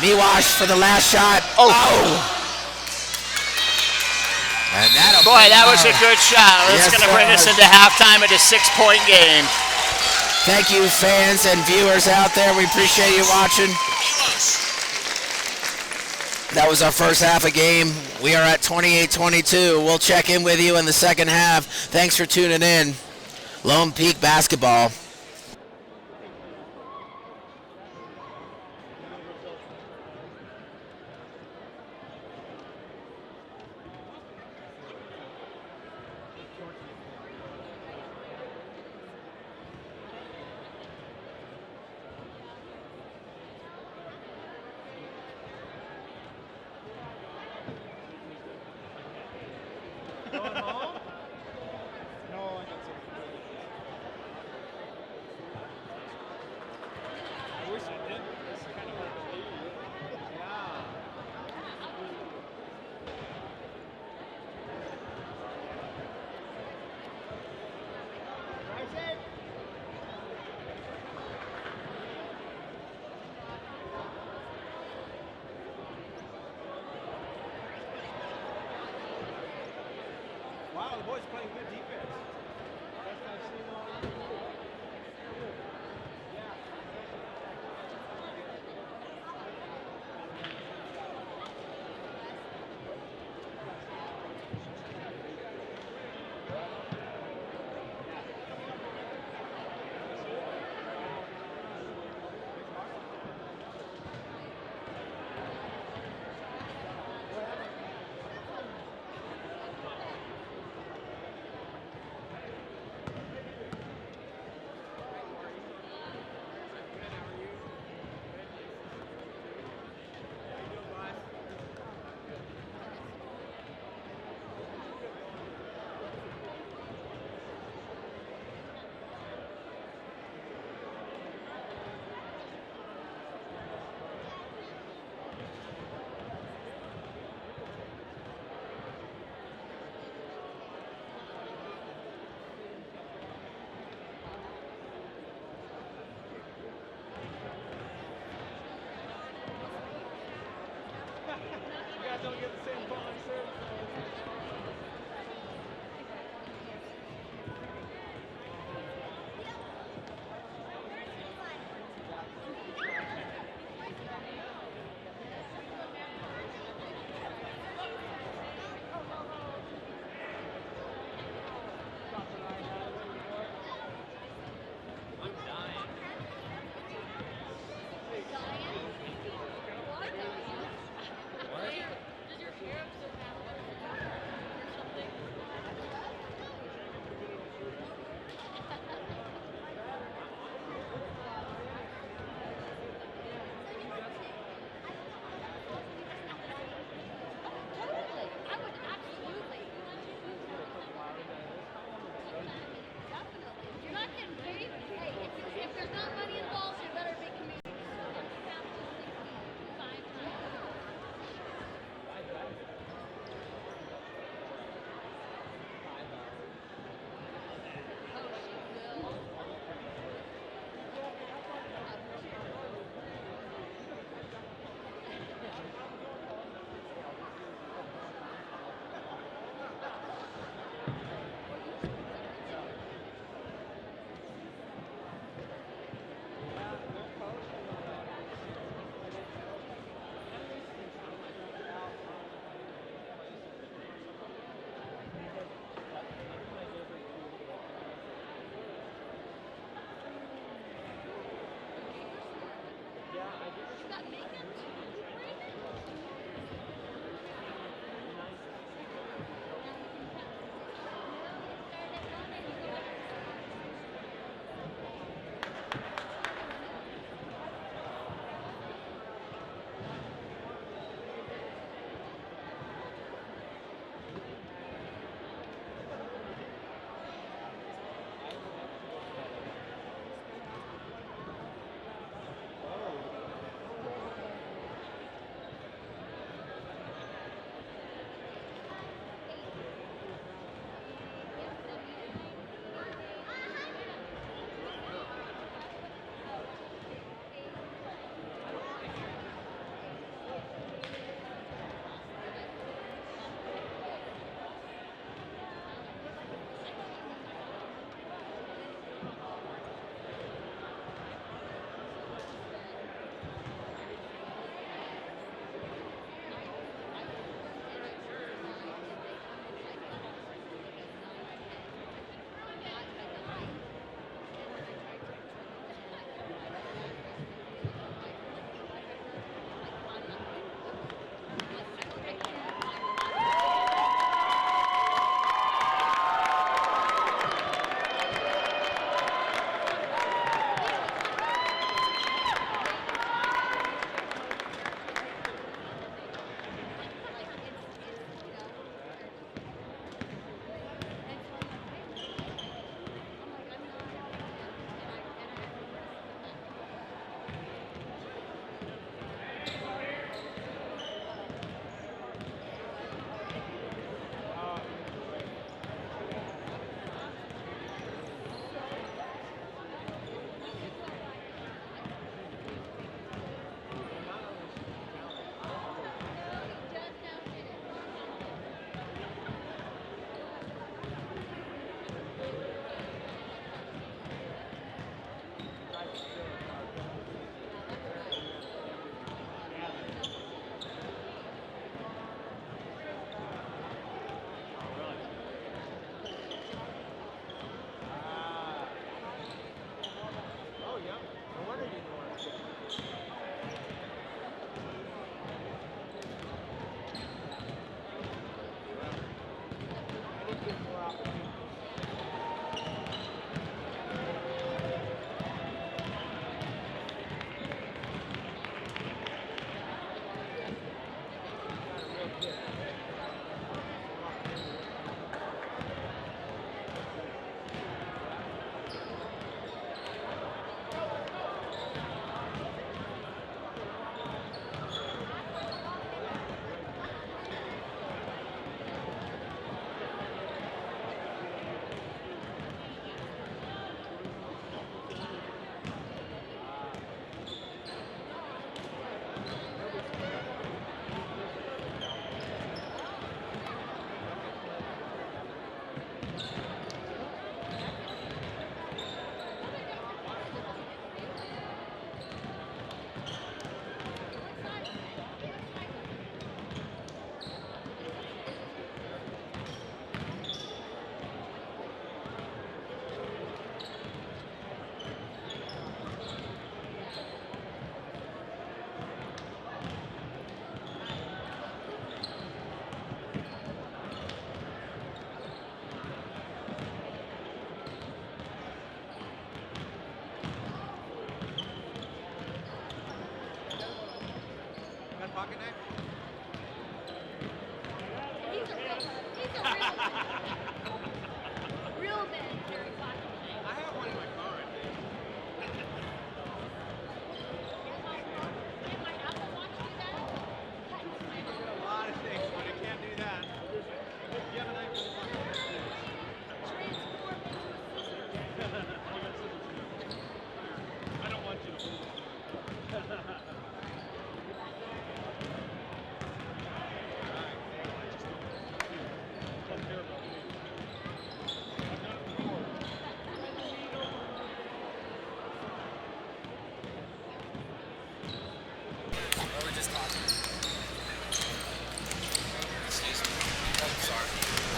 Miwash for the last shot. Oh. And that'll Boy, that was a good shot. That's Yes, going to bring us it was. into halftime at a 6-point game. Thank you, fans and viewers out there. We appreciate you watching. That was our first half of game. We are at 28-22. We'll check in with you in the second half. Thanks for tuning in. Lone Peak Basketball. Wow, the boys playing good defense. Best I've seen all year. You guys don't get the same ball service.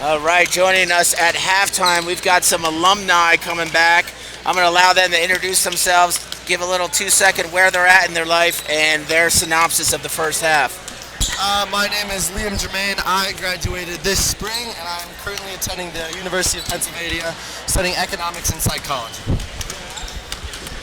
All right, joining us at halftime, we've got some alumni coming back. I'm going to allow them to introduce themselves, give a little 2-second where they're at in their life, and their synopsis of the first half. My name is Liam Germain. I graduated this spring, and I'm currently attending the University of Pennsylvania, studying economics and psychology.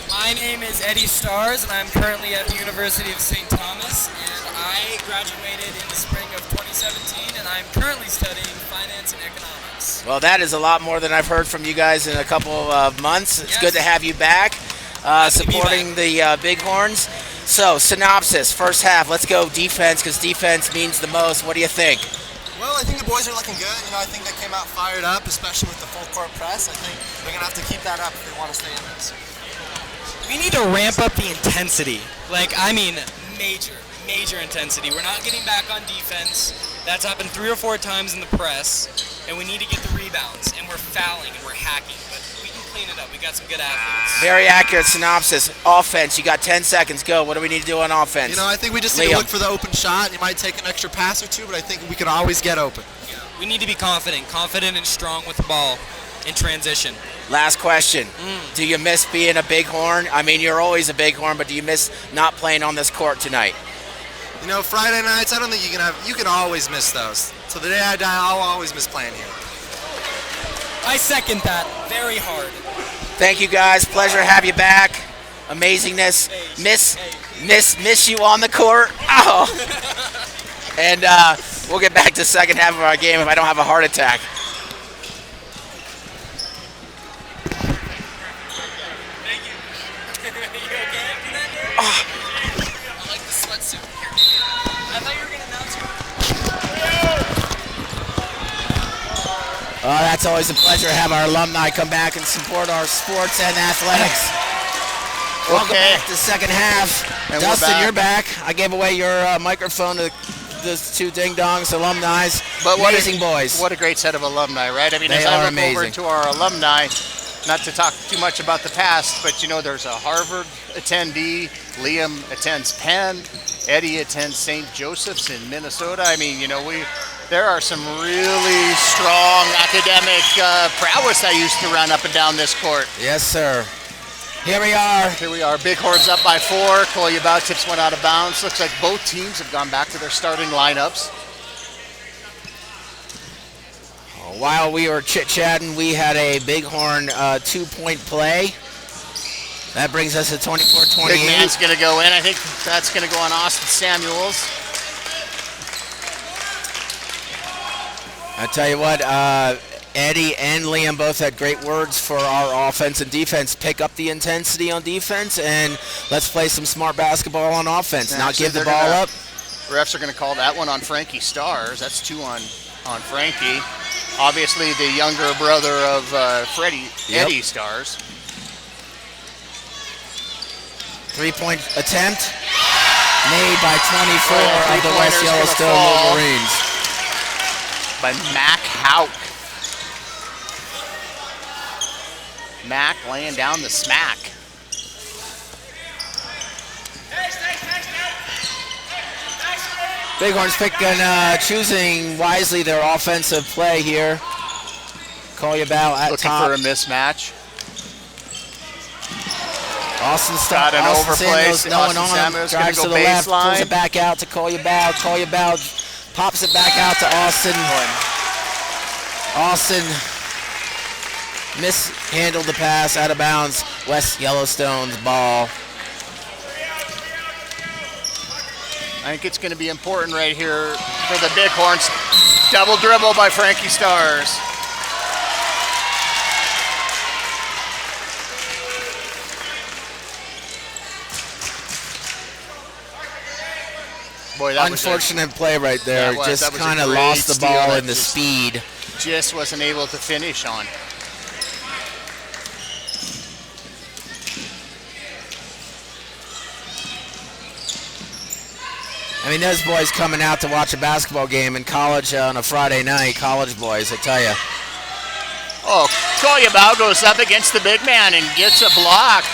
My name is Eddie Stars, and I'm currently at the University of St. Thomas, and I graduated in the spring of 2017, and I'm currently studying finance and economics. Well, that is a lot more than I've heard from you guys in a couple of months. It's Yes. good to have you back, Happy to be supporting the Bighorns. So, synopsis, first half. Let's go defense, because defense means the most. What do you think? Well, I think the boys are looking good. I think they came out fired up, especially with the full court press. I think they're going to have to keep that up if they want to stay in this. We need to ramp up the intensity. Major intensity. We're not getting back on defense. That's happened 3 or 4 times in the press, and we need to get the rebounds, and we're fouling and we're hacking, but we can clean it up. We got some good athletes. Very accurate synopsis. Offense, you got 10 seconds. Go. What do we need to do on offense? I think we just need Liam. to look for the open shot. You might take an extra pass or two, but I think we can always get open. We need to be confident and strong with the ball in transition. Last question. Do you miss being a Bighorn? I mean, you're always a Bighorn, but do you miss not playing on this court tonight? Friday nights, I don't think you can always miss those. So the day I die, I'll always miss playing here. I second that very hard. Thank you guys. Pleasure to have you back. Amazingness. Miss you on the court. Oh. And we'll get back to the second half of our game if I don't have a heart attack. Thank you. You okay after that, Derek? I like the sweatsuit. I thought you were going to announce Oh, that's always a pleasure to have our alumni come back and support our sports and athletics. Welcome back to the second half. And we're Dustin, back. you're back. I gave away your microphone to the 2 ding-dongs, alumni. But Amazing boys. What a great set of alumni, right? I mean, They as I are look over amazing. to our alumni, not to talk too much about the past, but there's a Harvard attendee. Liam attends Penn. Eddie attends St. Joseph's in Minnesota. I mean, there are some really strong academic prowess I used to run up and down this court. Yes, sir. Here we are. Here we are. Bighorns up by 4. Kolyabau tips one out of bounds. Looks like both teams have gone back to their starting lineups. While we were chit-chatting, we had a Bighorn 2-point play. That brings us to 24-28. Big man's going to go in. I think that's going to go on Austin Samuels. I tell you what, Eddie and Liam both had great words for our offense and defense. Pick up the intensity on defense, and let's play some smart basketball on offense. Yeah, Not actually, give the they're ball gonna- up. Refs are going to call that one on Frankie Stars. That's 2 on Frankie. Obviously, the younger brother of Freddie, Yep. Eddie Stars. 3-point attempt made by 24 of the three-pointer's West gonna Yellowstone fall. Wolverines. By Mac Hauk. Mac laying down the smack. Bighorns choosing wisely their offensive play here. Kolyabau at Looking top. for a mismatch. Austin Got an overplay. Samuels, no one Austin on him. Samuels gonna Drives go to the left, pulls baseline. it back out to Kolyabau. Kolyabau pops it back out to Austin. Austin mishandled the pass, out of bounds. West Yellowstone's ball. I think it's going to be important right here for the Bighorns. Double dribble by Frankie Stars. Boy, that Unfortunate play right there. That was- Just that was a kind of great lost the steal ball that in the just- speed. just wasn't able to finish on. I mean, those boys coming out to watch a basketball game in college on a Friday night, college boys, I tell you. Oh, Kolyabau goes up against the big man and gets a block.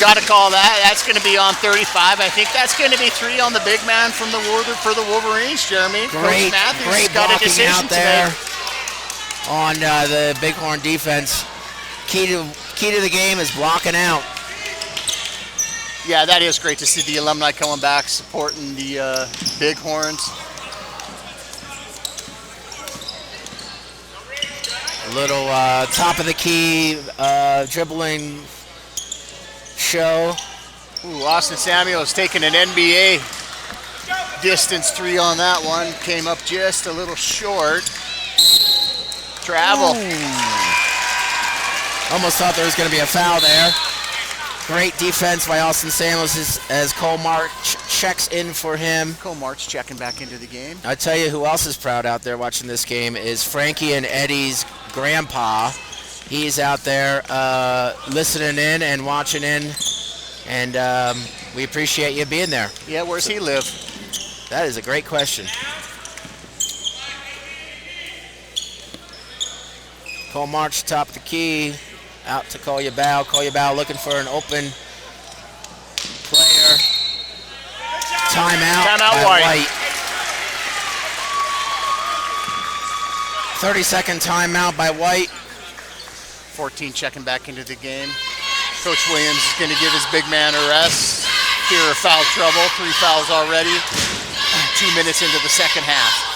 Got to call that. That's going to be on 35. I think that's going to be 3 on the big man from the Wolverines, Jeremy. Great, Coach Matthews great got a blocking decision out there. today. on the Bighorn defense. Key to the game is blocking out. Yeah, that is great to see the alumni coming back, supporting the Bighorns. A little top of the key dribbling show. Ooh, Austin Samuels taking an NBA distance three on that one. Came up just a little short. Travel. Almost thought there was going to be a foul there. Great defense by Austin Samuels as Cole March checks in for him. Cole March checking back into the game. I tell you who else is proud out there watching this game is Frankie and Eddie's grandpa. He's out there listening in and watching in, and we appreciate you being there. Yeah, where's he live? That is a great question. Cole March, top of the key, out to Kolyabau. Kolyabau looking for an open player. Timeout by White. 30-second timeout by White. 14 checking back into the game. Coach Williams is going to give his big man a rest. Fear of foul trouble. 3 fouls already. 2 minutes into the second half.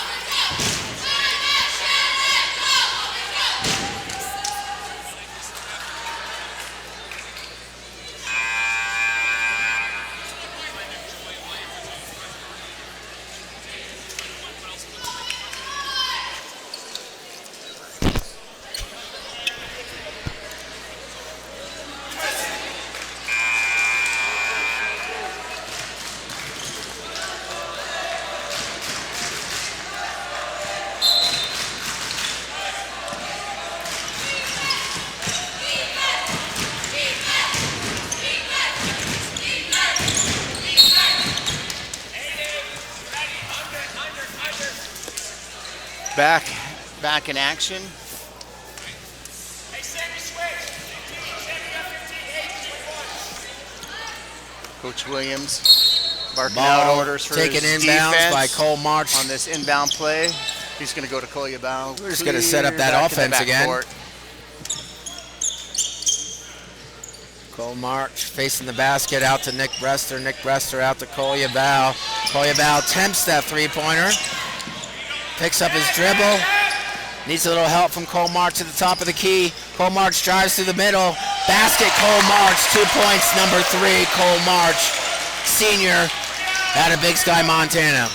Back in action. Coach Williams barking out orders for taken his inbounds defense by Cole March on this inbound play. He's going to go to Kolyabau. We're just going to set up that offense again. Cole March facing the basket out to Nick Brester. Nick Brester out to Kolyabau. Kolyabau attempts that three-pointer. Picks up his dribble. Needs a little help from Cole March to the top of the key. Cole March drives through the middle. Basket, Cole March. 2 points, number 3, Cole March, senior out of Big Sky, Montana.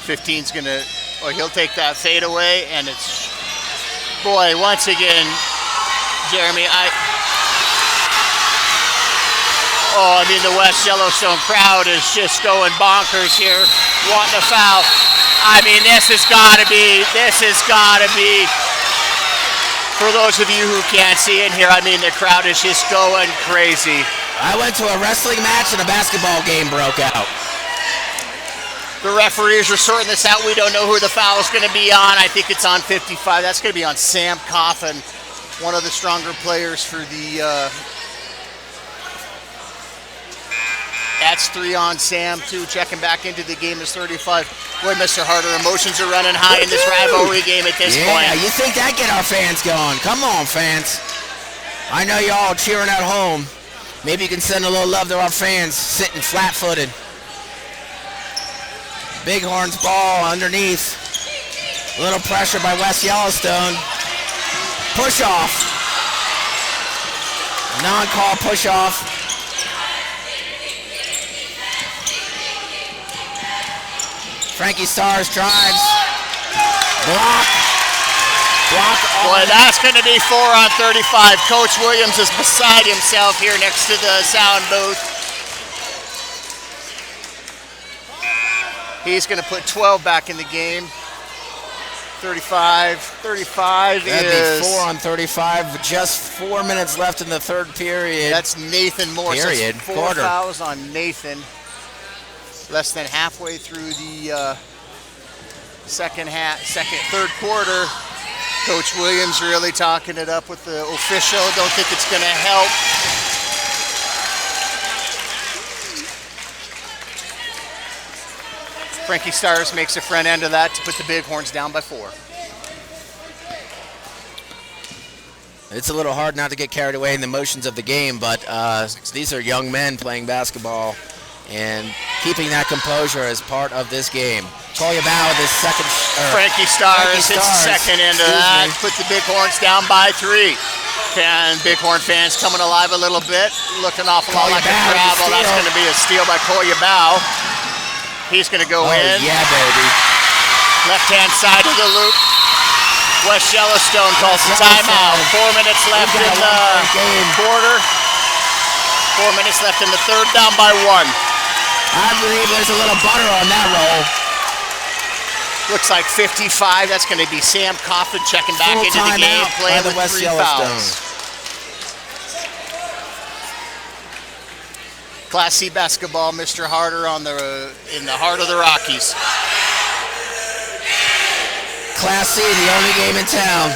15's going to, he'll take that fade away, and it's, boy, once again, Jeremy, I mean, the West Yellowstone crowd is just going bonkers here, wanting a foul. I mean, this has got to be, for those of you who can't see it here, I mean, the crowd is just going crazy. I went to a wrestling match and a basketball game broke out. The referees are sorting this out. We don't know who the foul is going to be on. I think it's on 55. That's going to be on Sam Coffin, one of the stronger players for the... That's 3 on Sam, too. Checking back into the game is 35. Boy, Mr. Harder, emotions are running high in this rivalry game at this point. Yeah, you think that get our fans going. Come on, fans. I know y'all cheering at home. Maybe you can send a little love to our fans sitting flat-footed. Bighorns ball underneath. A little pressure by West Yellowstone. Push off. Non-call push off. Frankie Stars drives. Block. Boy, that's going to be 4 on 35. Coach Williams is beside himself here next to the sound booth. He's going to put 12 back in the game. 35 That'd is... be 4 on 35 with just 4 minutes left in the third period. That's Nathan Morse. Period. That's 4 Quarter. fouls on Nathan. Less than halfway through the third quarter. Coach Williams really talking it up with the official. Don't think it's going to help. Frankie Stars makes the front end of that to put the Bighorns down by 4. It's a little hard not to get carried away in the motions of the game, but these are young men playing basketball, and keeping that composure is part of this game. Koyabao with his second. Frankie Stars hits the second into that, put the Bighorns down by 3. And Bighorn fans coming alive a little bit, looking awful lot like a travel. That's going to be a steal by Koyabao. He's going to go in. Yeah, baby. Left-hand side of the loop. West Yellowstone calls the timeout. 4 minutes left in the quarter. 4 minutes left in the third, down by 1. I believe there's a little butter on that roll. Looks like 55. That's going to be Sam Coffin checking back into the game, playing with 3 fouls. Class C basketball, Mr. Harder in the heart of the Rockies. Class C, the only game in town.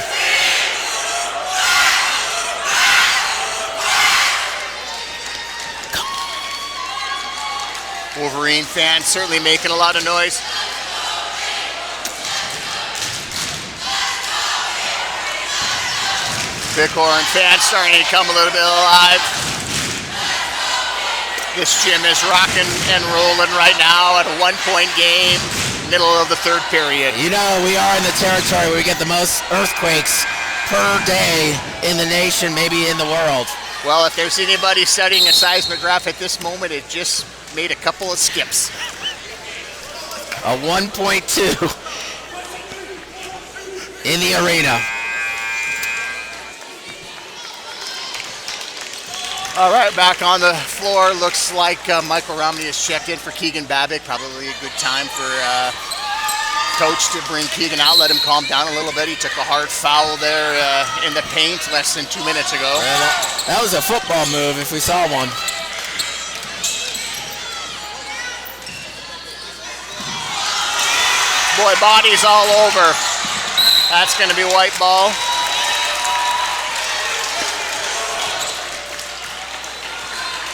Wolverine fans certainly making a lot of noise. Bighorn fans starting to come a little bit alive. This gym is rocking and rolling right now at a 1-point game, middle of the third period. You know, we are in the territory where we get the most earthquakes per day in the nation, maybe in the world. Well, if there's anybody studying a seismograph at this moment, it just made a couple of skips. A 1.2 in the arena. All right, back on the floor. Looks like Michael Romney has checked in for Keegan Babick. Probably a good time for coach to bring Keegan out, let him calm down a little bit. He took a hard foul there in the paint less than 2 minutes ago. That was a football move if we saw one. Boy, bodies all over. That's going to be white ball.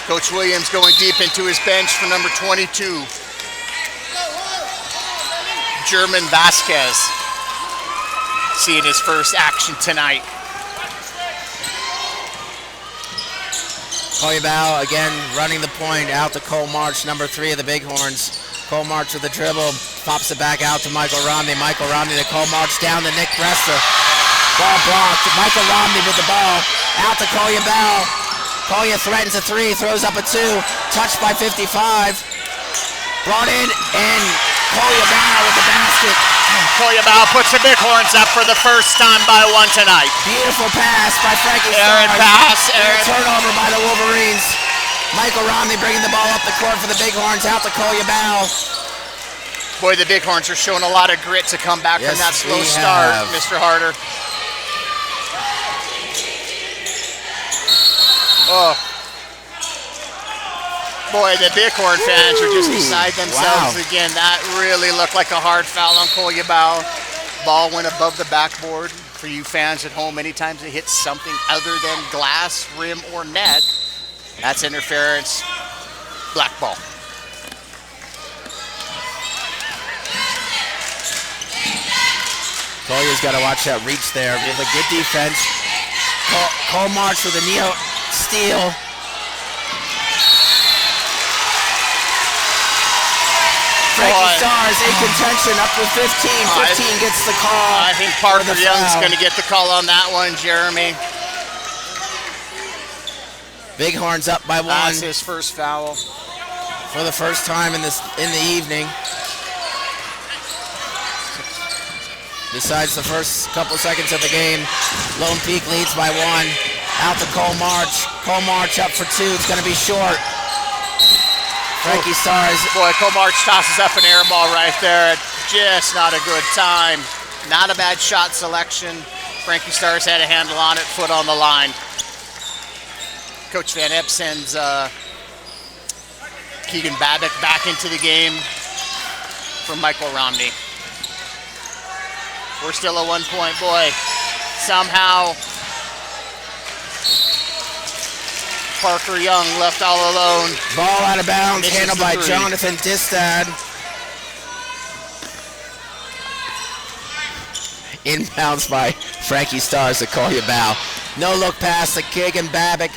Coach Williams going deep into his bench for number 22. German Vasquez seeing his first action tonight. Koyabao again running the point out to Cole March, number 3 of the Bighorns. Cole March with the dribble, pops it back out to Michael Romney. Michael Romney to Cole March, down to Nick Brester. Ball blocked. Michael Romney with the ball, out to Koyabao. Koya threatens a 3, throws up a 2, touched by 55. Brought in, and Koyabao with the basket. Koyabao puts the Bighorns up for the first time by 1 tonight. Beautiful pass by Frankie Aaron Stars. pass. Aaron. Turnover by the Wolverines. Michael Romney bringing the ball up the court for the Bighorns, out to Koyabao. Boy, the Bighorns are showing a lot of grit to come back from that slow start, Mr. Harder. Oh. Boy, the Bighorn fans are just beside themselves again. That really looked like a hard foul on Koyabao. Ball went above the backboard. For you fans at home, many times it hits something other than glass, rim, or net. That's interference. Black ball. Koya's got to watch that reach there with a good defense. Cole March with a neo steal. Frankie Stars in contention, up to 15. 15 gets the call. I think Parker Young's going to get the call on that one, Jeremy. Bighorns up by 1. That's his first foul. For the first time in the evening. Besides the first couple seconds of the game, Lone Peak leads by 1. Out to Cole March. Cole March up for 2. It's going to be short. Frankie Stars. Boy, Cole March tosses up an air ball right there. Just not a good time. Not a bad shot selection. Frankie Stars had a handle on it, foot on the line. Coach Van Epp sends Keegan Babick back into the game for Michael Romney. We're still a 1-point boy. Somehow, Parker Young left all alone. Ball out of bounds, handled by Jonathan Distad. Inbounds by Frankie Stars to call you bow. No look pass to Keegan Babick.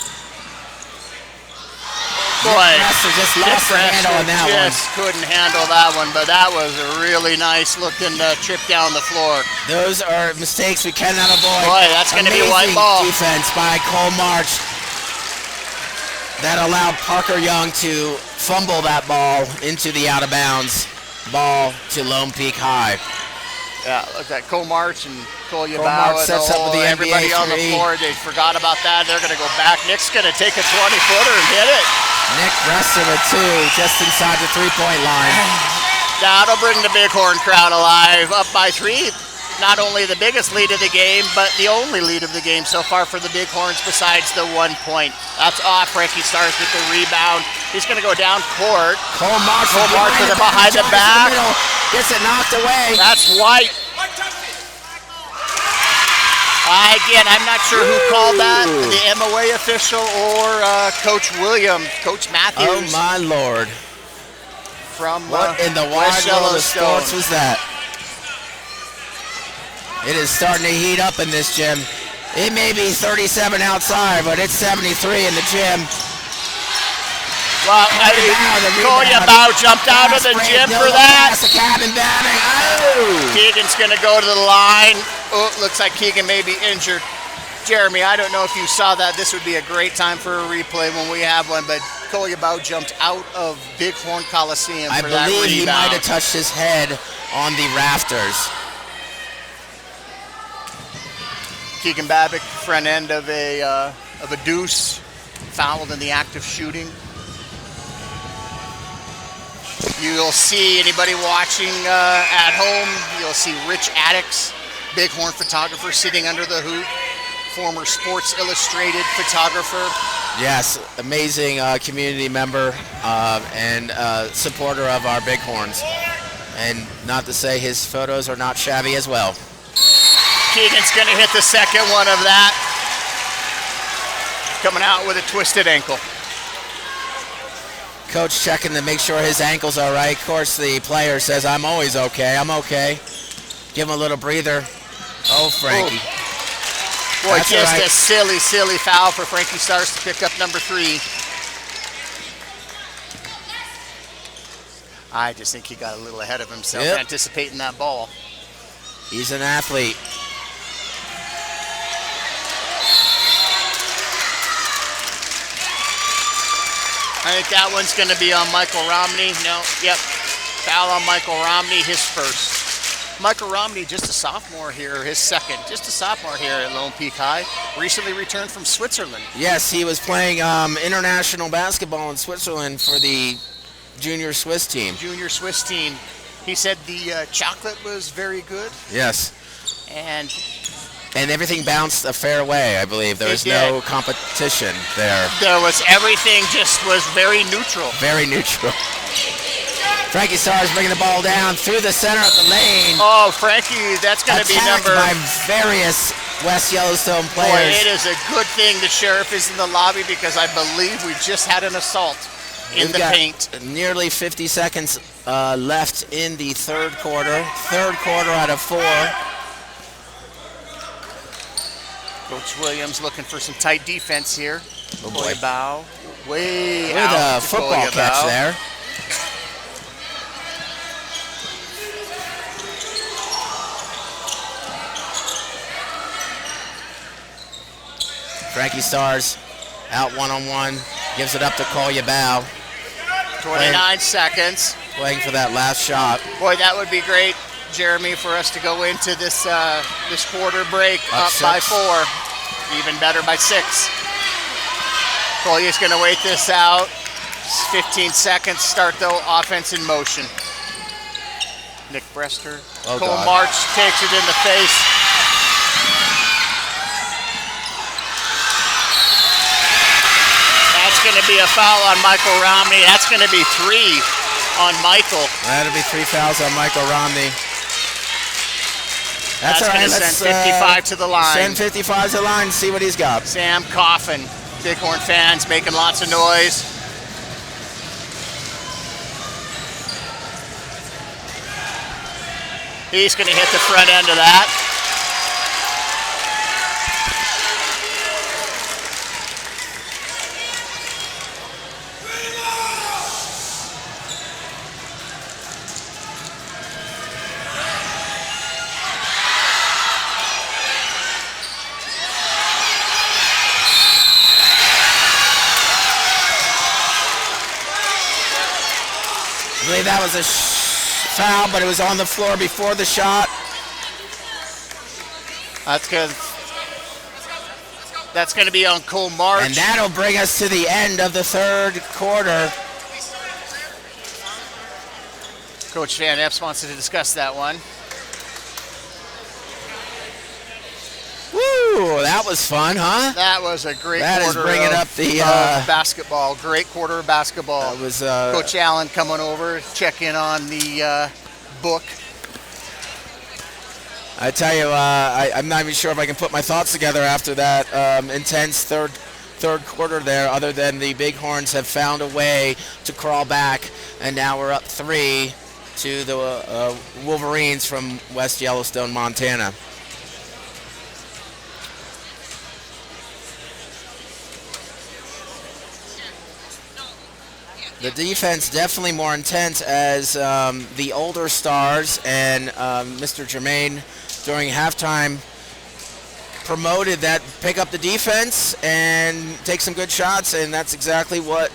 Boy, just lost the handle on that one. just couldn't handle that one, but that was a really nice looking trip down the floor. Those are mistakes we cannot avoid. Boy, that's going to be a white ball. Defense by Cole March that allowed Parker Young to fumble that ball into the out of bounds ball to Lone Peak High. Yeah, look at Cole March and Cole March Yabao. sets up with the Everybody NBA on the three. floor, they forgot about that. They're going to go back. Nick's going to take a 20-footer and hit it. Nick Reston with 2 just inside the three-point line. That'll bring the Bighorn crowd alive. Up by 3. Not only the biggest lead of the game, but the only lead of the game so far for the Bighorns besides the 1 point. That's off. Frankie Stars with the rebound. He's going to go down court. Cole March with it behind the back. Gets it knocked away. That's White. Again, I'm not sure who called that, the MOA official or Coach William, Coach Matthews. Oh my Lord. From what in the wide West world of Yellowstone. sports was that? It is starting to heat up in this gym. It may be 37 outside, but it's 73 in the gym. Well, Cole Yabao jumped out of the gym for that. Keegan's going to go to the line. Oh, looks like Keegan may be injured. Jeremy, I don't know if you saw that. This would be a great time for a replay when we have one, but Cole Yabao jumped out of Bighorn Coliseum for that rebound. I believe he might have touched his head on the rafters. Keegan Babick, front end of a deuce, fouled in the act of shooting. You'll see anybody watching at home, you'll see Rich Addicks, Bighorn photographer, sitting under the hoop, former Sports Illustrated photographer. Yes, amazing community member and supporter of our Bighorns. And not to say his photos are not shabby as well. Keegan's going to hit the second one of that. Coming out with a twisted ankle. Coach checking to make sure his ankle's all right. Of course, the player says, I'm always okay. I'm okay. Give him a little breather. Oh, Frankie. Ooh. Boy, That's just right. a silly, silly foul for Frankie Stars to pick up number 3. I just think he got a little ahead of himself, anticipating that ball. He's an athlete. I think that one's going to be on Michael Romney. No, yep. Foul on Michael Romney, his first. Michael Romney, just a sophomore here, his second. Just a sophomore here at Lone Peak High. Recently returned from Switzerland. Yes, he was playing international basketball in Switzerland for the junior Swiss team. Junior Swiss team. He said the chocolate was very good. Yes. And everything bounced a fair way, I believe. There was no competition there. There was everything just was very neutral. Very neutral. Frankie Stars bringing the ball down through the center of the lane. Oh, Frankie, that's going to be number... by various West Yellowstone players. Boy, it is a good thing the sheriff is in the lobby because I believe we just had an assault in the paint. Nearly 50 seconds left in the third quarter. Third quarter out of 4. Coach Williams looking for some tight defense here. Oh boy. Bow. Way with out. a football catch there. Frankie Stars out one-on-one. Gives it up to Cole Yabao. 29 seconds. Playing for that last shot. Boy, that would be great, Jeremy, for us to go into this this quarter break up by 4. Even better by 6. Coley's going to wait this out. 15 seconds. Start, though, offense in motion. Nick Brester. Oh, Cole God. March takes it in the face. That's going to be a foul on Michael Romney. That's going to be 3 on Michael. That'll be 3 fouls on Michael Romney. That's all right. going to send 55 to the line. Send 55 to the line and see what he's got. Sam Coffin, Bighorn fans making lots of noise. He's going to hit the front end of that. believe that was a foul, but it was on the floor before the shot. That's good. That's going to be on Cole March. And that'll bring us to the end of the third quarter. Coach Van Epps wants to discuss that one. Woo, that was fun, huh? That was a great That is quarter bringing of, up the, of basketball. Great quarter of basketball. That was Coach Allen coming over, check in on the book. I tell you, I'm not even sure if I can put my thoughts together after that intense third quarter there, other than the Bighorns have found a way to crawl back, and now we're up 3 to the Wolverines from West Yellowstone, Montana. The defense definitely more intense as the older stars and Mr. Germain during halftime promoted that pick up the defense and take some good shots, and that's exactly what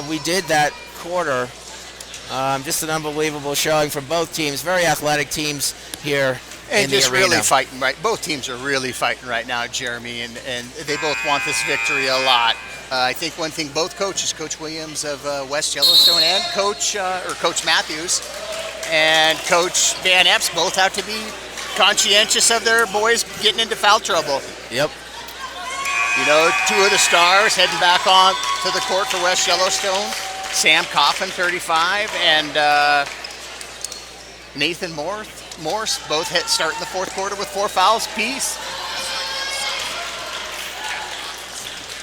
we did that quarter. Just an unbelievable showing from both teams. Very athletic teams here And in the just arena. really fighting, right? Both teams are really fighting right now, Jeremy, and they both want this victory a lot. I think one thing both coaches, Coach Williams of West Yellowstone and Coach Matthews and Coach Van Epps both have to be conscientious of their boys getting into foul trouble. Yep. You know, 2 of the stars heading back on to the court for West Yellowstone. Sam Coffin, 35, and Nathan Morse both starting the fourth quarter with 4 fouls apiece.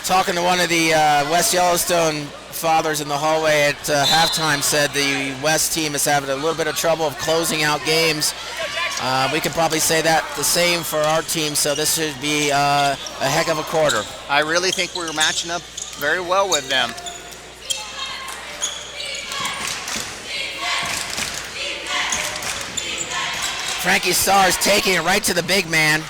Talking to one of the West Yellowstone fathers in the hallway at halftime, said the West team is having a little bit of trouble of closing out games. We could probably say that the same for our team, so this should be a heck of a quarter. I really think we're matching up very well with them. Frankie Starr's taking it right to the big man.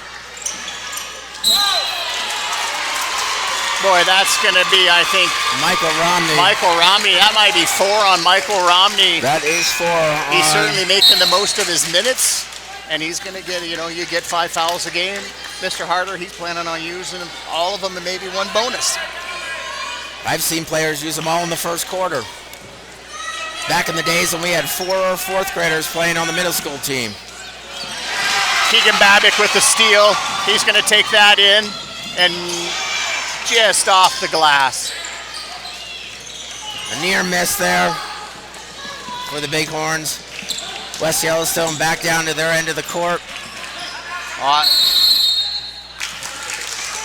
Boy, that's going to be, I think, Michael Romney. That might be 4 on Michael Romney. That is 4 He's on. certainly making the most of his minutes, and he's going to get, you get 5 fouls a game. Mr. Harder, he's planning on using all of them and maybe 1 bonus. I've seen players use them all in the first quarter. Back in the days when we had 4 fourth graders playing on the middle school team. Keegan Babick with the steal. He's going to take that in and just off the glass. A near miss there for the Bighorns. West Yellowstone back down to their end of the court.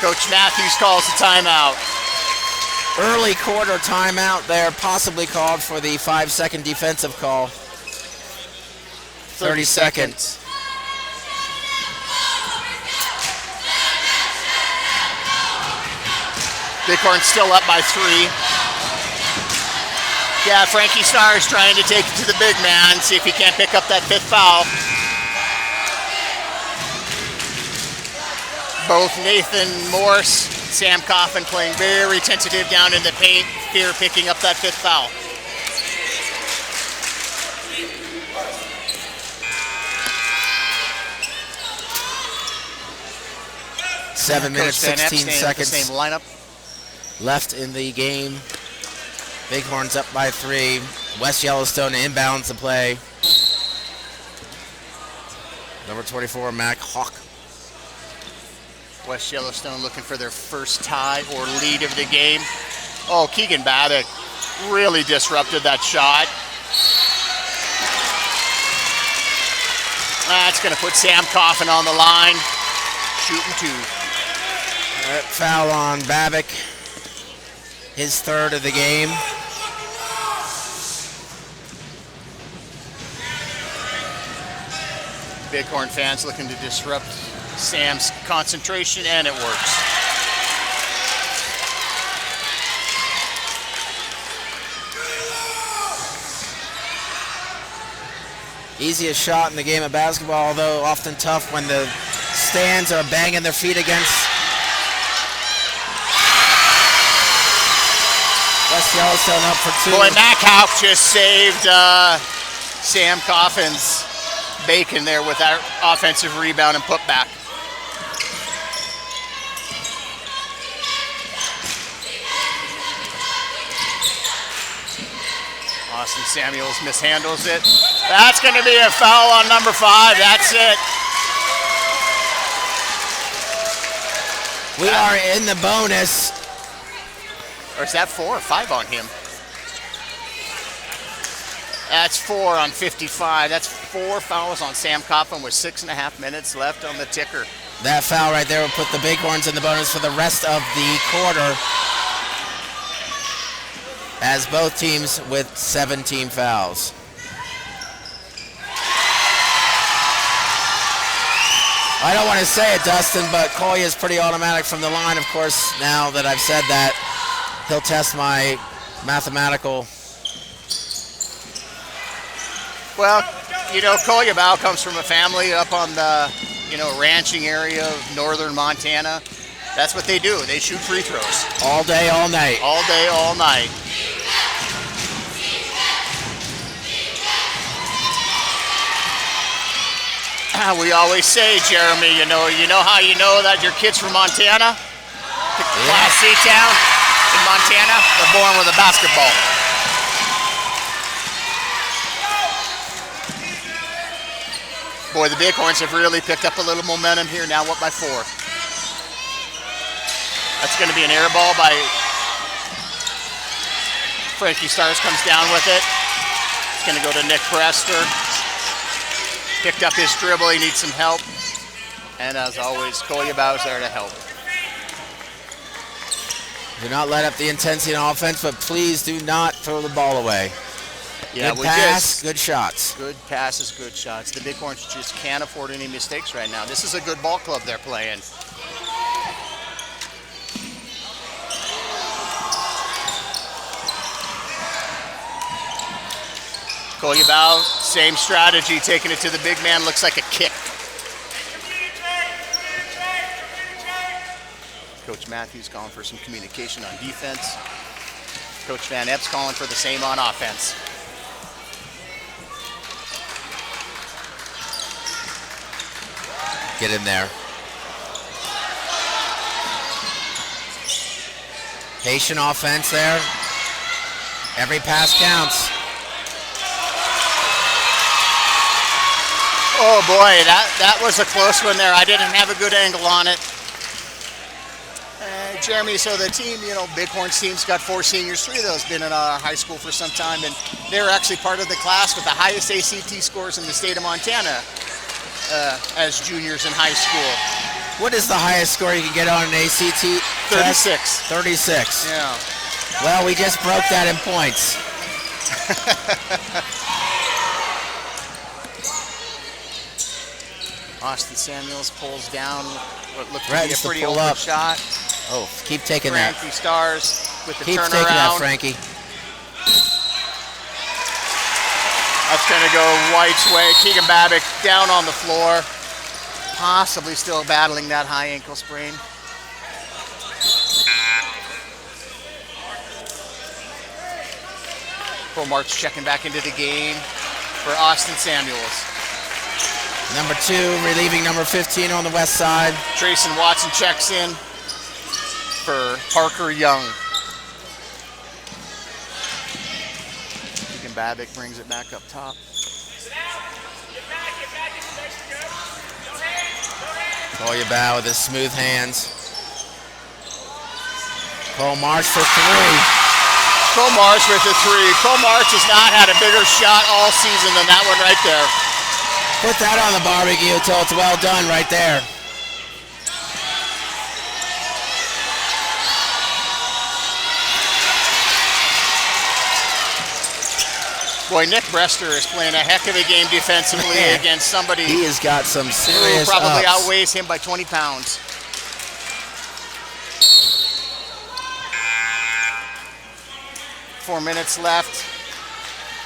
Coach Matthews calls the timeout. Early quarter timeout there, possibly called for the 5-second defensive call. 30 seconds. Bighorn's still up by 3. Yeah, Frankie Starr is trying to take it to the big man, see if he can't pick up that 5th foul. Both Nathan Morse, Sam Coffin playing very tentative down in the paint, fear picking up that 5th foul. Seven minutes, 16 seconds. The same lineup. Left in the game. Bighorns up by 3. West Yellowstone inbounds the play. Number 24, Mac Hawk. West Yellowstone looking for their first tie or lead of the game. Oh, Keegan Babick really disrupted that shot. That's going to put Sam Coffin on the line. Shooting 2. Foul on Babick. His 3rd of the game. Bighorn fans looking to disrupt Sam's concentration, and it works. Easiest shot in the game of basketball, although often tough when the stands are banging their feet against. West Yellowstone up for 2. Boy, Mac Houck just saved Sam Coffin's bacon there with our offensive rebound and putback. Austin Samuels mishandles it. That's going to be a foul on number 5. That's it. We are in the bonus. Or is that 4 or 5 on him? That's 4 on 55. That's 4 fouls on Sam Coffin with 6.5 minutes left on the ticker. That foul right there will put the Bighorns in the bonus for the rest of the quarter, as both teams with 17 fouls. I don't want to say it, Dustin, but Collier is pretty automatic from the line. Of course, now that I've said that, he'll test my mathematical. Well, you know, Kolyabau comes from a family up on the, ranching area of northern Montana. That's what they do. They shoot free throws. All day, all night. All day, all night. We always say, Jeremy, you know how you know that your kid's from Montana? Class C town in Montana? They're born with a basketball. Boy, the Bighorns have really picked up a little momentum here. Now up by 4. That's going to be an air ball by Frankie Stars, comes down with it. It's going to go to Nick Brester. Picked up his dribble, he needs some help. And as always, Kolyabau's there to help. Do not let up the intensity on offense, but please do not throw the ball away. Yeah, good pass, good shots. Good passes, good shots. The Bighorns just can't afford any mistakes right now. This is a good ball club they're playing. Kolyabau, same strategy, taking it to the big man, looks like a kick. Coach Matthews calling for some communication on defense. Coach Van Epps calling for the same on offense. Get in there. Patient offense there. Every pass counts. Oh boy, that was a close one there. I didn't have a good angle on it. Jeremy, so the team, Bighorns team's got 4 seniors. 3 of those been in our high school for some time, and they're actually part of the class with the highest ACT scores in the state of Montana as juniors in high school. What is the highest score you can get on an ACT test? 36. 36. Yeah. Well, we just broke that in points. Austin Samuels pulls down what looked to be a Threatens to pretty pull open up. shot. Oh, keep taking that. Frankie Stars with the Keep turnaround. taking that, Frankie. That's going to go White's way. Keegan Babick down on the floor. Possibly still battling that high ankle sprain. Cole March checking back into the game for Austin Samuels. Number 2, relieving number 15 on the west side. Trayson Watson checks in for Parker Young. Keegan Babick brings it back up top. Kolyabau with his smooth hands. Cole Marsh for 3. Cole Marsh with the 3. Cole Marsh has not had a bigger shot all season than that one right there. Put that on the barbecue until it's well done right there. Boy, Nick Brester is playing a heck of a game defensively against somebody He has got some serious who probably ups. outweighs him by 20 pounds. Four minutes left.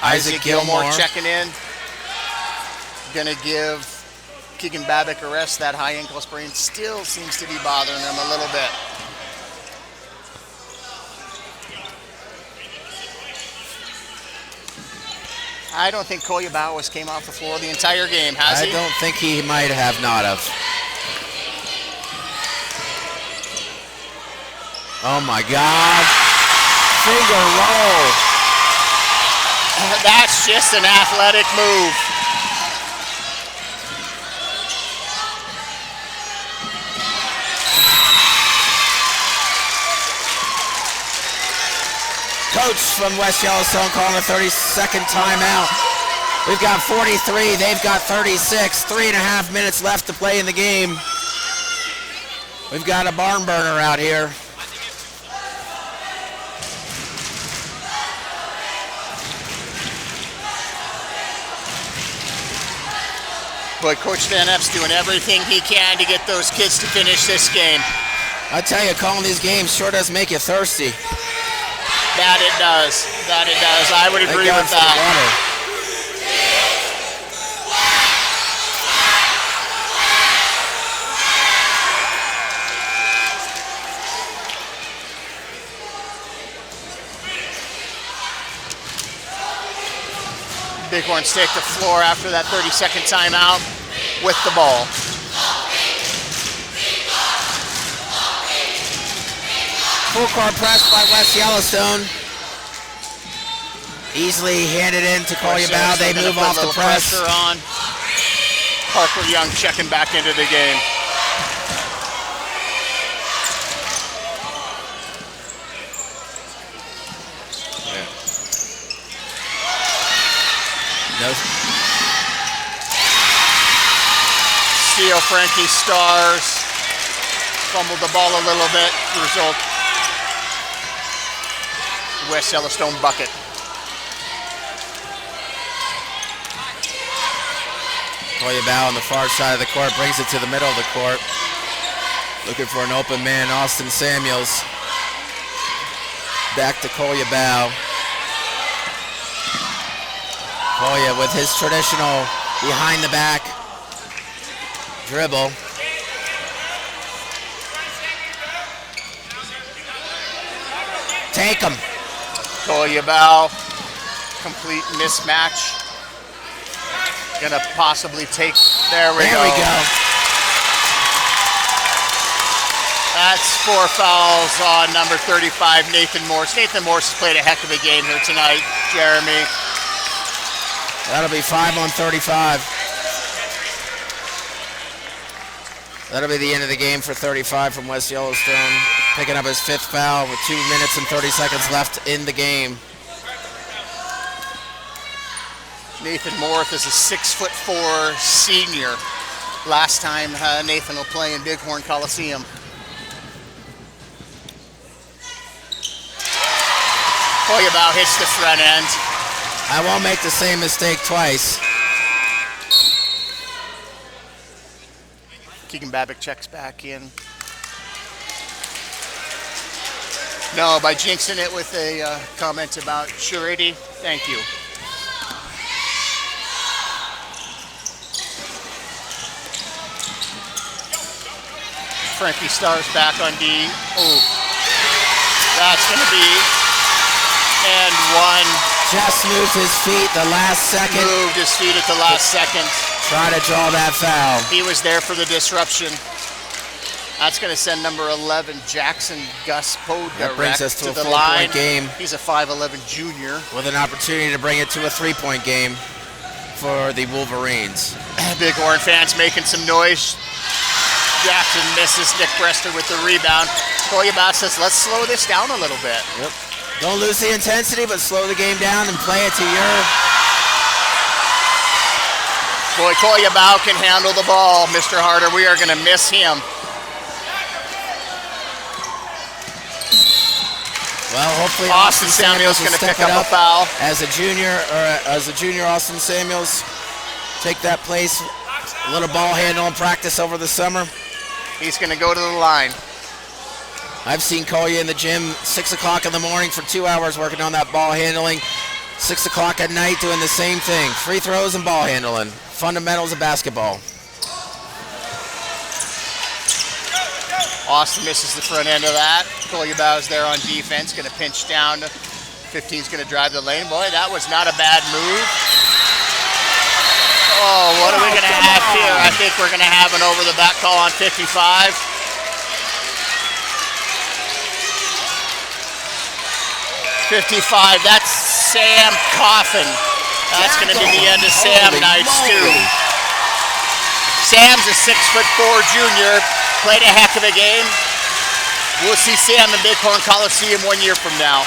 Isaac Gilmore checking in. Gonna give Keegan Babick a rest. That high ankle sprain still seems to be bothering him a little bit. I don't think Koya Bowers came off the floor the entire game, has I he? don't think he might have not have. Oh my God. Finger roll. That's just an athletic move. Coach from West Yellowstone calling a 30-second timeout. We've got 43, they've got 36. 3.5 minutes left to play in the game. We've got a barn burner out here. But Coach Van Epps doing everything he can to get those kids to finish this game. I tell you, calling these games sure does make you thirsty. That it does. That it does. I would agree with that. Bighorns take the floor after that 30-second timeout with the ball. Full court press by West Yellowstone. Easily handed in to Koyabao. They move off the press. Pressure on. Parker Young checking back into the game. No. Steal Frankie Stars. Fumbled the ball a little bit. Result. West Yellowstone bucket. Koyabao on the far side of the court brings it to the middle of the court. Looking for an open man, Austin Samuels. Back to Koyabao. Koya with his traditional behind the back dribble. Take him. Koyabao, complete mismatch. Gonna possibly take, there we go. That's 4 fouls on number 35, Nathan Morse. Nathan Morse has played a heck of a game here tonight, Jeremy. That'll be 5 on 35. That'll be the end of the game for 35 from West Yellowstone. Picking up his 5th foul with 2 minutes and 30 seconds left in the game. Nathan Morse is a 6'4" senior. Last time Nathan will play in Bighorn Coliseum. Koyabao hits the front end. I won't make the same mistake twice. Keegan Babick checks back in. No, by jinxing it with a comment about surety. Thank you. Frankie Stars back on D. Oh, that's going to be and one. Just moved his feet the last second. Moved his feet at the last second. Try to draw that foul. He was there for the disruption. That's going to send number 11, Jackson Gus Poe, that brings us to a the 4-point game. He's a 5'11" junior. With an opportunity to bring it to a 3-point game for the Wolverines. Bighorn fans making some noise. Jackson misses. Nick Brester with the rebound. Koyabao says, let's slow this down a little bit. Yep. Don't lose the intensity, but slow the game down and play it to your... Boy, Koyabao can handle the ball, Mr. Harder. We are going to miss him. Well, hopefully Austin Samuels going to pick up a foul. As a junior, Austin Samuels take that place. A little ball handling practice over the summer. He's going to go to the line. I've seen Kolya in the gym 6 o'clock in the morning for 2 hours working on that ball handling. 6 o'clock at night doing the same thing. Free throws and ball handling. Fundamentals of basketball. Austin misses the front end of that. Koyabao there on defense, going to pinch down. 15's going to drive the lane. Boy, that was not a bad move. think we're going to have an over-the-back call on 55. That's Sam Coffin. That's going to be the end of Sam Nights, too. Sam's a 6'4" junior. Played a heck of a game. We'll see Sam in Bighorn Coliseum 1 year from now.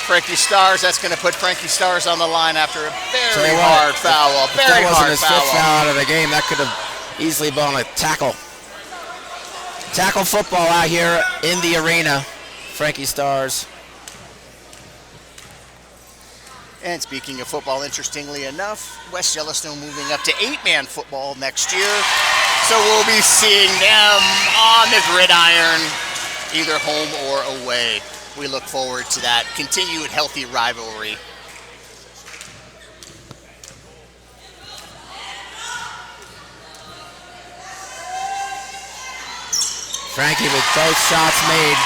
Frankie Stars, that's going to put Frankie Stars on the line after a very hard foul. Very hard foul. If that wasn't his fifth foul out of the game, that could have easily been a tackle. Tackle football out here in the arena. Frankie Stars. And speaking of football, interestingly enough, West Yellowstone moving up to 8-man football next year. So we'll be seeing them on the gridiron, either home or away. We look forward to that continued healthy rivalry. Frankie with both shots made.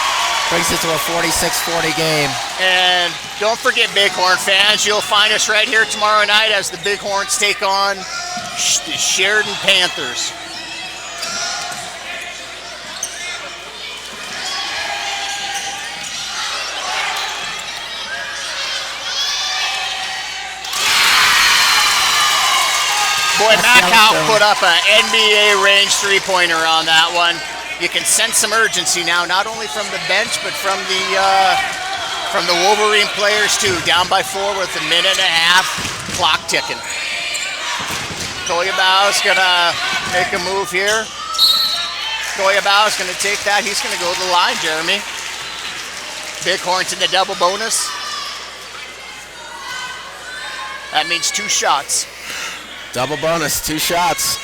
Brings it to a 46-40 game. And don't forget, Bighorn fans, you'll find us right here tomorrow night as the Bighorns take on the Sheridan Panthers. Boy, Mackow put up an NBA range three-pointer on that one. You can sense some urgency now, not only from the bench, but from the Wolverine players too. Down by 4 with a minute and a half, clock ticking. Koyabau's gonna make a move here. Koyabau's gonna take that. He's gonna go to the line, Jeremy. Bighorns in the double bonus. That means 2 shots. Double bonus, 2 shots.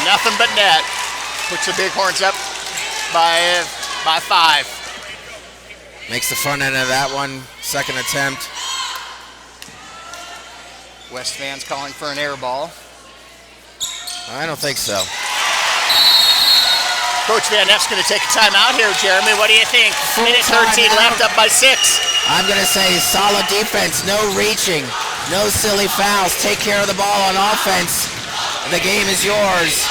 Nothing but net. Puts the Bighorns up by 5. Makes the front end of that one. Second attempt. West fans calling for an air ball. I don't think so. Coach Van Eff's going to take a timeout here, Jeremy. What do you think? Minute 13 left, up by 6. I'm going to say solid defense, no reaching, no silly fouls. Take care of the ball on offense. The game is yours.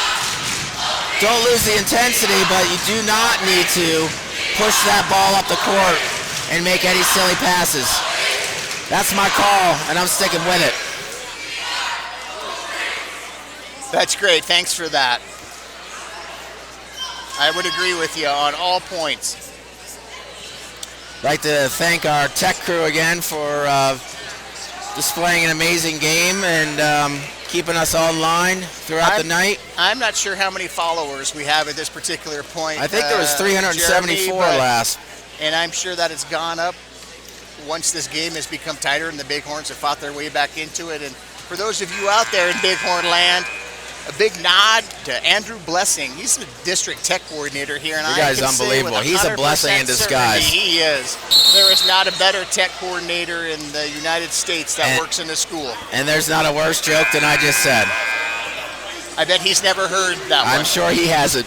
Don't lose the intensity, but you do not need to push that ball up the court and make any silly passes. That's my call, and I'm sticking with it. That's great. Thanks for that. I would agree with you on all points. I'd like to thank our tech crew again for displaying an amazing game and keeping us online throughout the night. I'm not sure how many followers we have at this particular point. I think there was 374 Jeremy, last. And I'm sure that it's gone up once this game has become tighter and the Bighorns have fought their way back into it. And for those of you out there in Bighorn land, a big nod to Andrew Blessing. He's the district tech coordinator here, and the guy's unbelievable. He's a blessing in disguise. He is. There is not a better tech coordinator in the United States that works in the school. And there's not a worse joke than I just said. I bet he's never heard that one. I'm sure he hasn't.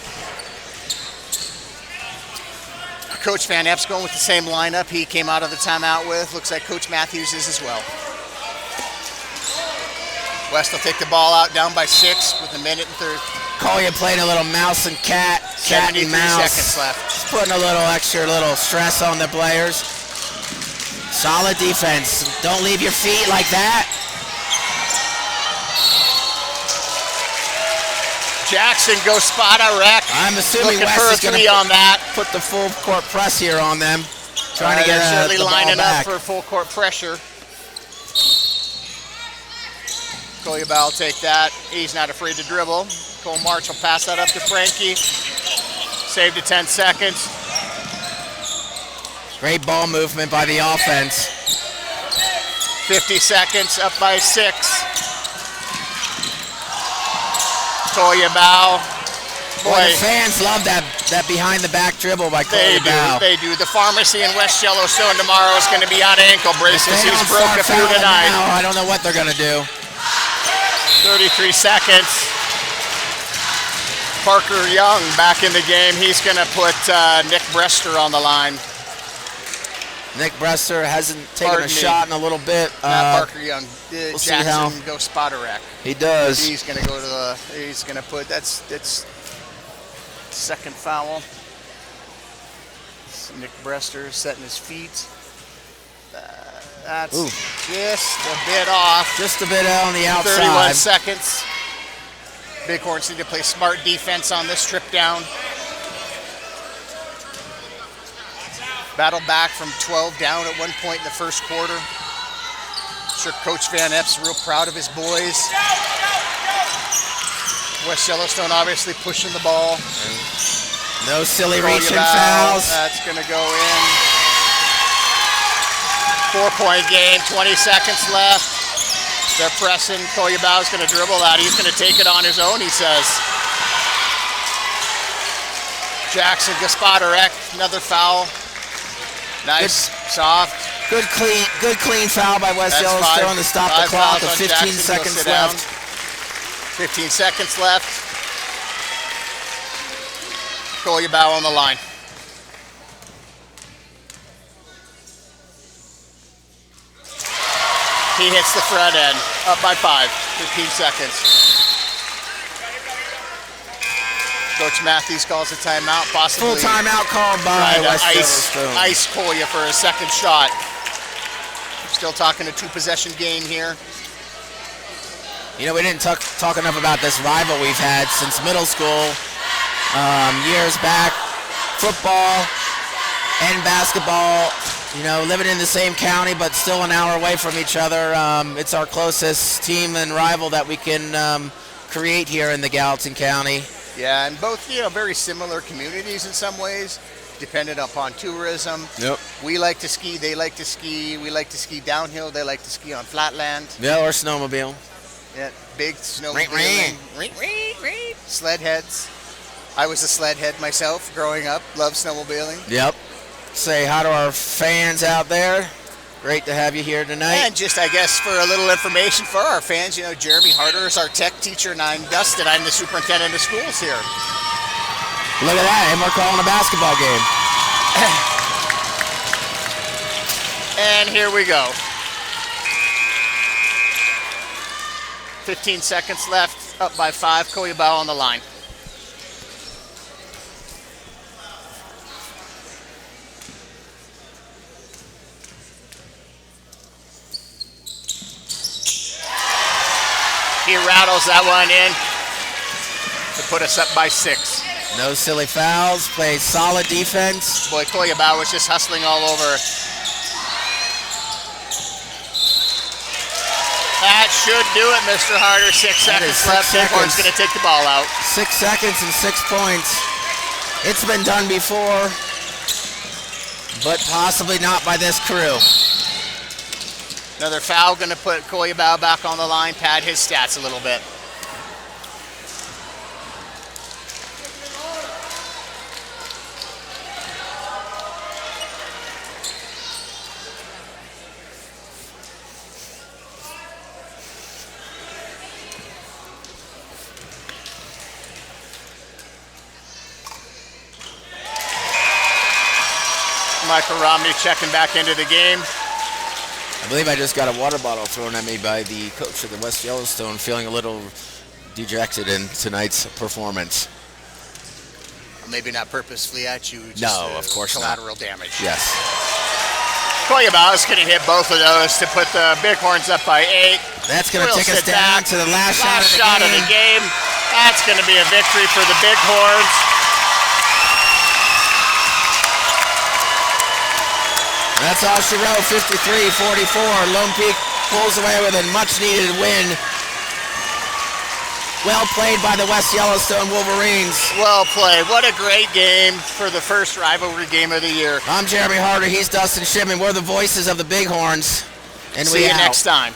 Coach Van Epps going with the same lineup he came out of the timeout with. Looks like Coach Matthews is as well. West will take the ball out down by 6 with a minute and 30. Collier playing a little mouse and cat and mouse. 73 seconds left. Just putting a little extra stress on the players. Solid defense. Don't leave your feet like that. Jackson goes spot a wreck. I'm assuming Looking West is going to on that. Put the full court press here on them. Trying to get certainly the ball lining back. up for full court pressure. Koyabau will take that. He's not afraid to dribble. Cole March will pass that up to Frankie. Saved to 10 seconds. Great ball movement by the offense. 50 seconds, up by 6. Koyabau. Boy, the fans love that behind the back dribble by Koyabau. They do. The pharmacy in West Yellowstone tomorrow is going to be on ankle braces. He's broke a few tonight. Now, I don't know what they're going to do. 33 seconds. Parker Young back in the game. He's going to put Nick Brester on the line. Nick Brester hasn't taken Pardon a me. shot in a little bit. Not Parker Young. we'll see how. Jackson goes Spotterack. He does. He's going to go to the. He's going to put. That's second foul. Nick Brester setting his feet. That's Ooh. just a bit off. Just a bit on the outside. 31 seconds. Bighorns need to play smart defense on this trip down. Battle back from 12 down at one point in the first quarter. Sure, Coach Van Epps real proud of his boys. West Yellowstone obviously pushing the ball. No silly Throw you reaching foul. fouls. That's going to go in. 4-point game, 20 seconds left. They're pressing. Koyabau's going to dribble that. He's going to take it on his own, he says. Jackson Gaspadarek, another foul. Nice, soft. Good clean foul by West That's Yellowstone to stop the five clock fouls with on 15 Jackson. Go seconds sit down. left. 15 seconds left. Koyabau on the line. He hits the front end, up by 5, 15 seconds. Coach Matthews calls a timeout, possibly Full timeout called by trying to West Yellowstone. ice Kolya for a second shot. Still talking a 2-possession game here. You know, we didn't talk enough about this rival we've had since middle school, years back. Football and basketball, you know, living in the same county but still an hour away from each other. It's our closest team and rival that we can create here in the Gallatin County. Yeah, and both, you know, very similar communities in some ways, dependent upon tourism. Yep. We like to ski, they like to ski. We like to ski downhill, they like to ski on flatland. Yeah, or snowmobile. Yeah, big snow. Ring. Sled heads. I was a sled head myself growing up. Love snowmobiling. Yep. Say hi to our fans out there. Great to have you here tonight. And just, I guess, for a little information for our fans, you know, Jeremy Harder is our tech teacher, and I'm Dustin. I'm the superintendent of schools here. Look at that, and we're calling a basketball game. And here we go. 15 seconds left, up by 5. Koyabau on the line. He rattles that one in to put us up by 6. No silly fouls, played solid defense. Boy, Koyabau was just hustling all over. That should do it, Mr. Harder. 6 That is seconds 6 left. Bighorn's seconds. going to take the ball out. 6 seconds and 6 points. It's been done before, but possibly not by this crew. Another foul going to put Koyabau back on the line, pad his stats a little bit. Michael Romney checking back into the game. I believe I just got a water bottle thrown at me by the coach of the West Yellowstone, feeling a little dejected in tonight's performance. Maybe not purposefully at you. Just No, of course not. collateral damage. Yes. Koyabau is going to hit both of those to put the Bighorns up by 8. That's going to We'll take us sit down back. to the last shot of the game. That's going to be a victory for the Bighorns. That's all she wrote, 53-44. Lone Peak pulls away with a much-needed win. Well played by the West Yellowstone Wolverines. Well played. What a great game for the first rivalry game of the year. I'm Jeremy Harder. He's Dustin Shipman. We're the voices of the Bighorns. And See we you out. next time.